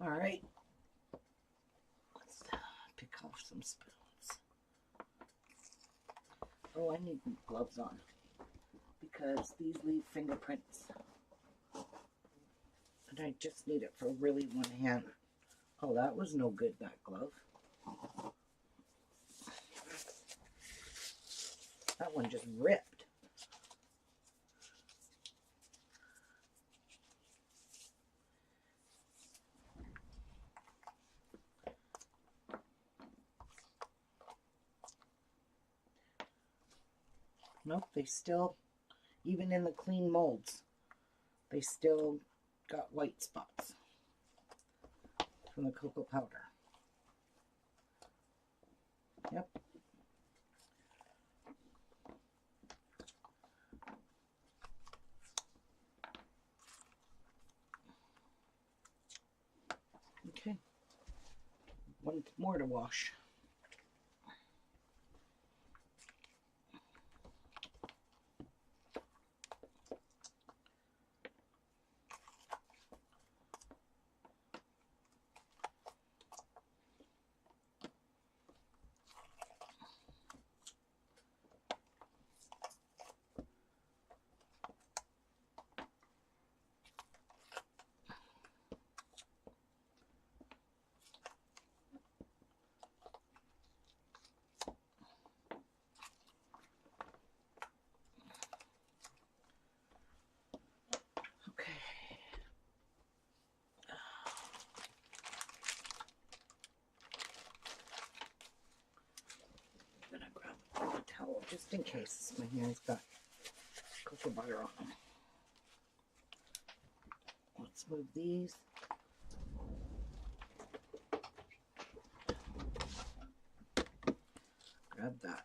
All right, let's pick off some spoons. Oh, I need gloves on because these leave fingerprints. And I just need it for really one hand. Oh, that was no good, that glove. That one just ripped. Nope, they still, even in the clean molds, they still got white spots from the cocoa powder. Yep. Okay. One more to wash. Towel just in case my hands got cocoa butter on them. Let's move these. Grab that.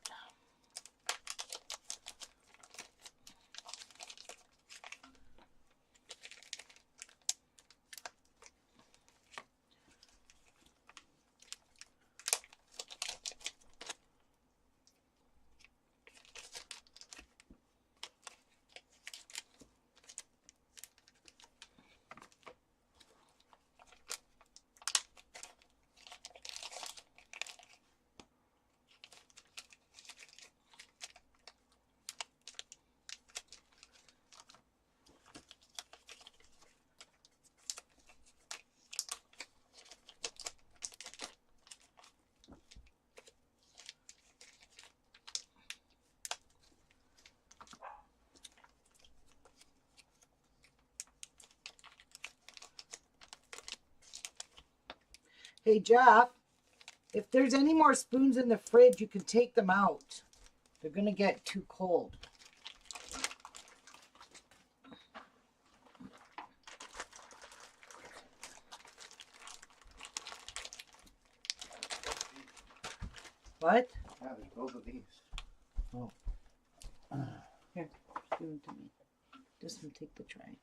Hey Jeff, if there's any more spoons in the fridge, you can take them out. They're gonna get too cold. What? Yeah, there's both of these. Oh. Here, give them to me. This one, take the tray.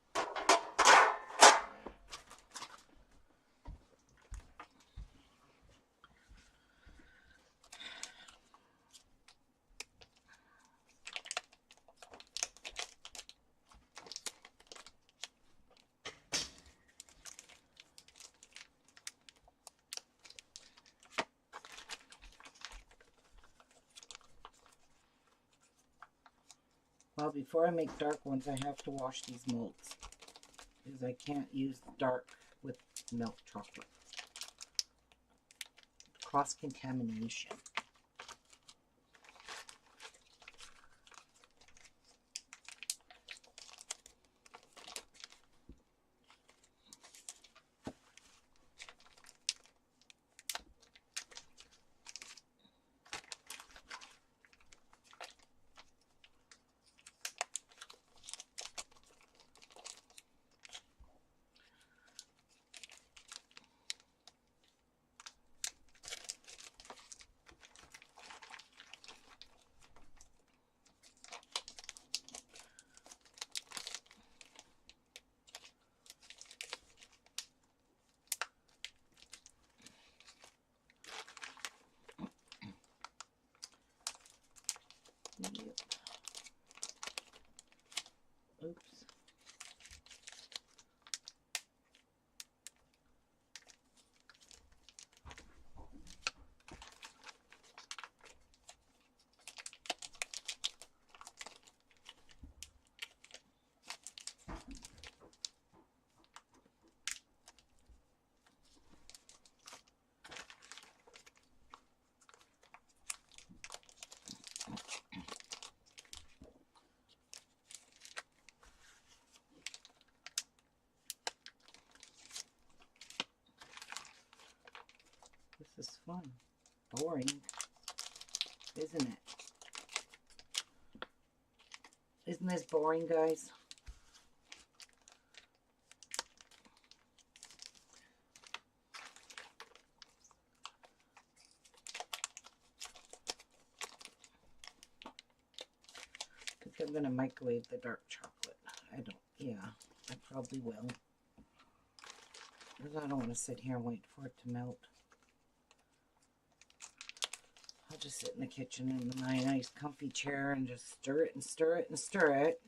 Well, before I make dark ones, I have to wash these molds because I can't use dark with milk chocolate. Cross-contamination. Yep. Oops. This is fun. Boring, isn't it? Isn't this boring, guys? I think I'm gonna microwave the dark chocolate. I don't, yeah, I probably will. Because I don't want to sit here and wait for it to melt. I'll just sit in the kitchen in my nice comfy chair and just stir it and stir it and stir it.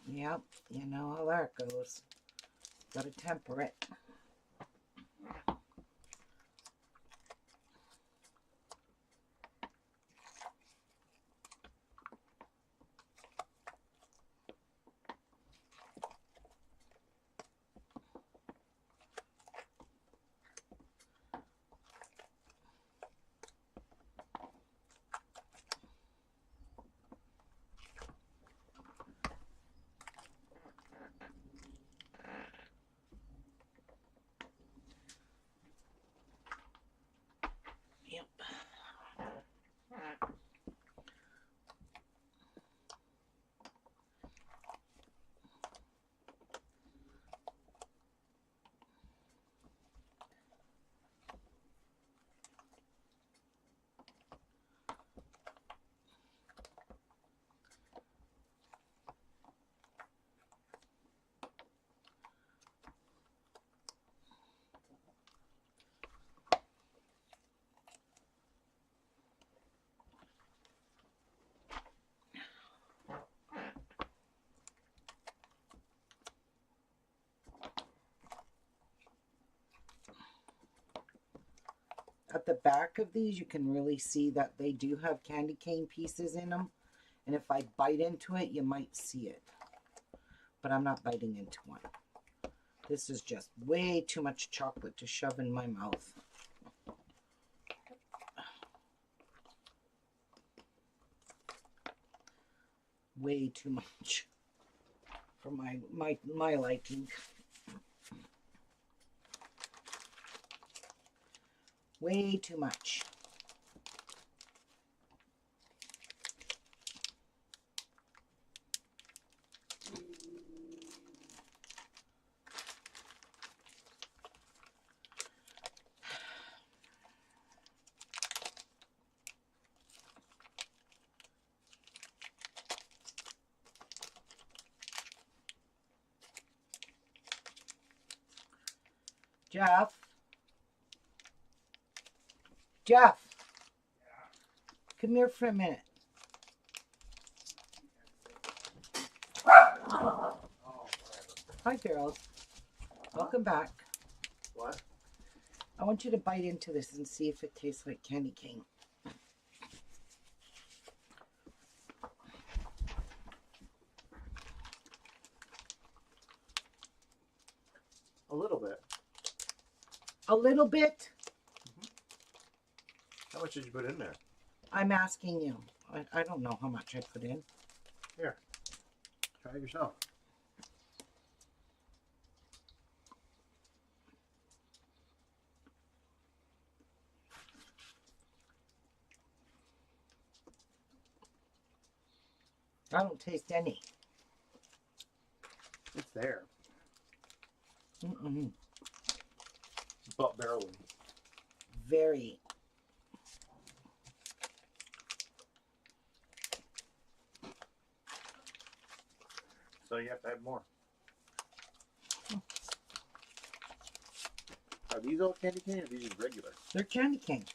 Yep, you know how that goes. Gotta temper it. Yep. At the back of these, you can really see that they do have candy cane pieces in them. And if I bite into it, you might see it. But I'm not biting into one. This is just way too much chocolate to shove in my mouth. Way too much for my liking. Way too much. Jeff? Jeff? Come here for a minute. Oh, Hi, girls. Welcome back. what? I want you to bite into this and see if it tastes like candy cane. A little bit. A little bit? How much did you put in there? I'm asking you. I don't know how much I put in. Here. Try it yourself. I don't taste any. It's there. Mm-mm. But barely. Very. So you have to add more. Are these all candy cane or are these just regular? They're candy cane.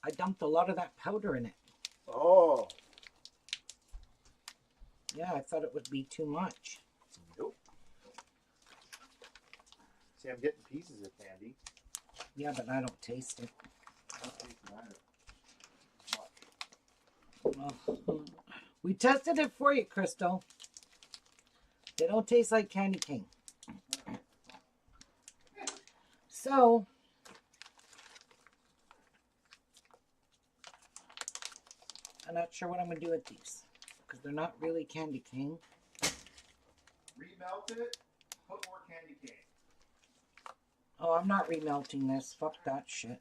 I dumped a lot of that powder in it. Oh. Yeah, I thought it would be too much. Nope. See, I'm getting pieces of candy. Yeah, but I don't taste it. I don't taste either. Oh. We tested it for you, Crystal. They don't taste like candy cane. So, I'm not sure what I'm going to do with these. Because they're not really candy cane. Remelt it, put more candy cane. Oh, I'm not remelting this. Fuck that shit.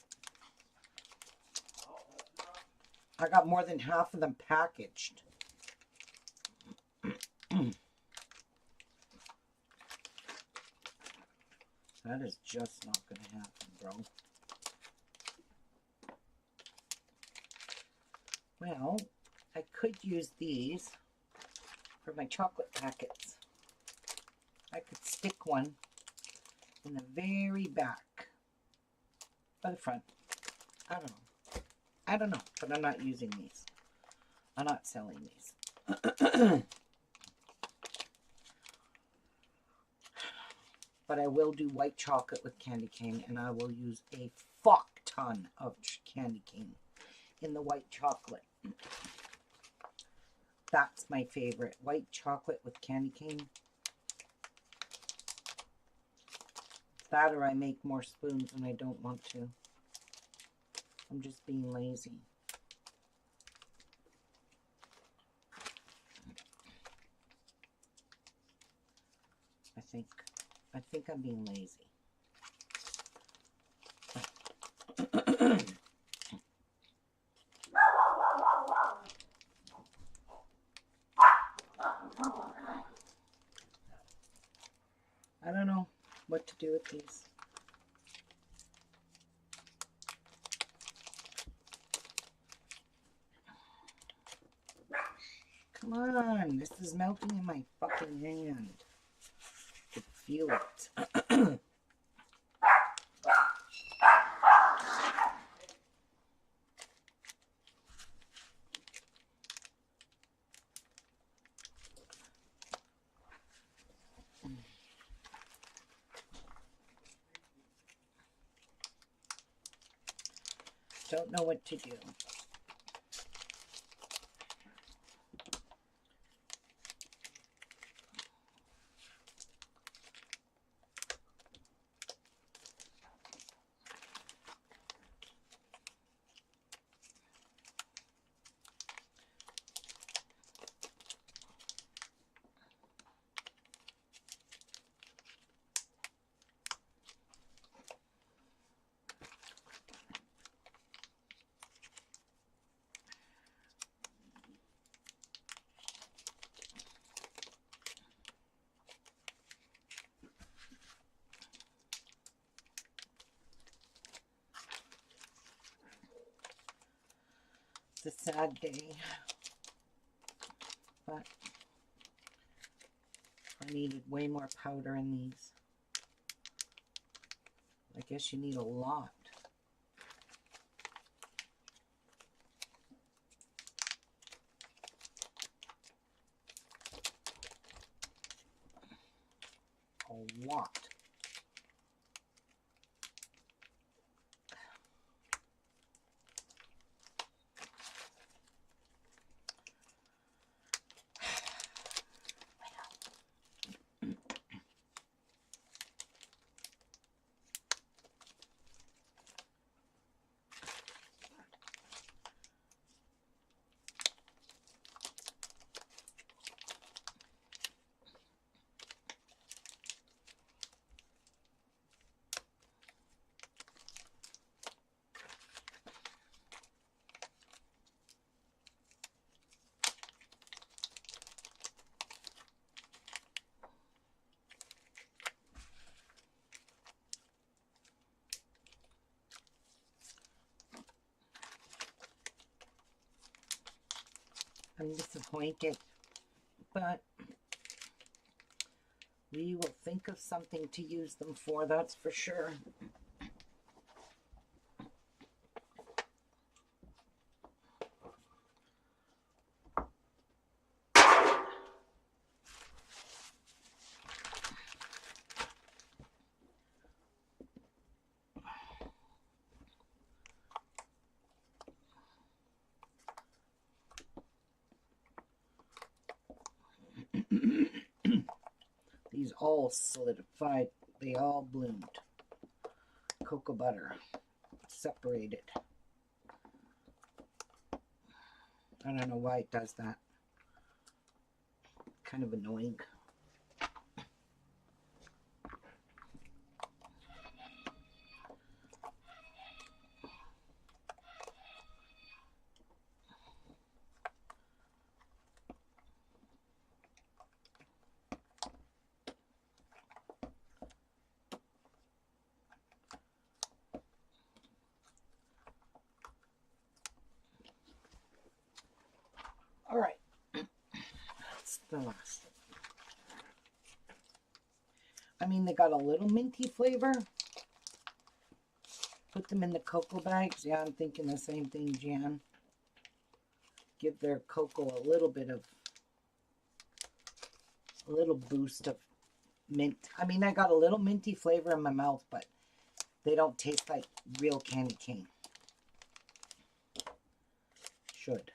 I got more than half of them packaged. That is just not going to happen, bro. Well, I could use these for my chocolate packets. I could stick one in the very back or the front. I don't know. I don't know, but I'm not using these. I'm not selling these. But I will do white chocolate with candy cane, and I will use a fuck ton of candy cane in the white chocolate. That's my favorite. White chocolate with candy cane. That or I make more spoons and I don't want to. I'm just being lazy. I think I'm being lazy. I don't know what to do with these. Come on, this is melting in my fucking hand. I can feel it. Don't know what to do. It's a sad day, but I needed way more powder in these. I guess you need a lot. A lot. I'm disappointed, but we will think of something to use them for, that's for sure. These all solidified. They all bloomed. Cocoa butter. Separated. I don't know why it does that. Kind of annoying. All right, that's the last. I mean, they got a little minty flavor. Put them in the cocoa bags. Yeah, I'm thinking the same thing, Jan. Give their cocoa a little boost of mint. I mean, I got a little minty flavor in my mouth, but they don't taste like real candy cane. Should.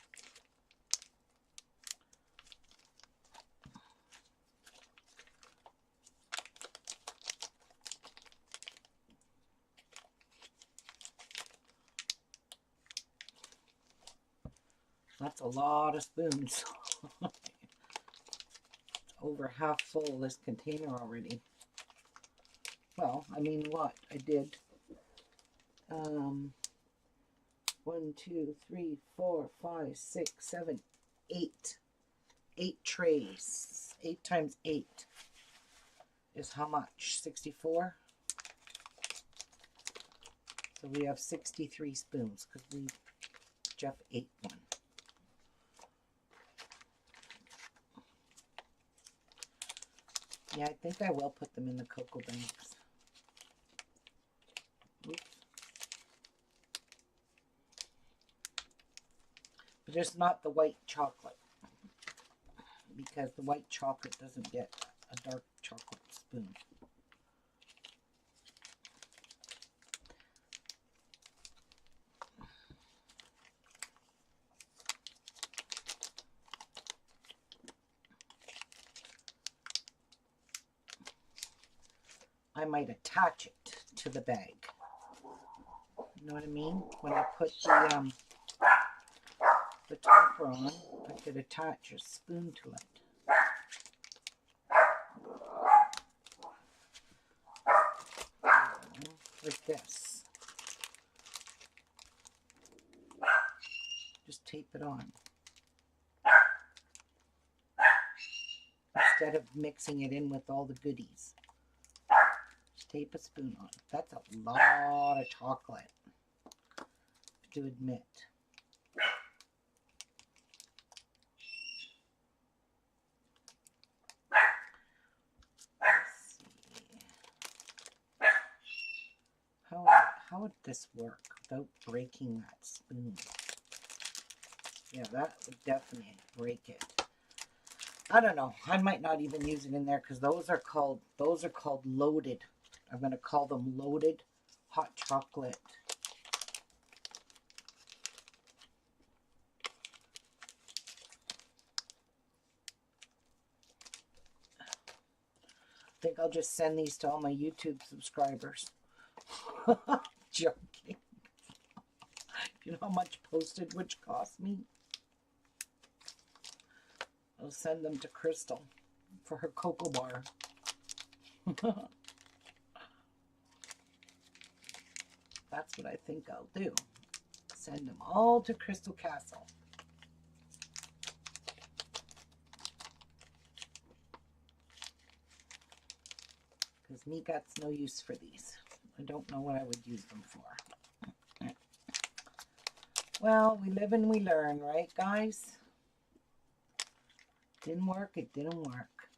That's a lot of spoons. Over half full of this container already. Well, I mean, what? I did 1, 2, 3, 4, 5, 6, 7, 8. 8 trays. 8 times 8 is how much? 64? So we have 63 spoons because Jeff ate one. Yeah, I think I will put them in the cocoa bags. Oops. But just not the white chocolate, because the white chocolate doesn't get a dark chocolate spoon. I might attach it to the bag. You know what I mean? When I put the topper on, I could attach a spoon to it. Like this. Just tape it on. Instead of mixing it in with all the goodies. Just tape a spoon on. That's a lot of chocolate, to admit. how would this work without breaking that spoon? Yeah, that would definitely break it. I don't know. I might not even use it in there because those are called loaded. I'm going to call them loaded hot chocolate. I think I'll just send these to all my YouTube subscribers. Joking. You know how much postage cost me? I'll send them to Crystal for her cocoa bar. That's what I think I'll do. Send them all to Crystal Castle. Because me got's no use for these. I don't know what I would use them for. Well, we live and we learn, right, guys? Didn't work, it didn't work.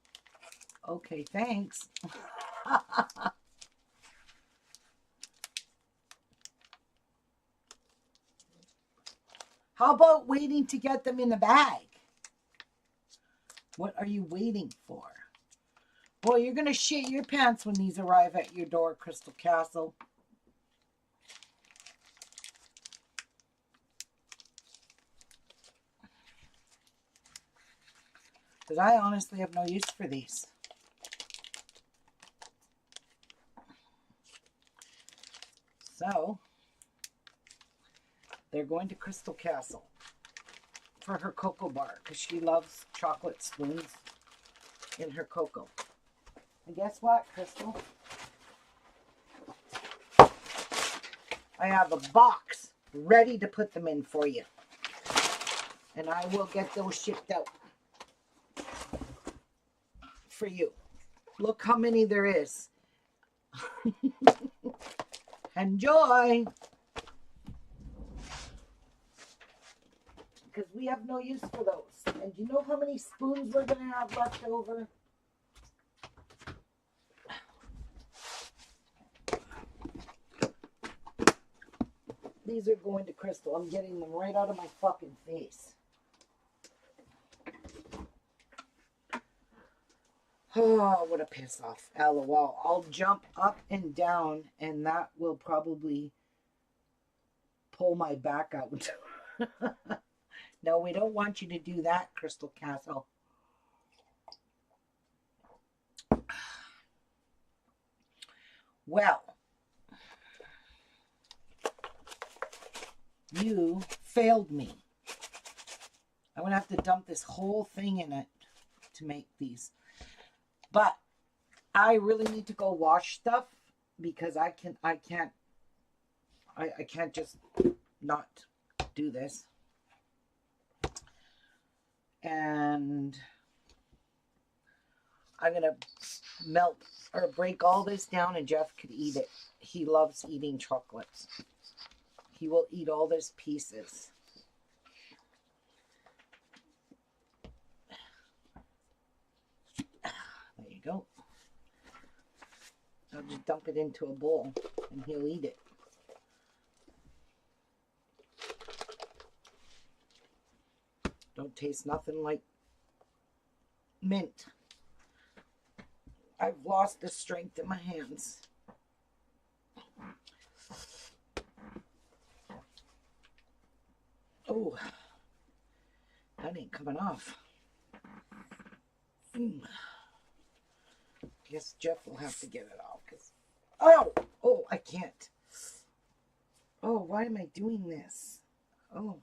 Okay, thanks. How about waiting to get them in the bag? What are you waiting for? Boy, you're going to shit your pants when these arrive at your door, Crystal Castle. Because I honestly have no use for these. So, they're going to Crystal Castle for her cocoa bar because she loves chocolate spoons in her cocoa. And guess what, Crystal? I have a box ready to put them in for you. And I will get those shipped out for you. Look how many there is. Enjoy! Because we have no use for those. And do you know how many spoons we're going to have left over? These are going to Crystal. I'm getting them right out of my fucking face. Oh, what a piss off. LOL. I'll jump up and down and that will probably pull my back out. No, we don't want you to do that, Crystal Castle. Well, you failed me. I'm going to have to dump this whole thing in it to make these. But I really need to go wash stuff because I can't just not do this. And I'm going to melt or break all this down and Jeff could eat it. He loves eating chocolates. He will eat all these pieces. There you go. I'll just dump it into a bowl and he'll eat it. Don't taste nothing like mint. I've lost the strength in my hands. Oh, that ain't coming off. Guess Jeff will have to get it off. Oh, I can't. Oh, why am I doing this? Oh,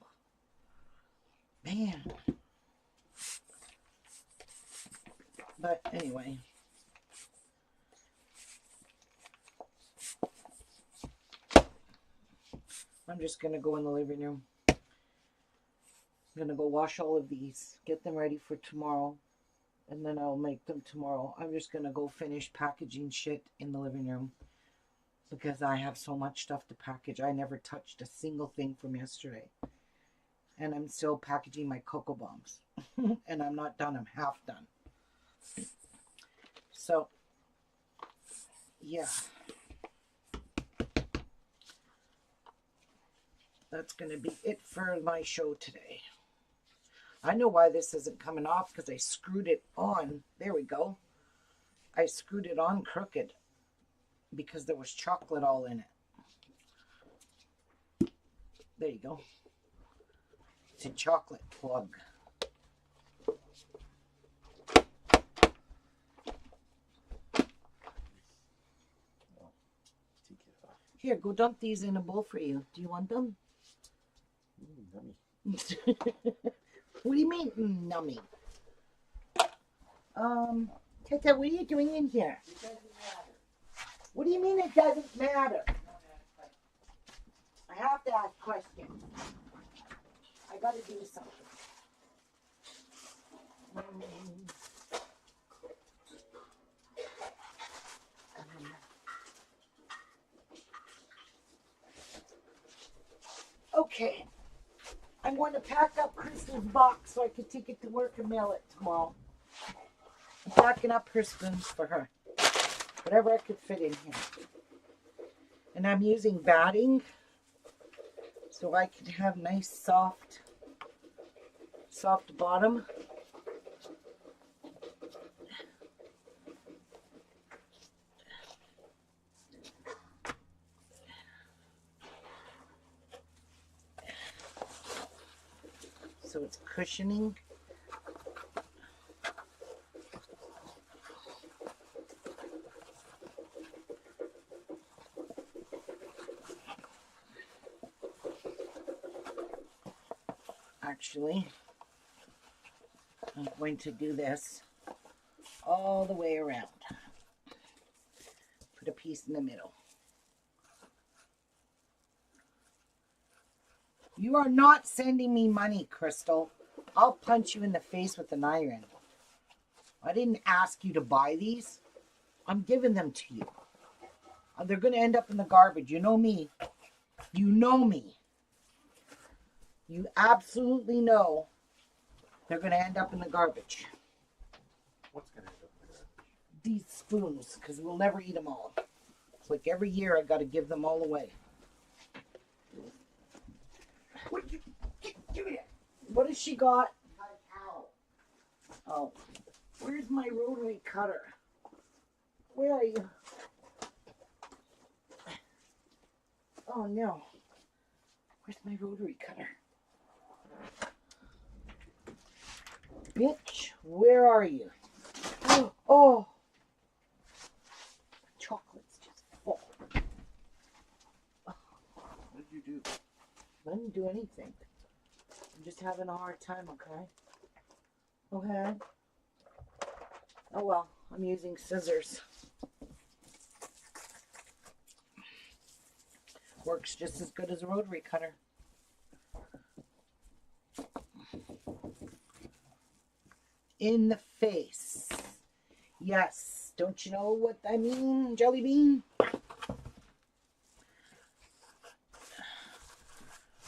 man. But anyway. I'm just going to go in the living room. I'm going to go wash all of these, get them ready for tomorrow, and then I'll make them tomorrow. I'm just going to go finish packaging shit in the living room because I have so much stuff to package. I never touched a single thing from yesterday. And I'm still packaging my cocoa bombs. And I'm not done. I'm half done. So, yeah. that's going to be it for my show today. I know why this isn't coming off, because I screwed it on. There we go. I screwed it on crooked because there was chocolate all in it. There you go. It's a chocolate plug. Here, go dump these in a bowl for you. Do you want them? Yummy. What do you mean, nummy? Tata, what are you doing in here? It doesn't matter. What do you mean it doesn't matter? I have to ask questions. I gotta do something. Okay. I'm going to pack up Crystal's box so I can take it to work and mail it tomorrow. I'm packing up her spoons for her. Whatever I could fit in here. And I'm using batting so I can have nice soft bottom. So it's cushioning. Actually, I'm going to do this all the way around. Put a piece in the middle. You are not sending me money, Crystal. I'll punch you in the face with an iron. I didn't ask you to buy these. I'm giving them to you. They're going to end up in the garbage. You know me. You know me. You absolutely know they're going to end up in the garbage. What's gonna end up there? These spoons, because we'll never eat them all. It's like every year I got to give them all away. Give me it. What has she got? Oh, where's my rotary cutter? Where are you? Oh no. Where's my rotary cutter? Bitch, where are you? Oh. The chocolate's just full. What did you do? I didn't do anything. I'm just having a hard time, okay? Okay? Oh well, I'm using scissors. Works just as good as a rotary cutter. In the face. Yes. Don't you know what I mean, Jelly Bean?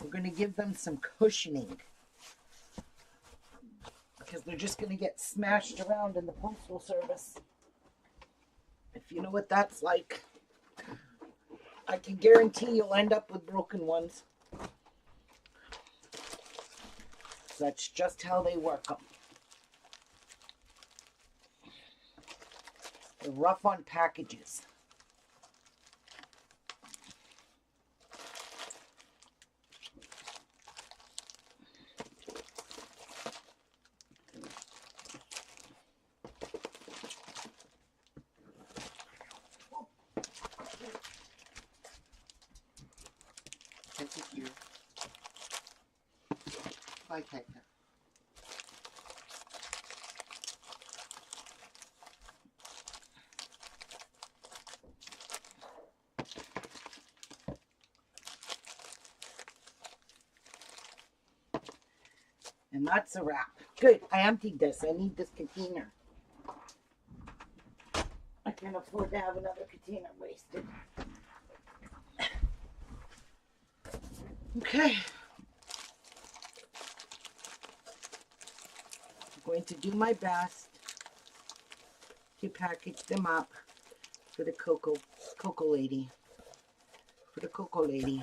We're going to give them some cushioning. Because they're just going to get smashed around in the postal service. If you know what that's like, I can guarantee you'll end up with broken ones. That's just how they work them. They're rough on packages. Thank you. Bye, Tata. And that's a wrap. Good. I emptied this. I need this container. I can't afford to have another container wasted. Okay. I'm going to do my best to package them up for the cocoa lady. For the cocoa lady.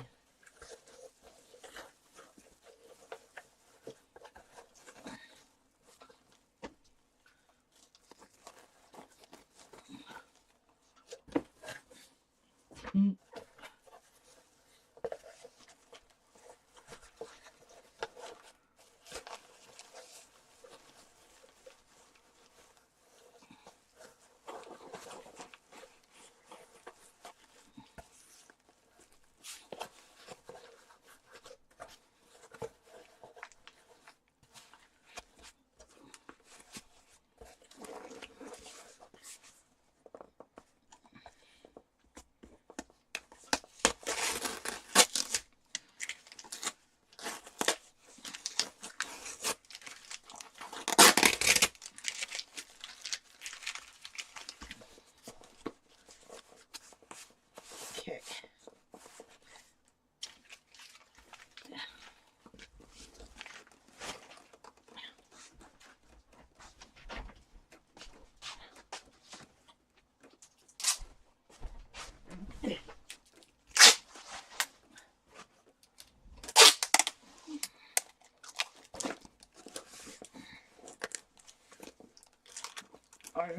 I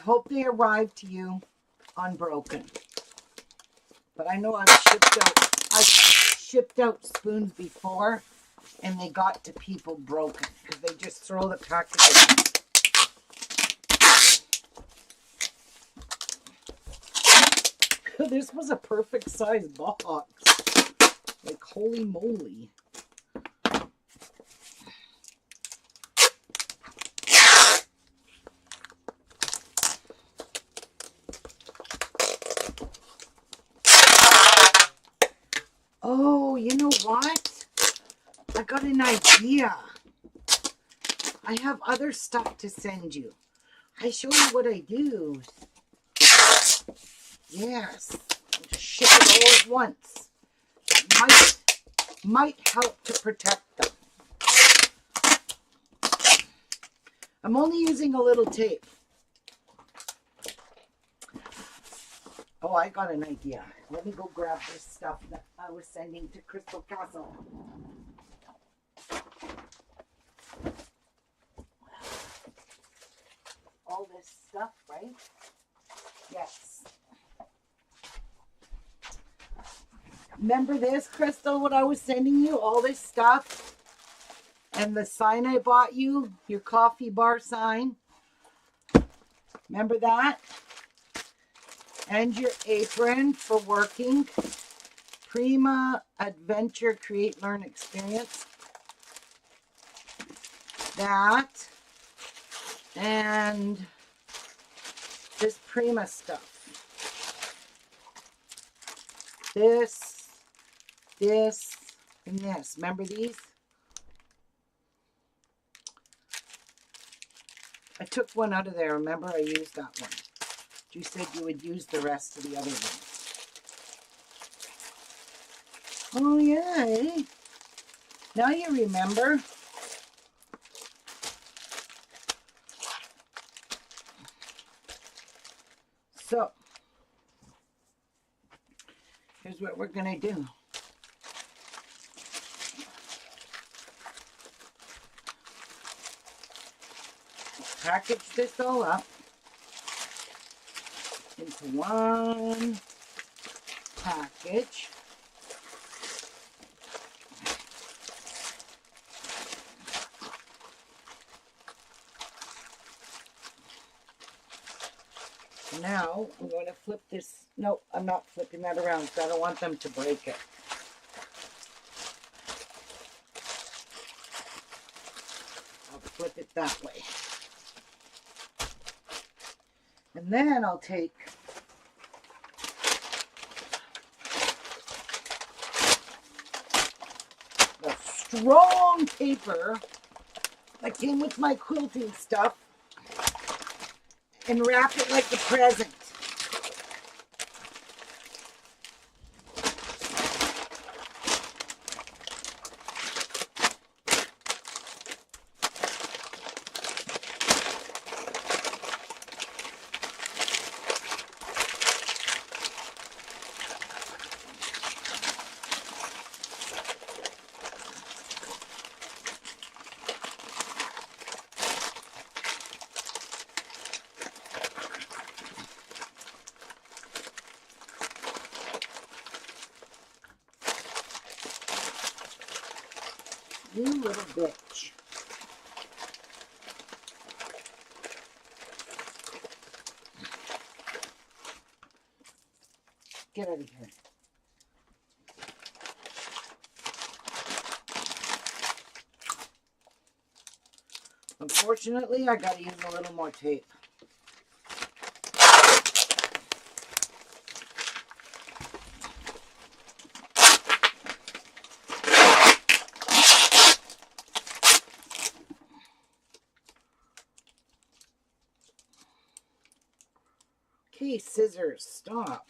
hope they arrive to you unbroken. But I know I've shipped out spoons before, and they got to people broken because they just throw the package in. This was a perfect size box. Like, holy moly. Oh, you know what? I got an idea. I have other stuff to send you. I show you what I do. Yes. Ship it all at once. Might help to protect them. I'm only using a little tape. Oh, I got an idea. Let me go grab this stuff that I was sending to Crystal Castle. All this stuff, right? Yes. Remember this, Crystal, what I was sending you? All this stuff? And the sign I bought you? Your coffee bar sign? Remember that? And your apron for working. Prima Adventure Create Learn Experience. That. And this Prima stuff. This, and this. Remember these? I took one out of there. Remember, I used that one. You said you would use the rest of the other ones. Oh, yeah, eh? Now you remember. So, here's what we're going to do. Package this all up into one package. Now I'm going to flip this. No, I'm not flipping that around because I don't want them to break it. I'll flip it that way. And then I'll take the strong paper that came with my quilting stuff and wrap it like a present. You little bitch. Get out of here. Unfortunately, I gotta use a little more tape. Okay, scissors, stop.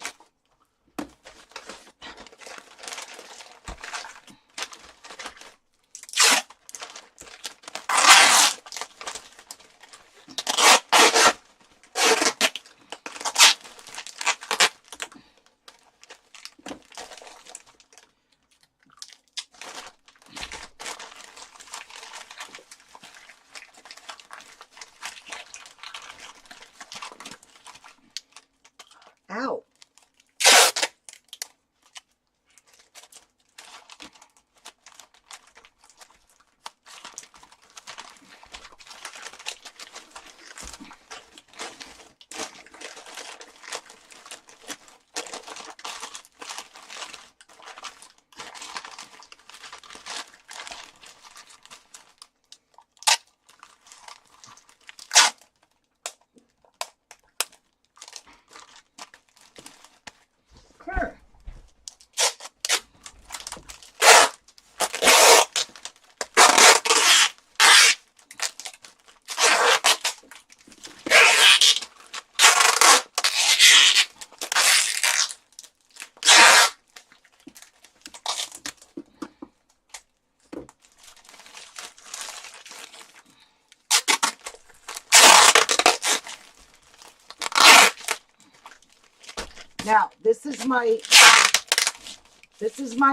Now, this is my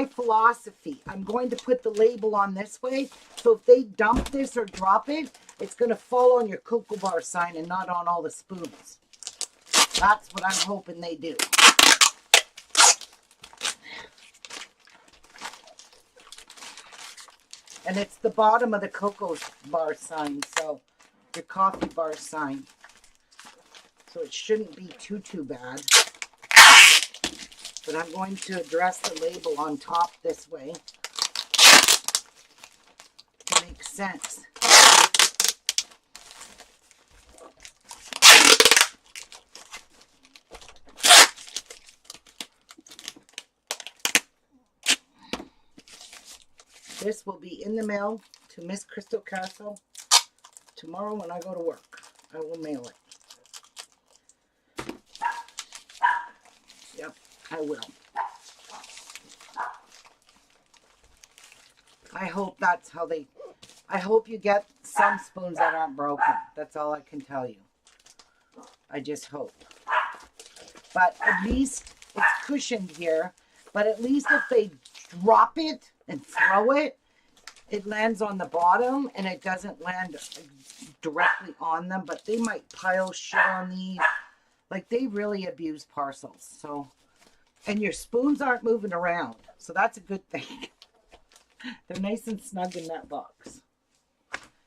philosophy. I'm going to put the label on this way. So if they dump this or drop it, it's going to fall on your Cocoa Bar sign and not on all the spoons. That's what I'm hoping they do. And it's the bottom of the Cocoa Bar sign, so your coffee bar sign. So it shouldn't be too bad. But I'm going to address the label on top this way to make sense. This will be in the mail to Miss Crystal Castle tomorrow when I go to work. I will mail it. Yep, I will. I hope that's how they... I hope you get some spoons that aren't broken. That's all I can tell you. I just hope. But at least it's cushioned here. But at least if they drop it and throw it, it lands on the bottom and it doesn't land directly on them. But they might pile shit on these. Like, they really abuse parcels. So, and your spoons aren't moving around. So that's a good thing. They're nice and snug in that box.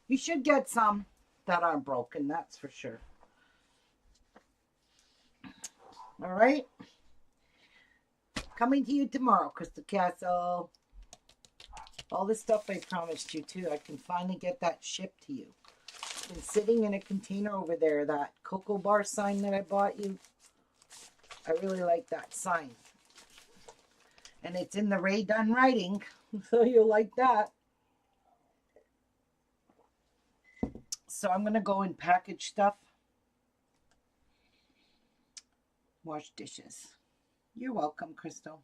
You should get some that aren't broken, that's for sure. All right. Coming to you tomorrow, Crystal Castle. All the stuff I promised you too. I can finally get that shipped to you. It's been sitting in a container over there. That Cocoa Bar sign that I bought you. I really like that sign. And it's in the Rae Dunn writing. So you'll like that. So I'm going to go and package stuff. Wash dishes. You're welcome, Crystal.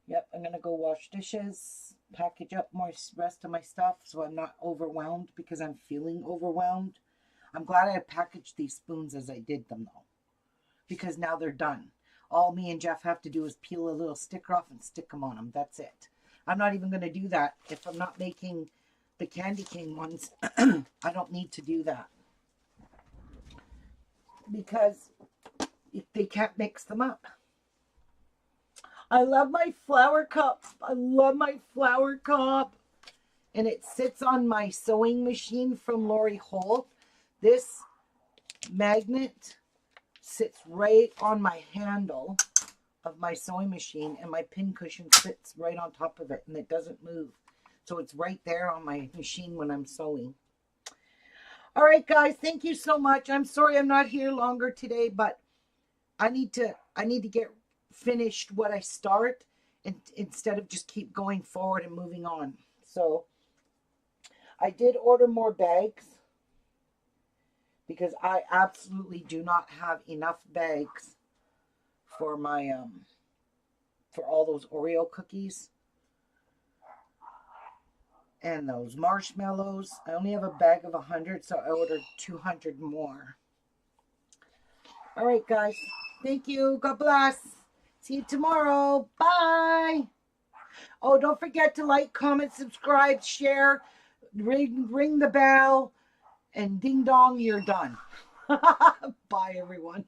Yep, I'm going to go wash dishes, package up my rest of my stuff so I'm not overwhelmed because I'm feeling overwhelmed. I'm glad I packaged these spoons as I did them though, because now they're done. All me and Jeff have to do is peel a little sticker off and stick them on them. That's it. I'm not even going to do that if I'm not making the candy cane ones. I don't need to do that because they can't mix them up. I love my flower cup. I love my flower cup. And it sits on my sewing machine from Lori Holt. This magnet sits right on my handle of my sewing machine, and my pin cushion sits right on top of it, and it doesn't move. So it's right there on my machine when I'm sewing. All right, guys, thank you so much. I'm sorry I'm not here longer today, but I need to get finished what I start, and instead of just keep going forward and moving on. So I did order more bags because I absolutely do not have enough bags for my for all those Oreo cookies and those marshmallows. I only have a bag of 100, so I ordered 200 more. All right, guys. Thank you. God bless. See you tomorrow. Bye. Oh, don't forget to like, comment, subscribe, share, ring the bell, and ding dong, you're done. Bye, everyone.